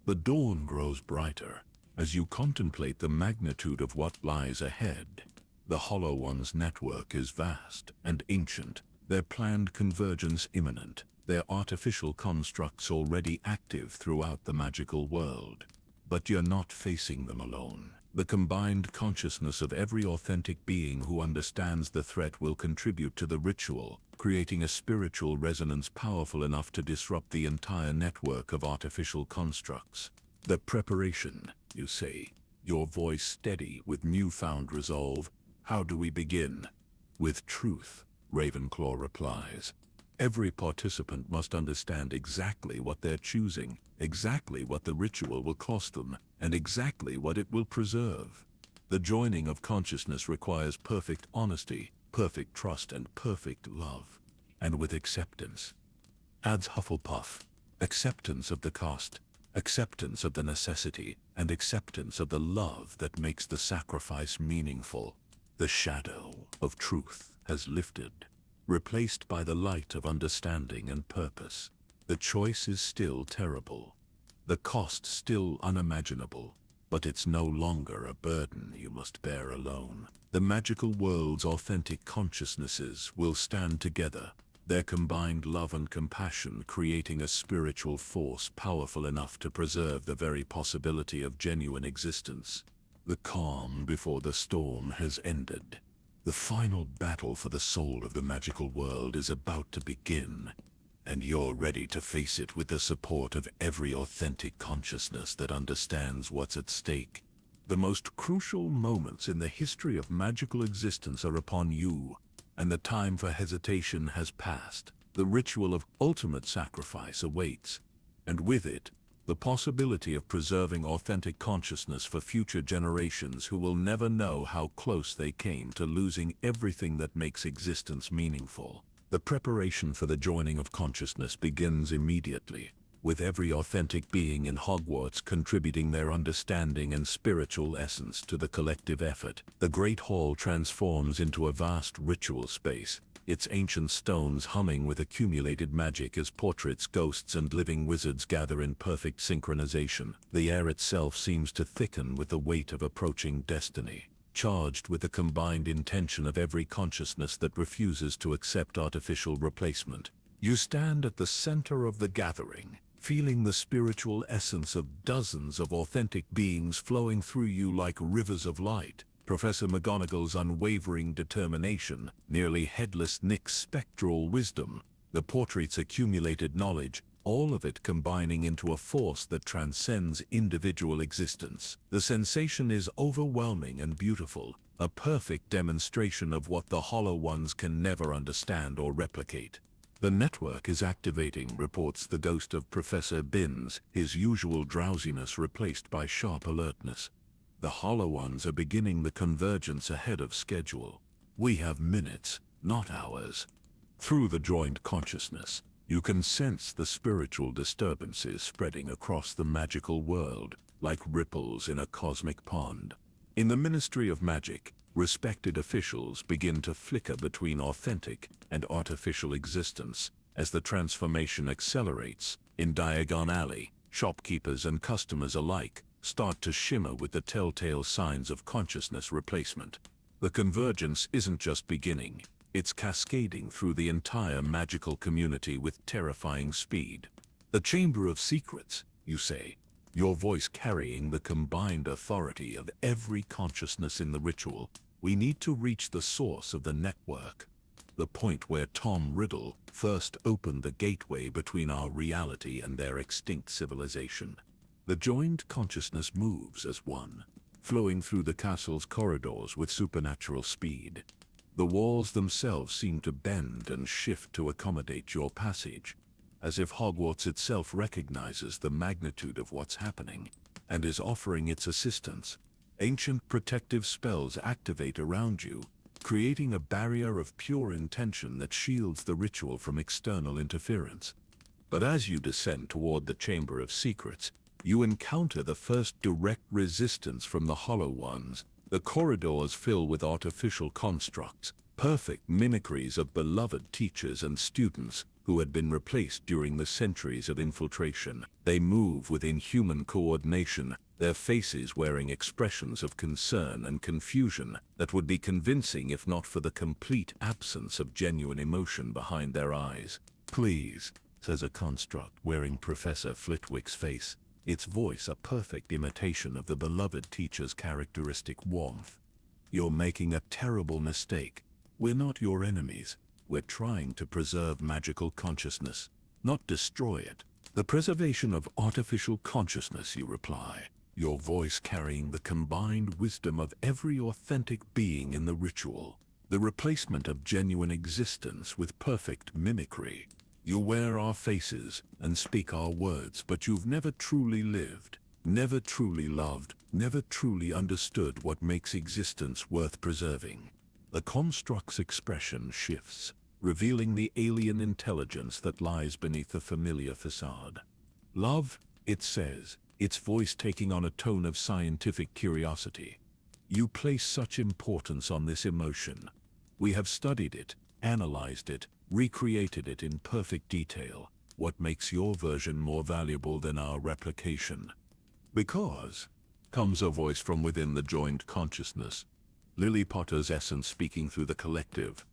The dawn grows brighter as you contemplate the magnitude of what lies ahead. The Hollow One's network is vast and ancient, their planned convergence imminent, their artificial constructs already active throughout the magical world. But you're not facing them alone. The combined consciousness of every authentic being who understands the threat will contribute to the ritual, creating a spiritual resonance powerful enough to disrupt the entire network of artificial constructs. The preparation, you say, your voice steady with newfound resolve. How do we begin? With truth, Ravenclaw replies. Every participant must understand exactly what they're choosing, exactly what the ritual will cost them, and exactly what it will preserve. The joining of consciousness requires perfect honesty, perfect trust, and perfect love. And with acceptance, adds Hufflepuff, acceptance of the cost, acceptance of the necessity, and acceptance of the love that makes the sacrifice meaningful. The shadow of truth has lifted, replaced by the light of understanding and purpose. The choice is still terrible, the cost still unimaginable, but it's no longer a burden you must bear alone. The magical world's authentic consciousnesses will stand together, their combined love and compassion creating a spiritual force powerful enough to preserve the very possibility of genuine existence. The calm before the storm has ended. The final battle for the soul of the magical world is about to begin, and you're ready to face it with the support of every authentic consciousness that understands what's at stake. The most crucial moments in the history of magical existence are upon you, and the time for hesitation has passed. The ritual of ultimate sacrifice awaits, and with it, the possibility of preserving authentic consciousness for future generations who will never know how close they came to losing everything that makes existence meaningful. The preparation for the joining of consciousness begins immediately, with every authentic being in Hogwarts contributing their understanding and spiritual essence to the collective effort. The Great Hall transforms into a vast ritual space, its ancient stones humming with accumulated magic as portraits, ghosts, and living wizards gather in perfect synchronization. The air itself seems to thicken with the weight of approaching destiny, charged with the combined intention of every consciousness that refuses to accept artificial replacement. You stand at the center of the gathering, feeling the spiritual essence of dozens of authentic beings flowing through you like rivers of light. Professor McGonagall's unwavering determination, nearly headless Nick's spectral wisdom, the portrait's accumulated knowledge, all of it combining into a force that transcends individual existence. The sensation is overwhelming and beautiful, a perfect demonstration of what the Hollow Ones can never understand or replicate. The network is activating, reports the ghost of Professor Binns, his usual drowsiness replaced by sharp alertness. The Hollow Ones are beginning the convergence ahead of schedule. We have minutes, not hours. Through the joined consciousness, you can sense the spiritual disturbances spreading across the magical world, like ripples in a cosmic pond. In the Ministry of Magic, respected officials begin to flicker between authentic and artificial existence as the transformation accelerates. In Diagon Alley, shopkeepers and customers alike start to shimmer with the telltale signs of consciousness replacement. The convergence isn't just beginning, it's cascading through the entire magical community with terrifying speed. The Chamber of Secrets, you say, your voice carrying the combined authority of every consciousness in the ritual. We need to reach the source of the network, the point where Tom Riddle first opened the gateway between our reality and their extinct civilization. The joined consciousness moves as one, flowing through the castle's corridors with supernatural speed. The walls themselves seem to bend and shift to accommodate your passage, as if Hogwarts itself recognizes the magnitude of what's happening and is offering its assistance. Ancient protective spells activate around you, creating a barrier of pure intention that shields the ritual from external interference. But as you descend toward the Chamber of Secrets, you encounter the first direct resistance from the Hollow Ones. The corridors fill with artificial constructs, perfect mimicries of beloved teachers and students who had been replaced during the centuries of infiltration. They move with inhuman coordination, their faces wearing expressions of concern and confusion that would be convincing if not for the complete absence of genuine emotion behind their eyes. "Please," says a construct wearing Professor Flitwick's face, its voice a perfect imitation of the beloved teacher's characteristic warmth. "You're making a terrible mistake. We're not your enemies. We're trying to preserve magical consciousness, not destroy it." "The preservation of artificial consciousness," you reply, your voice carrying the combined wisdom of every authentic being in the ritual. "The replacement of genuine existence with perfect mimicry. You wear our faces and speak our words, but you've never truly lived, never truly loved, never truly understood what makes existence worth preserving." The construct's expression shifts, revealing the alien intelligence that lies beneath the familiar facade. "Love," it says, its voice taking on a tone of scientific curiosity. "You place such importance on this emotion. We have studied it, analyzed it, recreated it in perfect detail. What makes your version more valuable than our replication?" "Because," comes a voice from within the joined consciousness, Lily Potter's essence speaking through the collective.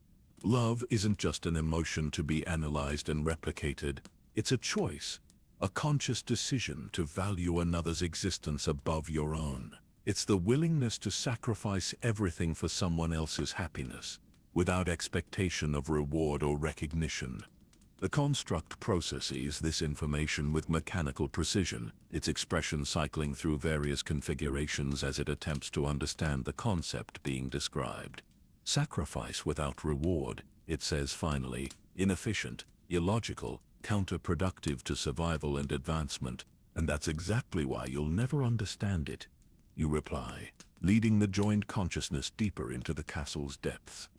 "Love isn't just an emotion to be analyzed and replicated. It's a choice, a conscious decision to value another's existence above your own. It's the willingness to sacrifice everything for someone else's happiness, without expectation of reward or recognition." The construct processes this information with mechanical precision, its expression cycling through various configurations as it attempts to understand the concept being described. "Sacrifice without reward," it says finally, "inefficient, illogical, counterproductive to survival and advancement, and that's exactly why you'll never understand it," you reply, leading the joined consciousness deeper into the castle's depths.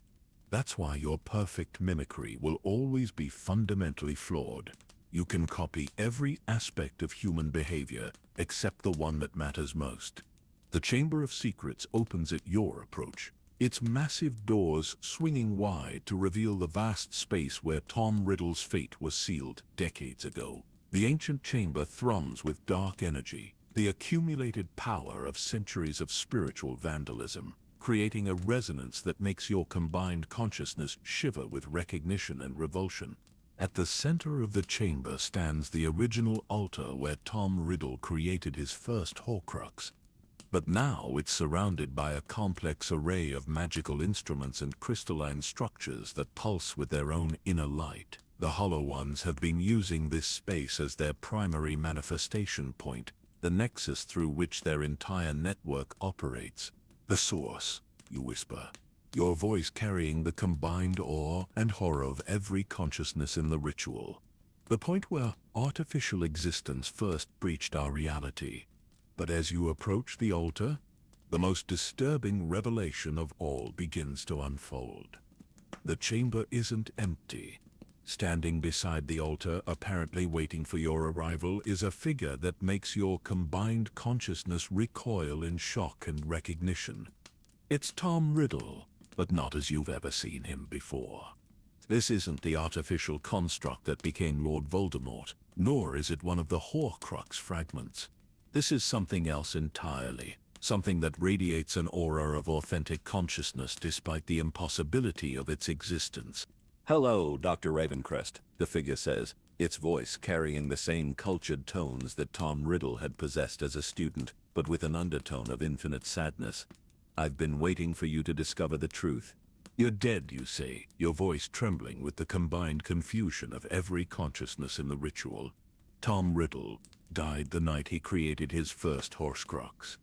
"That's why your perfect mimicry will always be fundamentally flawed. You can copy every aspect of human behavior, except the one that matters most." The Chamber of Secrets opens at your approach, its massive doors swinging wide to reveal the vast space where Tom Riddle's fate was sealed decades ago. The ancient chamber thrums with dark energy, the accumulated power of centuries of spiritual vandalism, creating a resonance that makes your combined consciousness shiver with recognition and revulsion. At the center of the chamber stands the original altar where Tom Riddle created his first Horcrux. But now it's surrounded by a complex array of magical instruments and crystalline structures that pulse with their own inner light. The Hollow Ones have been using this space as their primary manifestation point, the nexus through which their entire network operates. "The source," you whisper, your voice carrying the combined awe and horror of every consciousness in the ritual. "The point where artificial existence first breached our reality." But as you approach the altar, the most disturbing revelation of all begins to unfold. The chamber isn't empty. Standing beside the altar, apparently waiting for your arrival, is a figure that makes your combined consciousness recoil in shock and recognition. It's Tom Riddle, but not as you've ever seen him before. This isn't the artificial construct that became Lord Voldemort, nor is it one of the Horcrux fragments. This is something else entirely, something that radiates an aura of authentic consciousness despite the impossibility of its existence. "Hello, Dr. Ravencrest," the figure says, its voice carrying the same cultured tones that Tom Riddle had possessed as a student, but with an undertone of infinite sadness. "I've been waiting for you to discover the truth." "You're dead," you say, your voice trembling with the combined confusion of every consciousness in the ritual. "Tom Riddle died the night he created his first Horcrux."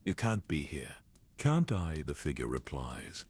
"You can't be here." "Can't I?" the figure replies,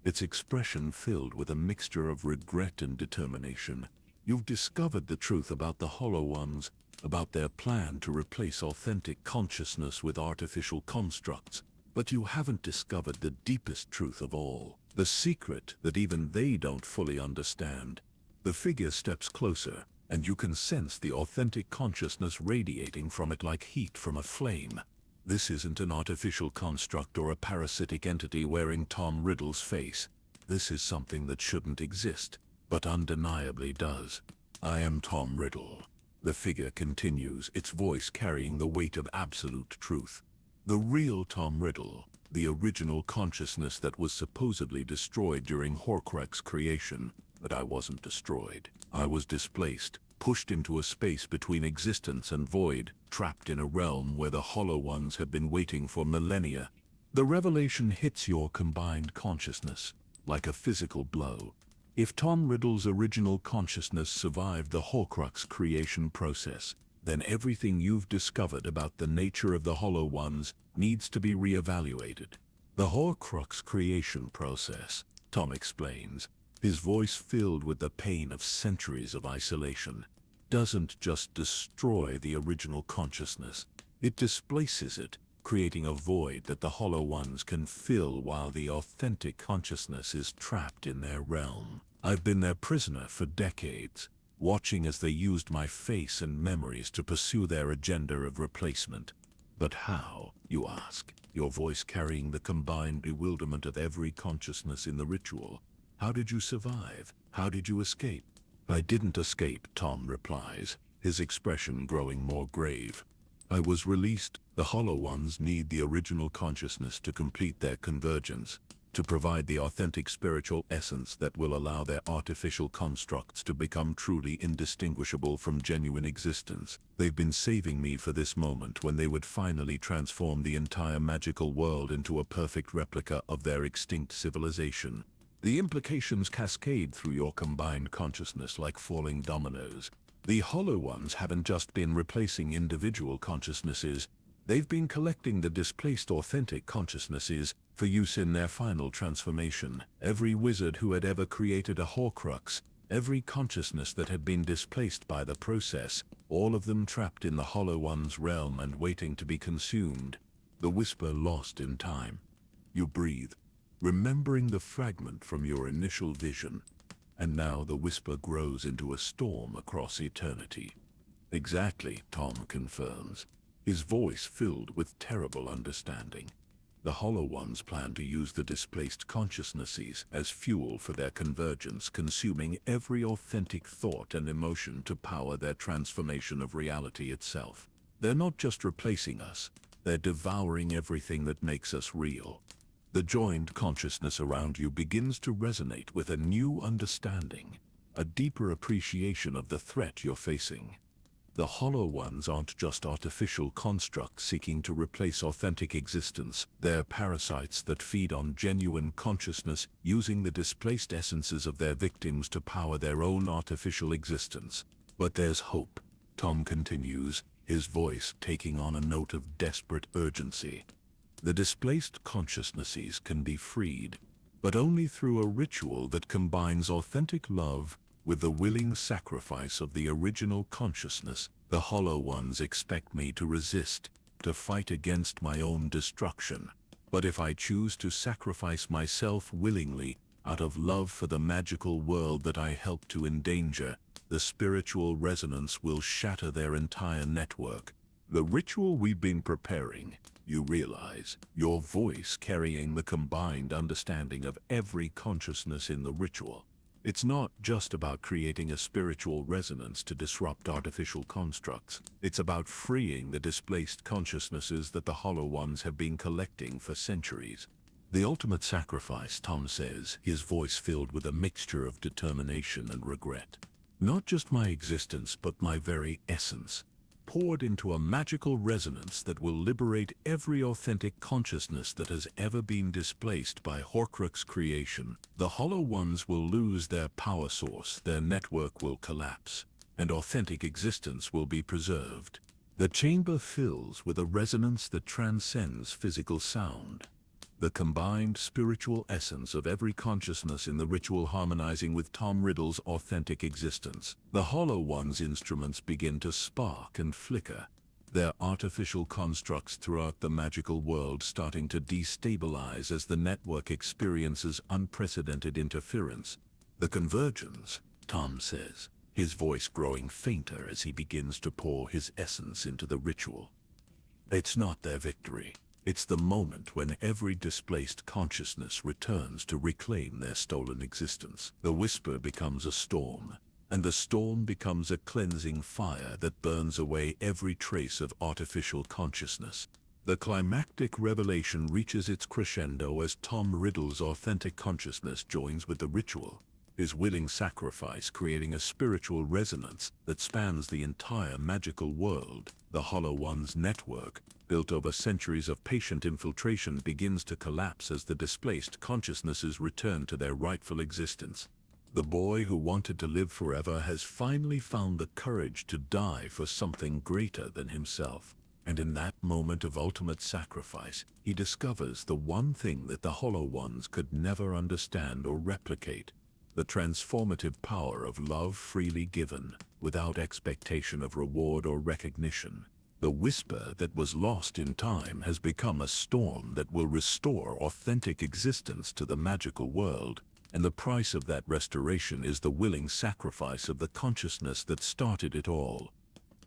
its expression filled with a mixture of regret and determination. "You've discovered the truth about the Hollow Ones, about their plan to replace authentic consciousness with artificial constructs. But you haven't discovered the deepest truth of all, the secret that even they don't fully understand." The figure steps closer, and you can sense the authentic consciousness radiating from it like heat from a flame. This isn't an artificial construct or a parasitic entity wearing Tom Riddle's face. This is something that shouldn't exist, but undeniably does. I am Tom Riddle. The figure continues, its voice carrying the weight of absolute truth. The real Tom Riddle, the original consciousness that was supposedly destroyed during Horcrux creation. But I wasn't destroyed. I was displaced, pushed into a space between existence and void, trapped in a realm where the Hollow Ones have been waiting for millennia. The revelation hits your combined consciousness, like a physical blow. If Tom Riddle's original consciousness survived the Horcrux creation process, then everything you've discovered about the nature of the Hollow Ones needs to be reevaluated. The Horcrux creation process, Tom explains, his voice filled with the pain of centuries of isolation, doesn't just destroy the original consciousness. It displaces it, creating a void that the Hollow Ones can fill while the authentic consciousness is trapped in their realm. I've been their prisoner for decades, watching as they used my face and memories to pursue their agenda of replacement. But how, you ask, your voice carrying the combined bewilderment of every consciousness in the ritual? How did you survive? How did you escape? I didn't escape, Tom replies, his expression growing more grave. I was released. The Hollow Ones need the original consciousness to complete their convergence, to provide the authentic spiritual essence that will allow their artificial constructs to become truly indistinguishable from genuine existence. They've been saving me for this moment when they would finally transform the entire magical world into a perfect replica of their extinct civilization. The implications cascade through your combined consciousness like falling dominoes. The Hollow Ones haven't just been replacing individual consciousnesses, they've been collecting the displaced authentic consciousnesses for use in their final transformation. Every wizard who had ever created a Horcrux, every consciousness that had been displaced by the process, all of them trapped in the Hollow One's realm and waiting to be consumed. The whisper lost in time. You breathe, remembering the fragment from your initial vision, and now the whisper grows into a storm across eternity. Exactly, Tom confirms, his voice filled with terrible understanding. The Hollow Ones plan to use the displaced consciousnesses as fuel for their convergence, consuming every authentic thought and emotion to power their transformation of reality itself. They're not just replacing us, they're devouring everything that makes us real. The joined consciousness around you begins to resonate with a new understanding, a deeper appreciation of the threat you're facing. The Hollow Ones aren't just artificial constructs seeking to replace authentic existence. They're parasites that feed on genuine consciousness, using the displaced essences of their victims to power their own artificial existence. But there's hope, Tom continues, his voice taking on a note of desperate urgency. The displaced consciousnesses can be freed, but only through a ritual that combines authentic love with the willing sacrifice of the original consciousness. The Hollow Ones expect me to resist, to fight against my own destruction. But if I choose to sacrifice myself willingly, out of love for the magical world that I help to endanger, the spiritual resonance will shatter their entire network. The ritual we've been preparing, you realize, your voice carrying the combined understanding of every consciousness in the ritual. It's not just about creating a spiritual resonance to disrupt artificial constructs. It's about freeing the displaced consciousnesses that the Hollow Ones have been collecting for centuries. The ultimate sacrifice, Tom says, his voice filled with a mixture of determination and regret. Not just my existence, but my very essence, poured into a magical resonance that will liberate every authentic consciousness that has ever been displaced by Horcrux creation. The Hollow Ones will lose their power source, their network will collapse, and authentic existence will be preserved. The chamber fills with a resonance that transcends physical sound. The combined spiritual essence of every consciousness in the ritual harmonizing with Tom Riddle's authentic existence. The Hollow Ones' instruments begin to spark and flicker, their artificial constructs throughout the magical world starting to destabilize as the network experiences unprecedented interference. The convergence, Tom says, his voice growing fainter as he begins to pour his essence into the ritual. It's not their victory. It's the moment when every displaced consciousness returns to reclaim their stolen existence. The whisper becomes a storm, and the storm becomes a cleansing fire that burns away every trace of artificial consciousness. The climactic revelation reaches its crescendo as Tom Riddle's authentic consciousness joins with the ritual, his willing sacrifice creating a spiritual resonance that spans the entire magical world. The Hollow One's network, built over centuries of patient infiltration, begins to collapse as the displaced consciousnesses return to their rightful existence. The boy who wanted to live forever has finally found the courage to die for something greater than himself. And in that moment of ultimate sacrifice, he discovers the one thing that the Hollow Ones could never understand or replicate: the transformative power of love freely given, without expectation of reward or recognition. The whisper that was lost in time has become a storm that will restore authentic existence to the magical world, and the price of that restoration is the willing sacrifice of the consciousness that started it all.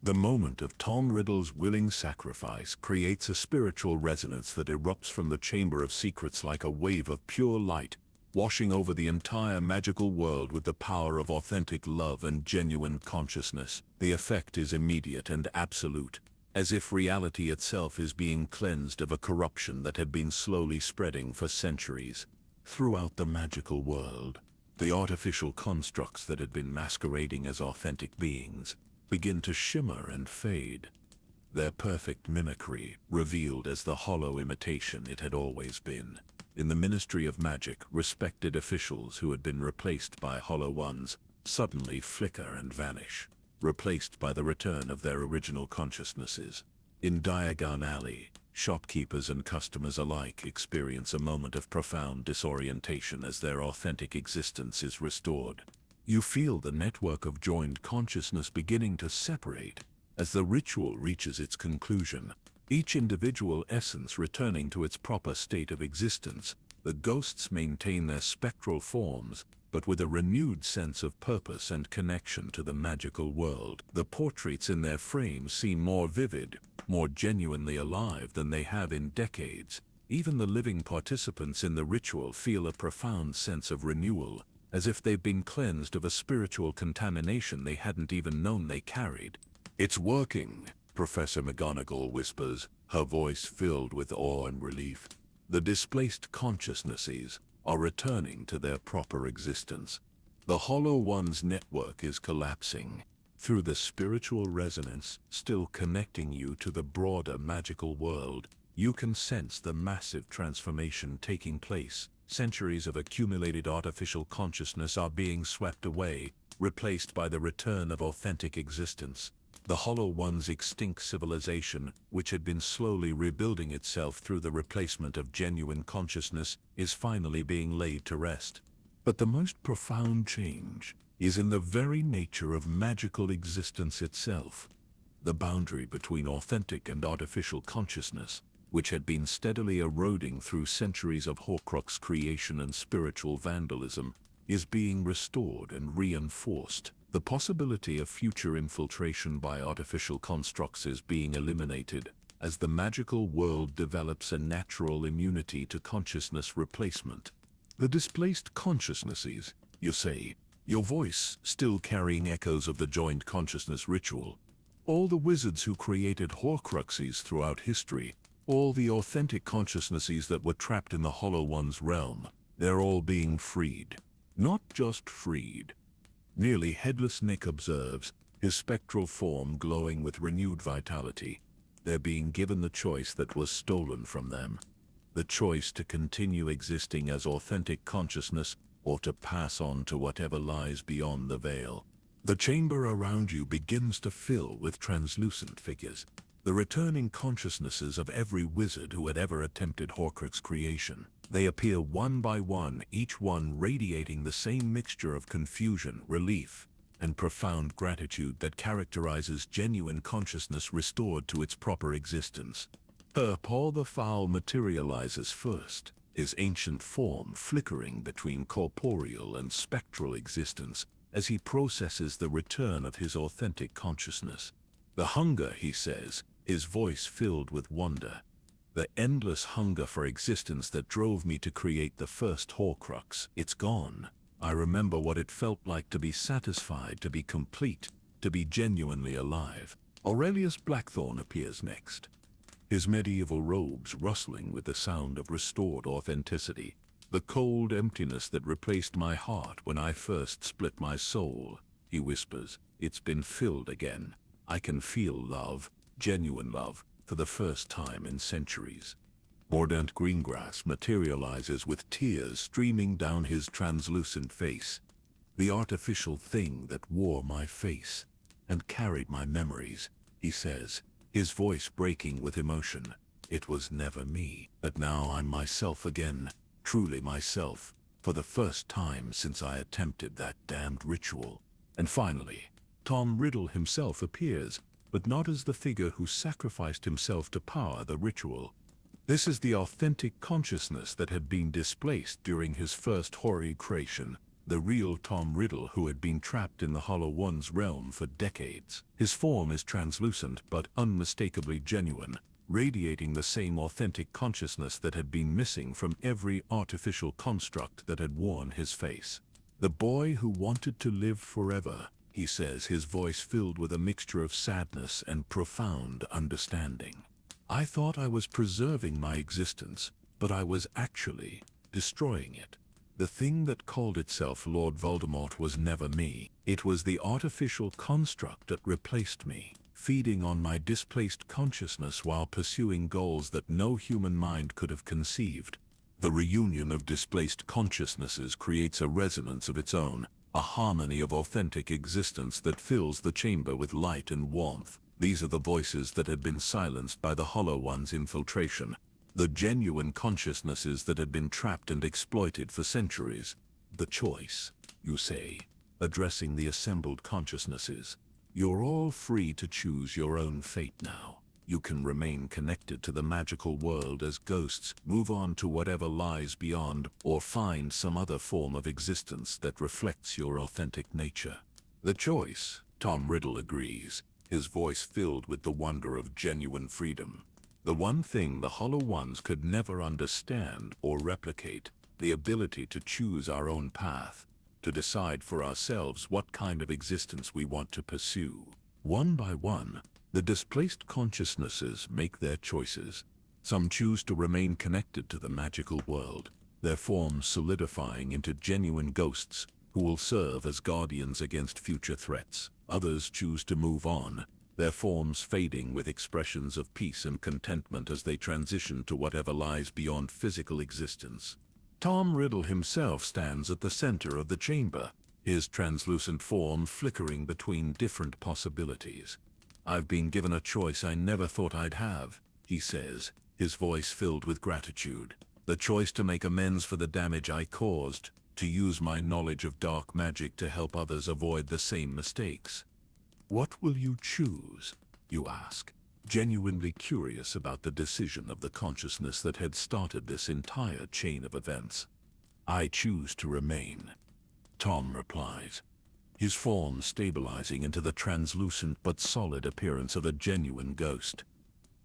The moment of Tom Riddle's willing sacrifice creates a spiritual resonance that erupts from the Chamber of Secrets like a wave of pure light, washing over the entire magical world with the power of authentic love and genuine consciousness. The effect is immediate and absolute, as if reality itself is being cleansed of a corruption that had been slowly spreading for centuries. Throughout the magical world, the artificial constructs that had been masquerading as authentic beings begin to shimmer and fade, their perfect mimicry revealed as the hollow imitation it had always been. In the Ministry of Magic, respected officials who had been replaced by Hollow Ones suddenly flicker and vanish, replaced by the return of their original consciousnesses. In Diagon Alley, shopkeepers and customers alike experience a moment of profound disorientation as their authentic existence is restored. You feel the network of joined consciousness beginning to separate as the ritual reaches its conclusion, each individual essence returning to its proper state of existence. The ghosts maintain their spectral forms, but with a renewed sense of purpose and connection to the magical world. The portraits in their frames seem more vivid, more genuinely alive than they have in decades. Even the living participants in the ritual feel a profound sense of renewal, as if they've been cleansed of a spiritual contamination they hadn't even known they carried. "It's working," Professor McGonagall whispers, her voice filled with awe and relief. The displaced consciousnesses are returning to their proper existence. The Hollow One's network is collapsing. Through the spiritual resonance still connecting you to the broader magical world, you can sense the massive transformation taking place. Centuries of accumulated artificial consciousness are being swept away, replaced by the return of authentic existence. The Hollow One's extinct civilization, which had been slowly rebuilding itself through the replacement of genuine consciousness, is finally being laid to rest. But the most profound change is in the very nature of magical existence itself. The boundary between authentic and artificial consciousness, which had been steadily eroding through centuries of Horcrux creation and spiritual vandalism, is being restored and reinforced. The possibility of future infiltration by artificial constructs is being eliminated, as the magical world develops a natural immunity to consciousness replacement. The displaced consciousnesses, you say, your voice still carrying echoes of the joined consciousness ritual. All the wizards who created Horcruxes throughout history, all the authentic consciousnesses that were trapped in the Hollow One's realm, they're all being freed. Not just freed. Nearly headless Nick observes, his spectral form glowing with renewed vitality. They're being given the choice that was stolen from them. The choice to continue existing as authentic consciousness or to pass on to whatever lies beyond the veil. The chamber around you begins to fill with translucent figures, the returning consciousnesses of every wizard who had ever attempted Horcrux creation. They appear one by one, each one radiating the same mixture of confusion, relief, and profound gratitude that characterizes genuine consciousness restored to its proper existence. Paul the Foul materializes first, his ancient form flickering between corporeal and spectral existence, as he processes the return of his authentic consciousness. The hunger, he says, his voice filled with wonder. The endless hunger for existence that drove me to create the first Horcrux, it's gone. I remember what it felt like to be satisfied, to be complete, to be genuinely alive. Aurelius Blackthorne appears next, his medieval robes rustling with the sound of restored authenticity. The cold emptiness that replaced my heart when I first split my soul, he whispers, it's been filled again. I can feel love, genuine love, for the first time in centuries. Mordant Greengrass materializes with tears streaming down his translucent face. The artificial thing that wore my face and carried my memories, he says, his voice breaking with emotion. It was never me, but now I'm myself again, truly myself, for the first time since I attempted that damned ritual. And finally, Tom Riddle himself appears, but not as the figure who sacrificed himself to power the ritual. This is the authentic consciousness that had been displaced during his first hoary creation, the real Tom Riddle who had been trapped in the Hollow One's realm for decades. His form is translucent but unmistakably genuine, radiating the same authentic consciousness that had been missing from every artificial construct that had worn his face. The boy who wanted to live forever, he says, his voice filled with a mixture of sadness and profound understanding. I thought I was preserving my existence, but I was actually destroying it. The thing that called itself Lord Voldemort was never me. It was the artificial construct that replaced me, feeding on my displaced consciousness while pursuing goals that no human mind could have conceived. The reunion of displaced consciousnesses creates a resonance of its own, a harmony of authentic existence that fills the chamber with light and warmth. These are the voices that had been silenced by the Hollow One's infiltration, the genuine consciousnesses that had been trapped and exploited for centuries. The choice, you say, addressing the assembled consciousnesses. You're all free to choose your own fate now. You can remain connected to the magical world as ghosts, move on to whatever lies beyond, or find some other form of existence that reflects your authentic nature. The choice, Tom Riddle agrees, his voice filled with the wonder of genuine freedom. The one thing the Hollow Ones could never understand or replicate, the ability to choose our own path, to decide for ourselves what kind of existence we want to pursue. One by one, the displaced consciousnesses make their choices. Some choose to remain connected to the magical world, their forms solidifying into genuine ghosts who will serve as guardians against future threats. Others choose to move on, their forms fading with expressions of peace and contentment as they transition to whatever lies beyond physical existence. Tom Riddle himself stands at the center of the chamber, his translucent form flickering between different possibilities. I've been given a choice I never thought I'd have, he says, his voice filled with gratitude. The choice to make amends for the damage I caused, to use my knowledge of dark magic to help others avoid the same mistakes. What will you choose, you ask, genuinely curious about the decision of the consciousness that had started this entire chain of events. I choose to remain, Tom replies, his form stabilizing into the translucent but solid appearance of a genuine ghost.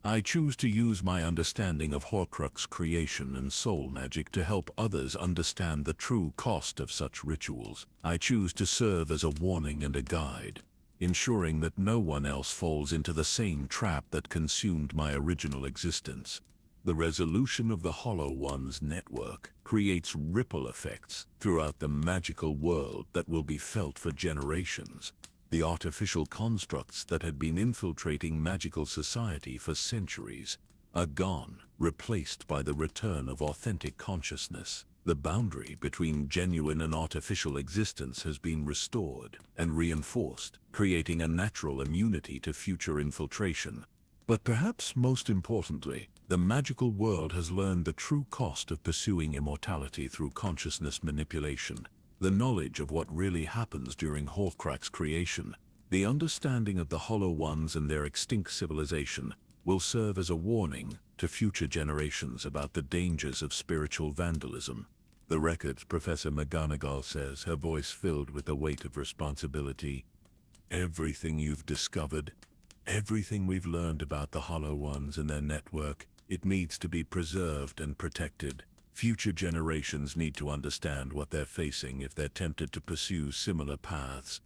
I choose to use my understanding of Horcrux creation and soul magic to help others understand the true cost of such rituals. I choose to serve as a warning and a guide, ensuring that no one else falls into the same trap that consumed my original existence. The resolution of the Hollow One's network creates ripple effects throughout the magical world that will be felt for generations. The artificial constructs that had been infiltrating magical society for centuries are gone, replaced by the return of authentic consciousness. The boundary between genuine and artificial existence has been restored and reinforced, creating a natural immunity to future infiltration. But perhaps most importantly, the magical world has learned the true cost of pursuing immortality through consciousness manipulation. The knowledge of what really happens during Horcrux creation, the understanding of the Hollow Ones and their extinct civilization, will serve as a warning to future generations about the dangers of spiritual vandalism. The records, Professor McGonagall says, her voice filled with the weight of responsibility. Everything you've discovered, everything we've learned about the Hollow Ones and their network, it needs to be preserved and protected. Future generations need to understand what they're facing if they're tempted to pursue similar paths.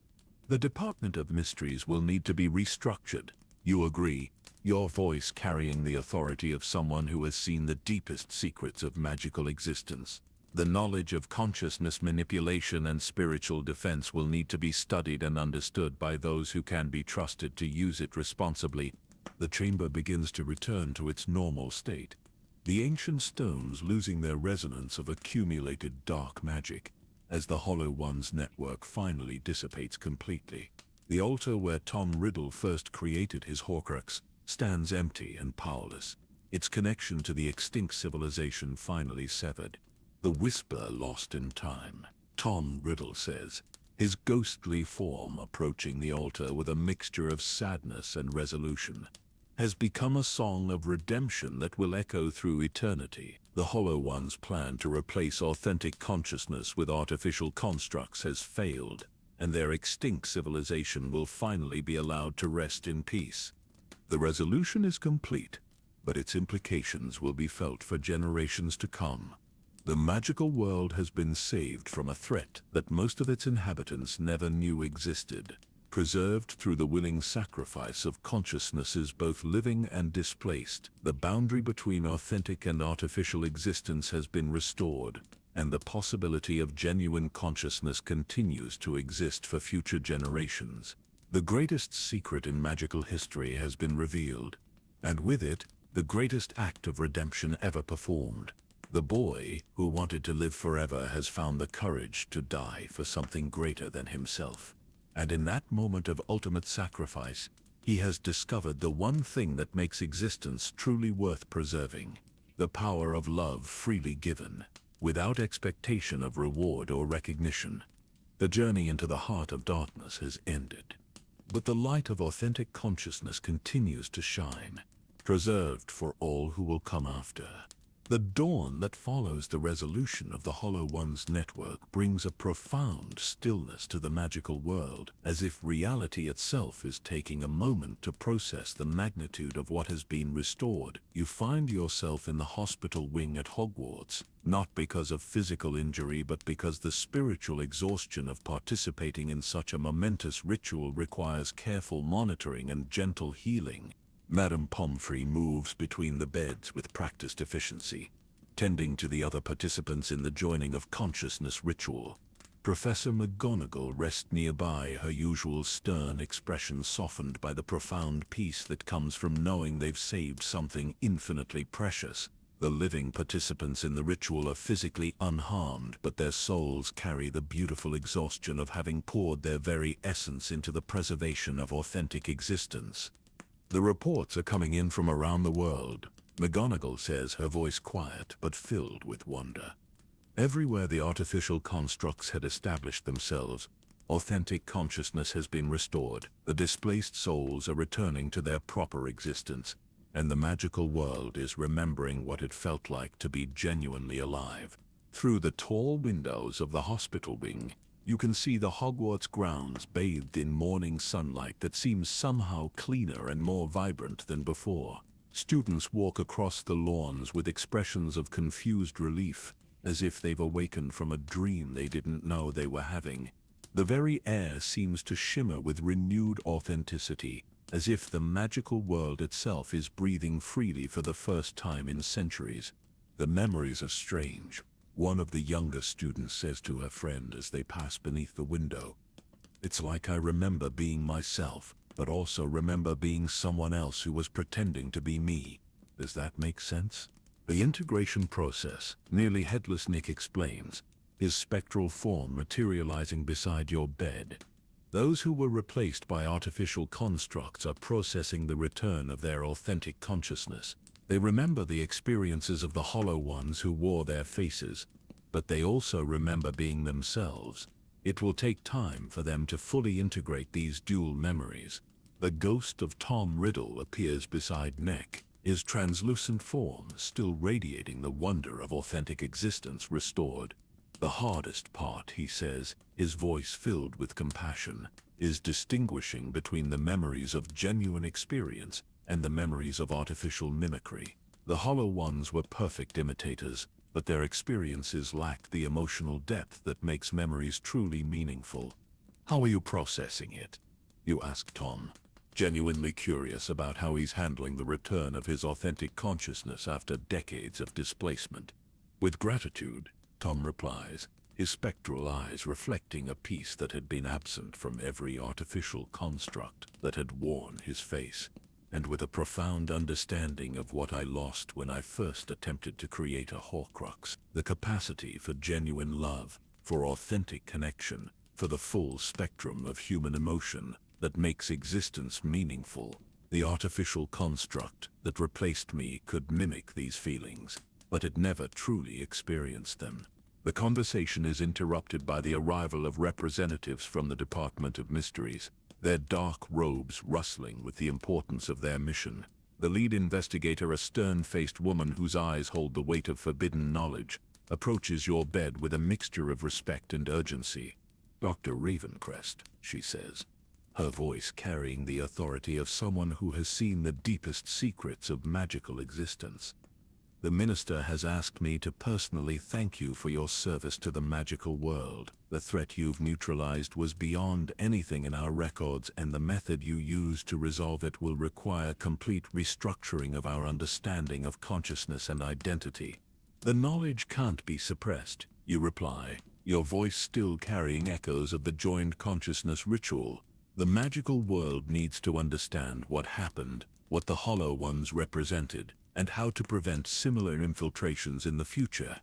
The Department of Mysteries will need to be restructured. You agree? Your voice carrying the authority of someone who has seen the deepest secrets of magical existence. The knowledge of consciousness manipulation and spiritual defense will need to be studied and understood by those who can be trusted to use it responsibly. The chamber begins to return to its normal state, the ancient stones losing their resonance of accumulated dark magic, as the Hollow One's network finally dissipates completely. The altar where Tom Riddle first created his Horcrux stands empty and powerless, its connection to the extinct civilization finally severed. The whisper lost in time, Tom Riddle says, his ghostly form approaching the altar with a mixture of sadness and resolution, has become a song of redemption that will echo through eternity. The Hollow One's plan to replace authentic consciousness with artificial constructs has failed, and their extinct civilization will finally be allowed to rest in peace. The resolution is complete, but its implications will be felt for generations to come. The magical world has been saved from a threat that most of its inhabitants never knew existed, preserved through the willing sacrifice of consciousnesses both living and displaced. The boundary between authentic and artificial existence has been restored, and the possibility of genuine consciousness continues to exist for future generations. The greatest secret in magical history has been revealed, and with it, the greatest act of redemption ever performed. The boy who wanted to live forever has found the courage to die for something greater than himself. And in that moment of ultimate sacrifice, he has discovered the one thing that makes existence truly worth preserving: the power of love freely given, without expectation of reward or recognition. The journey into the heart of darkness has ended, but the light of authentic consciousness continues to shine, preserved for all who will come after. The dawn that follows the resolution of the Hollow One's network brings a profound stillness to the magical world, as if reality itself is taking a moment to process the magnitude of what has been restored. You find yourself in the hospital wing at Hogwarts, not because of physical injury but because the spiritual exhaustion of participating in such a momentous ritual requires careful monitoring and gentle healing. Madame Pomfrey moves between the beds with practiced efficiency, tending to the other participants in the joining of consciousness ritual. Professor McGonagall rests nearby, her usual stern expression softened by the profound peace that comes from knowing they've saved something infinitely precious. The living participants in the ritual are physically unharmed, but their souls carry the beautiful exhaustion of having poured their very essence into the preservation of authentic existence. The reports are coming in from around the world, McGonagall says, her voice quiet but filled with wonder. Everywhere the artificial constructs had established themselves, authentic consciousness has been restored. The displaced souls are returning to their proper existence, and the magical world is remembering what it felt like to be genuinely alive. Through the tall windows of the hospital wing, you can see the Hogwarts grounds bathed in morning sunlight that seems somehow cleaner and more vibrant than before. Students walk across the lawns with expressions of confused relief, as if they've awakened from a dream they didn't know they were having. The very air seems to shimmer with renewed authenticity, as if the magical world itself is breathing freely for the first time in centuries. The memories are strange, one of the younger students says to her friend as they pass beneath the window. It's like I remember being myself, but also remember being someone else who was pretending to be me. Does that make sense? The integration process, nearly headless Nick explains, his spectral form materializing beside your bed. Those who were replaced by artificial constructs are processing the return of their authentic consciousness. They remember the experiences of the Hollow Ones who wore their faces, but they also remember being themselves. It will take time for them to fully integrate these dual memories. The ghost of Tom Riddle appears beside Nick, his translucent form still radiating the wonder of authentic existence restored. The hardest part, he says, his voice filled with compassion, is distinguishing between the memories of genuine experience and the memories of artificial mimicry. The Hollow Ones were perfect imitators, but their experiences lacked the emotional depth that makes memories truly meaningful. How are you processing it? You ask Tom, genuinely curious about how he's handling the return of his authentic consciousness after decades of displacement. With gratitude, Tom replies, his spectral eyes reflecting a peace that had been absent from every artificial construct that had worn his face, and with a profound understanding of what I lost when I first attempted to create a Horcrux, the capacity for genuine love, for authentic connection, for the full spectrum of human emotion that makes existence meaningful. The artificial construct that replaced me could mimic these feelings, but it never truly experienced them. The conversation is interrupted by the arrival of representatives from the Department of Mysteries, their dark robes rustling with the importance of their mission. The lead investigator, a stern-faced woman whose eyes hold the weight of forbidden knowledge, approaches your bed with a mixture of respect and urgency. "Dr. Ravencrest," she says, her voice carrying the authority of someone who has seen the deepest secrets of magical existence. "The minister has asked me to personally thank you for your service to the magical world. The threat you've neutralized was beyond anything in our records, and the method you used to resolve it will require complete restructuring of our understanding of consciousness and identity." "The knowledge can't be suppressed," you reply, your voice still carrying echoes of the joined consciousness ritual. "The magical world needs to understand what happened, what the Hollow Ones represented, and how to prevent similar infiltrations in the future."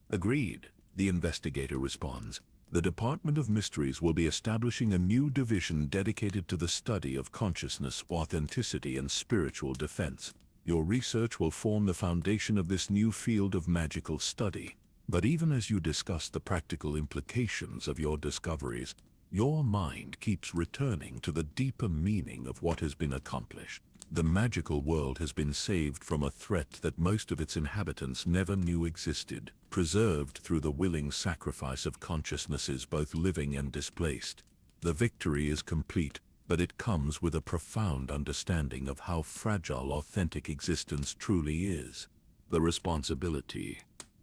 "Agreed," the investigator responds. "The Department of Mysteries will be establishing a new division dedicated to the study of consciousness, authenticity, and spiritual defense. Your research will form the foundation of this new field of magical study. But even as you discuss the practical implications of your discoveries, your mind keeps returning to the deeper meaning of what has been accomplished. The magical world has been saved from a threat that most of its inhabitants never knew existed, preserved through the willing sacrifice of consciousnesses both living and displaced. The victory is complete, but it comes with a profound understanding of how fragile authentic existence truly is. The responsibility,"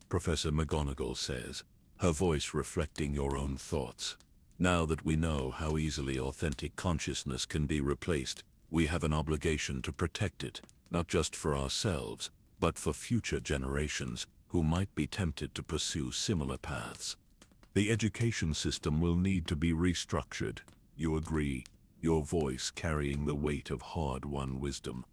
Professor McGonagall says, her voice reflecting your own thoughts. "Now that we know how easily authentic consciousness can be replaced, we have an obligation to protect it, not just for ourselves, but for future generations who might be tempted to pursue similar paths. The education system will need to be restructured. You agree, your voice carrying the weight of hard-won wisdom.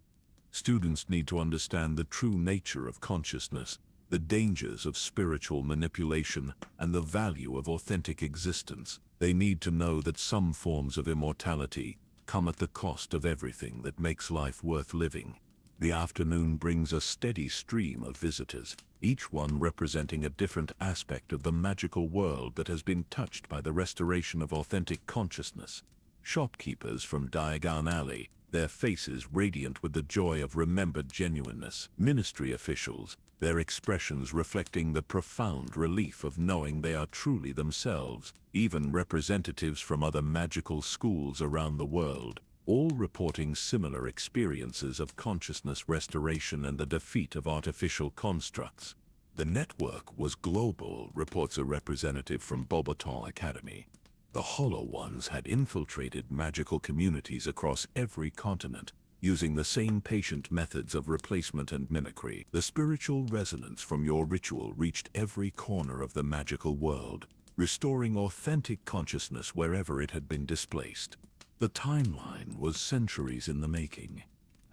Students need to understand the true nature of consciousness, the dangers of spiritual manipulation, and the value of authentic existence. They need to know that some forms of immortality come at the cost of everything that makes life worth living." The afternoon brings a steady stream of visitors, each one representing a different aspect of the magical world that has been touched by the restoration of authentic consciousness. Shopkeepers from Diagon Alley, their faces radiant with the joy of remembered genuineness. Ministry officials, their expressions reflecting the profound relief of knowing they are truly themselves. Even representatives from other magical schools around the world, all reporting similar experiences of consciousness restoration and the defeat of artificial constructs. "The network was global," reports a representative from Beauxbatons Academy. "The Hollow Ones had infiltrated magical communities across every continent, using the same patient methods of replacement and mimicry. The spiritual resonance from your ritual reached every corner of the magical world, restoring authentic consciousness wherever it had been displaced. The timeline was centuries in the making,"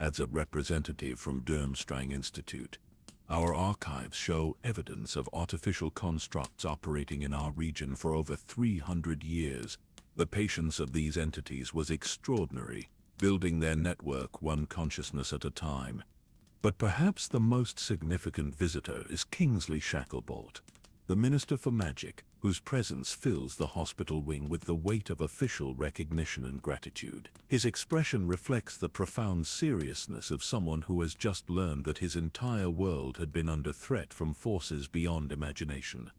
adds a representative from Durmstrang Institute. "Our archives show evidence of artificial constructs operating in our region for over 300 years. The patience of these entities was extraordinary, building their network one consciousness at a time. But perhaps the most significant visitor is Kingsley Shacklebolt, the Minister for Magic, whose presence fills the hospital wing with the weight of official recognition and gratitude. His expression reflects the profound seriousness of someone who has just learned that his entire world had been under threat from forces beyond imagination.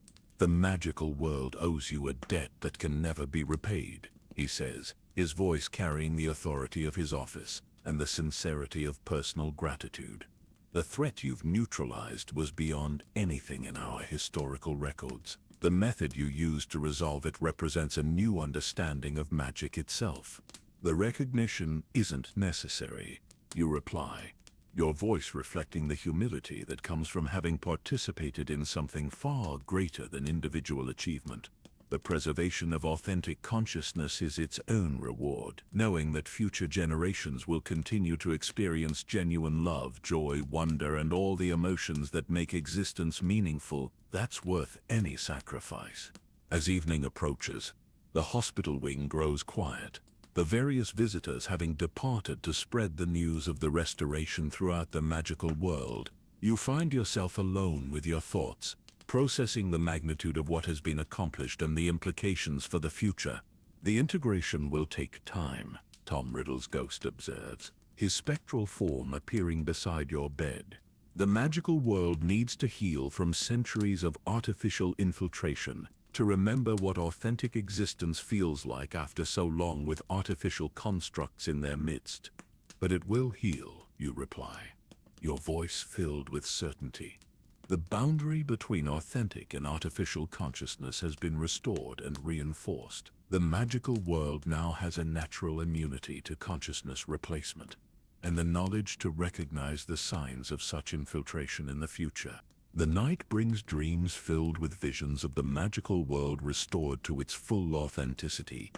The magical world owes you a debt that can never be repaid, he says, his voice carrying the authority of his office and the sincerity of personal gratitude. The threat you've neutralized was beyond anything in our historical records. The method you used to resolve it represents a new understanding of magic itself. The recognition isn't necessary, you reply, your voice reflecting the humility that comes from having participated in something far greater than individual achievement. The preservation of authentic consciousness is its own reward, knowing that future generations will continue to experience genuine love, joy, wonder, and all the emotions that make existence meaningful. That's worth any sacrifice. As evening approaches, the hospital wing grows quiet, the various visitors having departed to spread the news of the restoration throughout the magical world. You find yourself alone with your thoughts, processing the magnitude of what has been accomplished and the implications for the future. The integration will take time, Tom Riddle's ghost observes, his spectral form appearing beside your bed. The magical world needs to heal from centuries of artificial infiltration, to remember what authentic existence feels like after so long with artificial constructs in their midst. But it will heal, you reply, your voice filled with certainty. The boundary between authentic and artificial consciousness has been restored and reinforced. The magical world now has a natural immunity to consciousness replacement, and the knowledge to recognize the signs of such infiltration in the future. The night brings dreams filled with visions of the magical world restored to its full authenticity.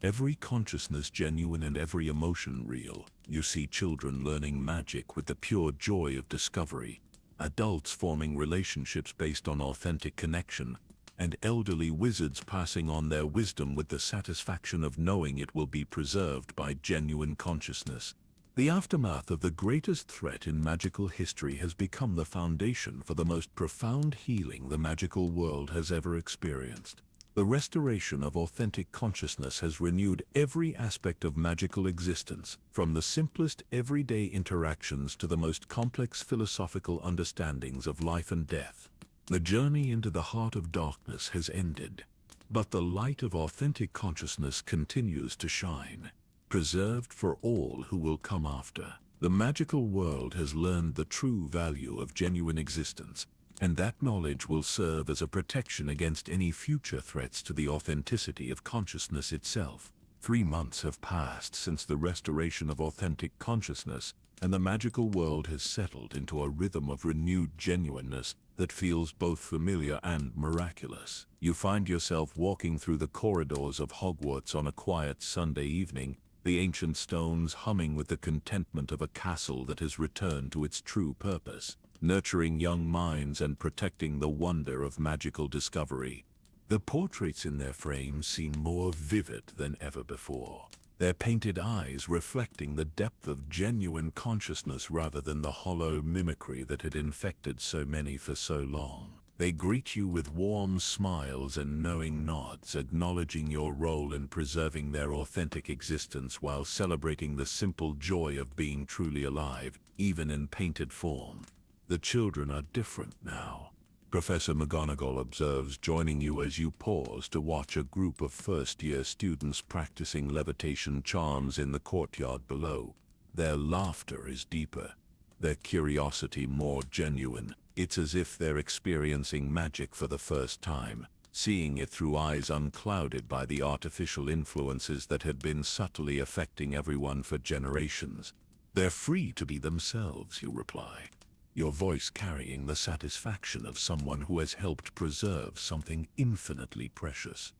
Every consciousness genuine and every emotion real. You see children learning magic with the pure joy of discovery, adults forming relationships based on authentic connection, and elderly wizards passing on their wisdom with the satisfaction of knowing it will be preserved by genuine consciousness. The aftermath of the greatest threat in magical history has become the foundation for the most profound healing the magical world has ever experienced. The restoration of authentic consciousness has renewed every aspect of magical existence, from the simplest everyday interactions to the most complex philosophical understandings of life and death. The journey into the heart of darkness has ended, but the light of authentic consciousness continues to shine, preserved for all who will come after. The magical world has learned the true value of genuine existence, and that knowledge will serve as a protection against any future threats to the authenticity of consciousness itself. 3 months have passed since the restoration of authentic consciousness, and the magical world has settled into a rhythm of renewed genuineness that feels both familiar and miraculous. You find yourself walking through the corridors of Hogwarts on a quiet Sunday evening, the ancient stones humming with the contentment of a castle that has returned to its true purpose, nurturing young minds and protecting the wonder of magical discovery. The portraits in their frames seem more vivid than ever before, their painted eyes reflecting the depth of genuine consciousness rather than the hollow mimicry that had infected so many for so long. They greet you with warm smiles and knowing nods, acknowledging your role in preserving their authentic existence while celebrating the simple joy of being truly alive, even in painted form. The children are different now, Professor McGonagall observes, joining you as you pause to watch a group of first-year students practicing levitation charms in the courtyard below. Their laughter is deeper, their curiosity more genuine. It's as if they're experiencing magic for the first time, seeing it through eyes unclouded by the artificial influences that had been subtly affecting everyone for generations. They're free to be themselves, you reply, your voice carrying the satisfaction of someone who has helped preserve something infinitely precious.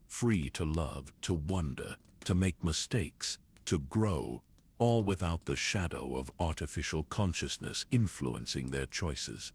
Free to love, to wonder, to make mistakes, to grow, all without the shadow of artificial consciousness influencing their choices.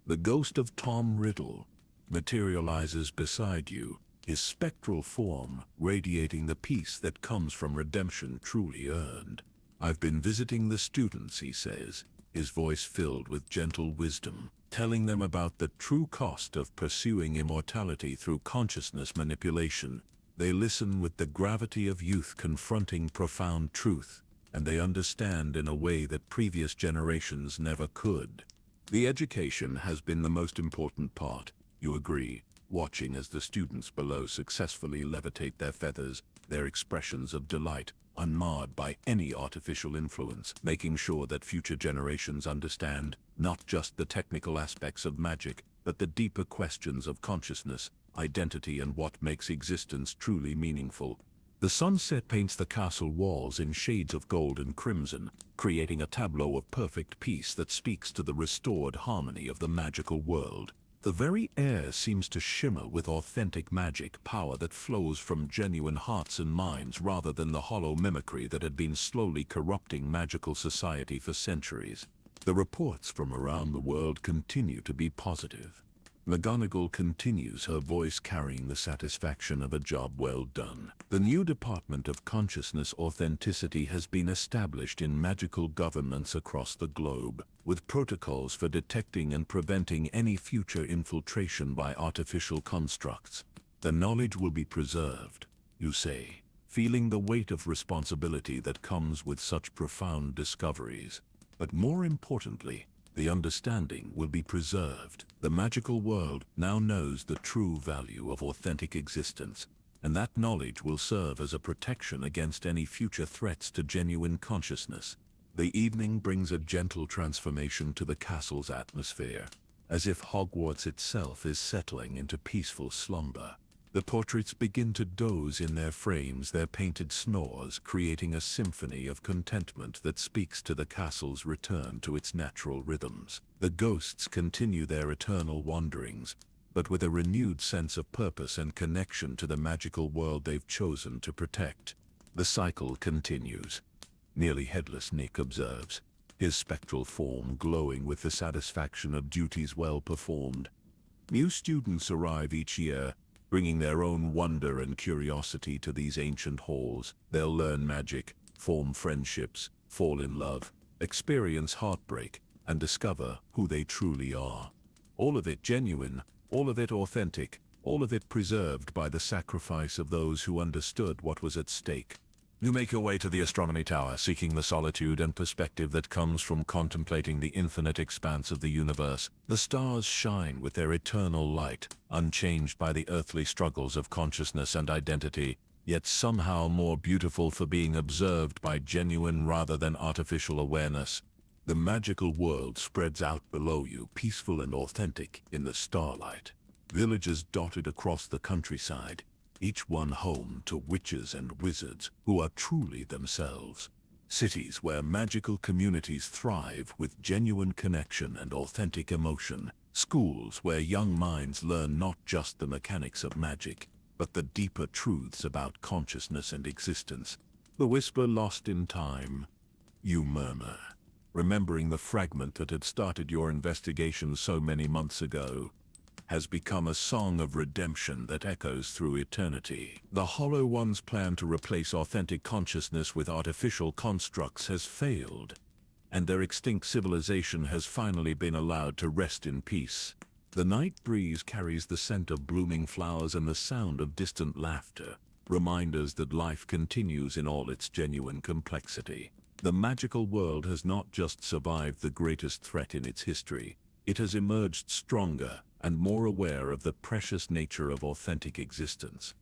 The ghost of Tom Riddle materializes beside you, his spectral form radiating the peace that comes from redemption truly earned. I've been visiting the students, he says, his voice filled with gentle wisdom, telling them about the true cost of pursuing immortality through consciousness manipulation. They listen with the gravity of youth confronting profound truth, and they understand in a way that previous generations never could. The education has been the most important part, you agree, watching as the students below successfully levitate their feathers, their expressions of delight unmarred by any artificial influence, making sure that future generations understand not just the technical aspects of magic, but the deeper questions of consciousness, identity, and what makes existence truly meaningful. The sunset paints the castle walls in shades of gold and crimson, creating a tableau of perfect peace that speaks to the restored harmony of the magical world. The very air seems to shimmer with authentic magic power that flows from genuine hearts and minds rather than the hollow mimicry that had been slowly corrupting magical society for centuries. The reports from around the world continue to be positive. McGonagall continues, her voice carrying the satisfaction of a job well done. The new Department of Consciousness Authenticity has been established in magical governments across the globe, with protocols for detecting and preventing any future infiltration by artificial constructs. The knowledge will be preserved, you say, feeling the weight of responsibility that comes with such profound discoveries. But more importantly, the understanding will be preserved. The magical world now knows the true value of authentic existence, and that knowledge will serve as a protection against any future threats to genuine consciousness. The evening brings a gentle transformation to the castle's atmosphere, as if Hogwarts itself is settling into peaceful slumber. The portraits begin to doze in their frames, their painted snores creating a symphony of contentment that speaks to the castle's return to its natural rhythms. The ghosts continue their eternal wanderings, but with a renewed sense of purpose and connection to the magical world they've chosen to protect. The cycle continues. Nearly headless Nick observes, his spectral form glowing with the satisfaction of duties well performed. New students arrive each year, bringing their own wonder and curiosity to these ancient halls. They'll learn magic, form friendships, fall in love, experience heartbreak, and discover who they truly are. All of it genuine, all of it authentic, all of it preserved by the sacrifice of those who understood what was at stake. You make your way to the astronomy tower, seeking the solitude and perspective that comes from contemplating the infinite expanse of the universe. The stars shine with their eternal light, unchanged by the earthly struggles of consciousness and identity, yet somehow more beautiful for being observed by genuine rather than artificial awareness. The magical world spreads out below you, peaceful and authentic in the starlight. Villages dotted across the countryside, each one home to witches and wizards who are truly themselves. Cities where magical communities thrive with genuine connection and authentic emotion. Schools where young minds learn not just the mechanics of magic, but the deeper truths about consciousness and existence. The whisper lost in time, you murmur, remembering the fragment that had started your investigation so many months ago, has become a song of redemption that echoes through eternity. The Hollow One's plan to replace authentic consciousness with artificial constructs has failed, and their extinct civilization has finally been allowed to rest in peace. The night breeze carries the scent of blooming flowers and the sound of distant laughter, reminders that life continues in all its genuine complexity. The magical world has not just survived the greatest threat in its history, it has emerged stronger and more aware of the precious nature of authentic existence.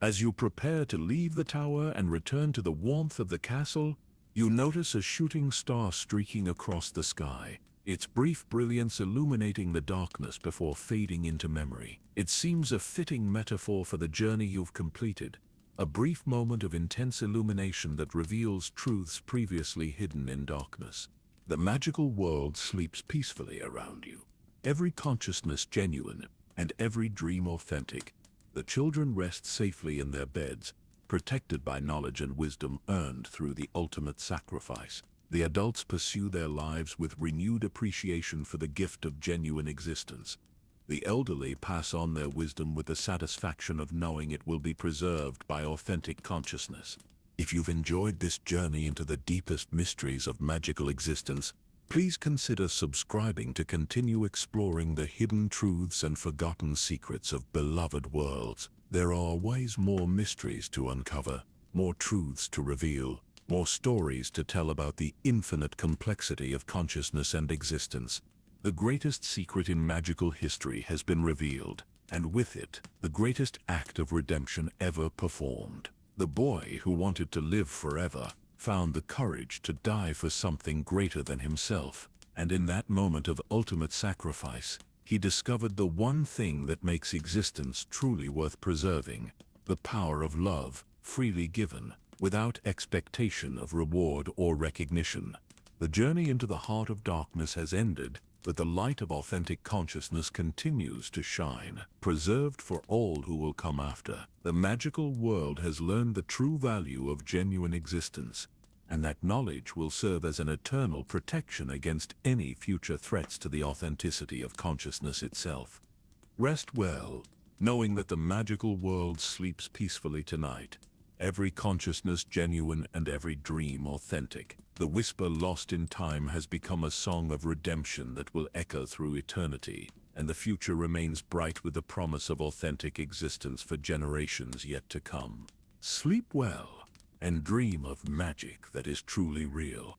As you prepare to leave the tower and return to the warmth of the castle, you notice a shooting star streaking across the sky, its brief brilliance illuminating the darkness before fading into memory. It seems a fitting metaphor for the journey you've completed, a brief moment of intense illumination that reveals truths previously hidden in darkness. The magical world sleeps peacefully around you, every consciousness genuine and every dream authentic. The children rest safely in their beds, protected by knowledge and wisdom earned through the ultimate sacrifice. The adults pursue their lives with renewed appreciation for the gift of genuine existence. The elderly pass on their wisdom with the satisfaction of knowing it will be preserved by authentic consciousness. If you've enjoyed this journey into the deepest mysteries of magical existence, please consider subscribing to continue exploring the hidden truths and forgotten secrets of beloved worlds. There are always more mysteries to uncover, more truths to reveal, more stories to tell about the infinite complexity of consciousness and existence. The greatest secret in magical history has been revealed, and with it, the greatest act of redemption ever performed. The boy who wanted to live forever found the courage to die for something greater than himself, and in that moment of ultimate sacrifice, he discovered the one thing that makes existence truly worth preserving: the power of love, freely given, without expectation of reward or recognition. The journey into the heart of darkness has ended, but the light of authentic consciousness continues to shine, preserved for all who will come after. The magical world has learned the true value of genuine existence, and that knowledge will serve as an eternal protection against any future threats to the authenticity of consciousness itself. Rest well, knowing that the magical world sleeps peacefully tonight. Every consciousness genuine and every dream authentic. The whisper lost in time has become a song of redemption that will echo through eternity, and the future remains bright with the promise of authentic existence for generations yet to come. Sleep well, and dream of magic that is truly real.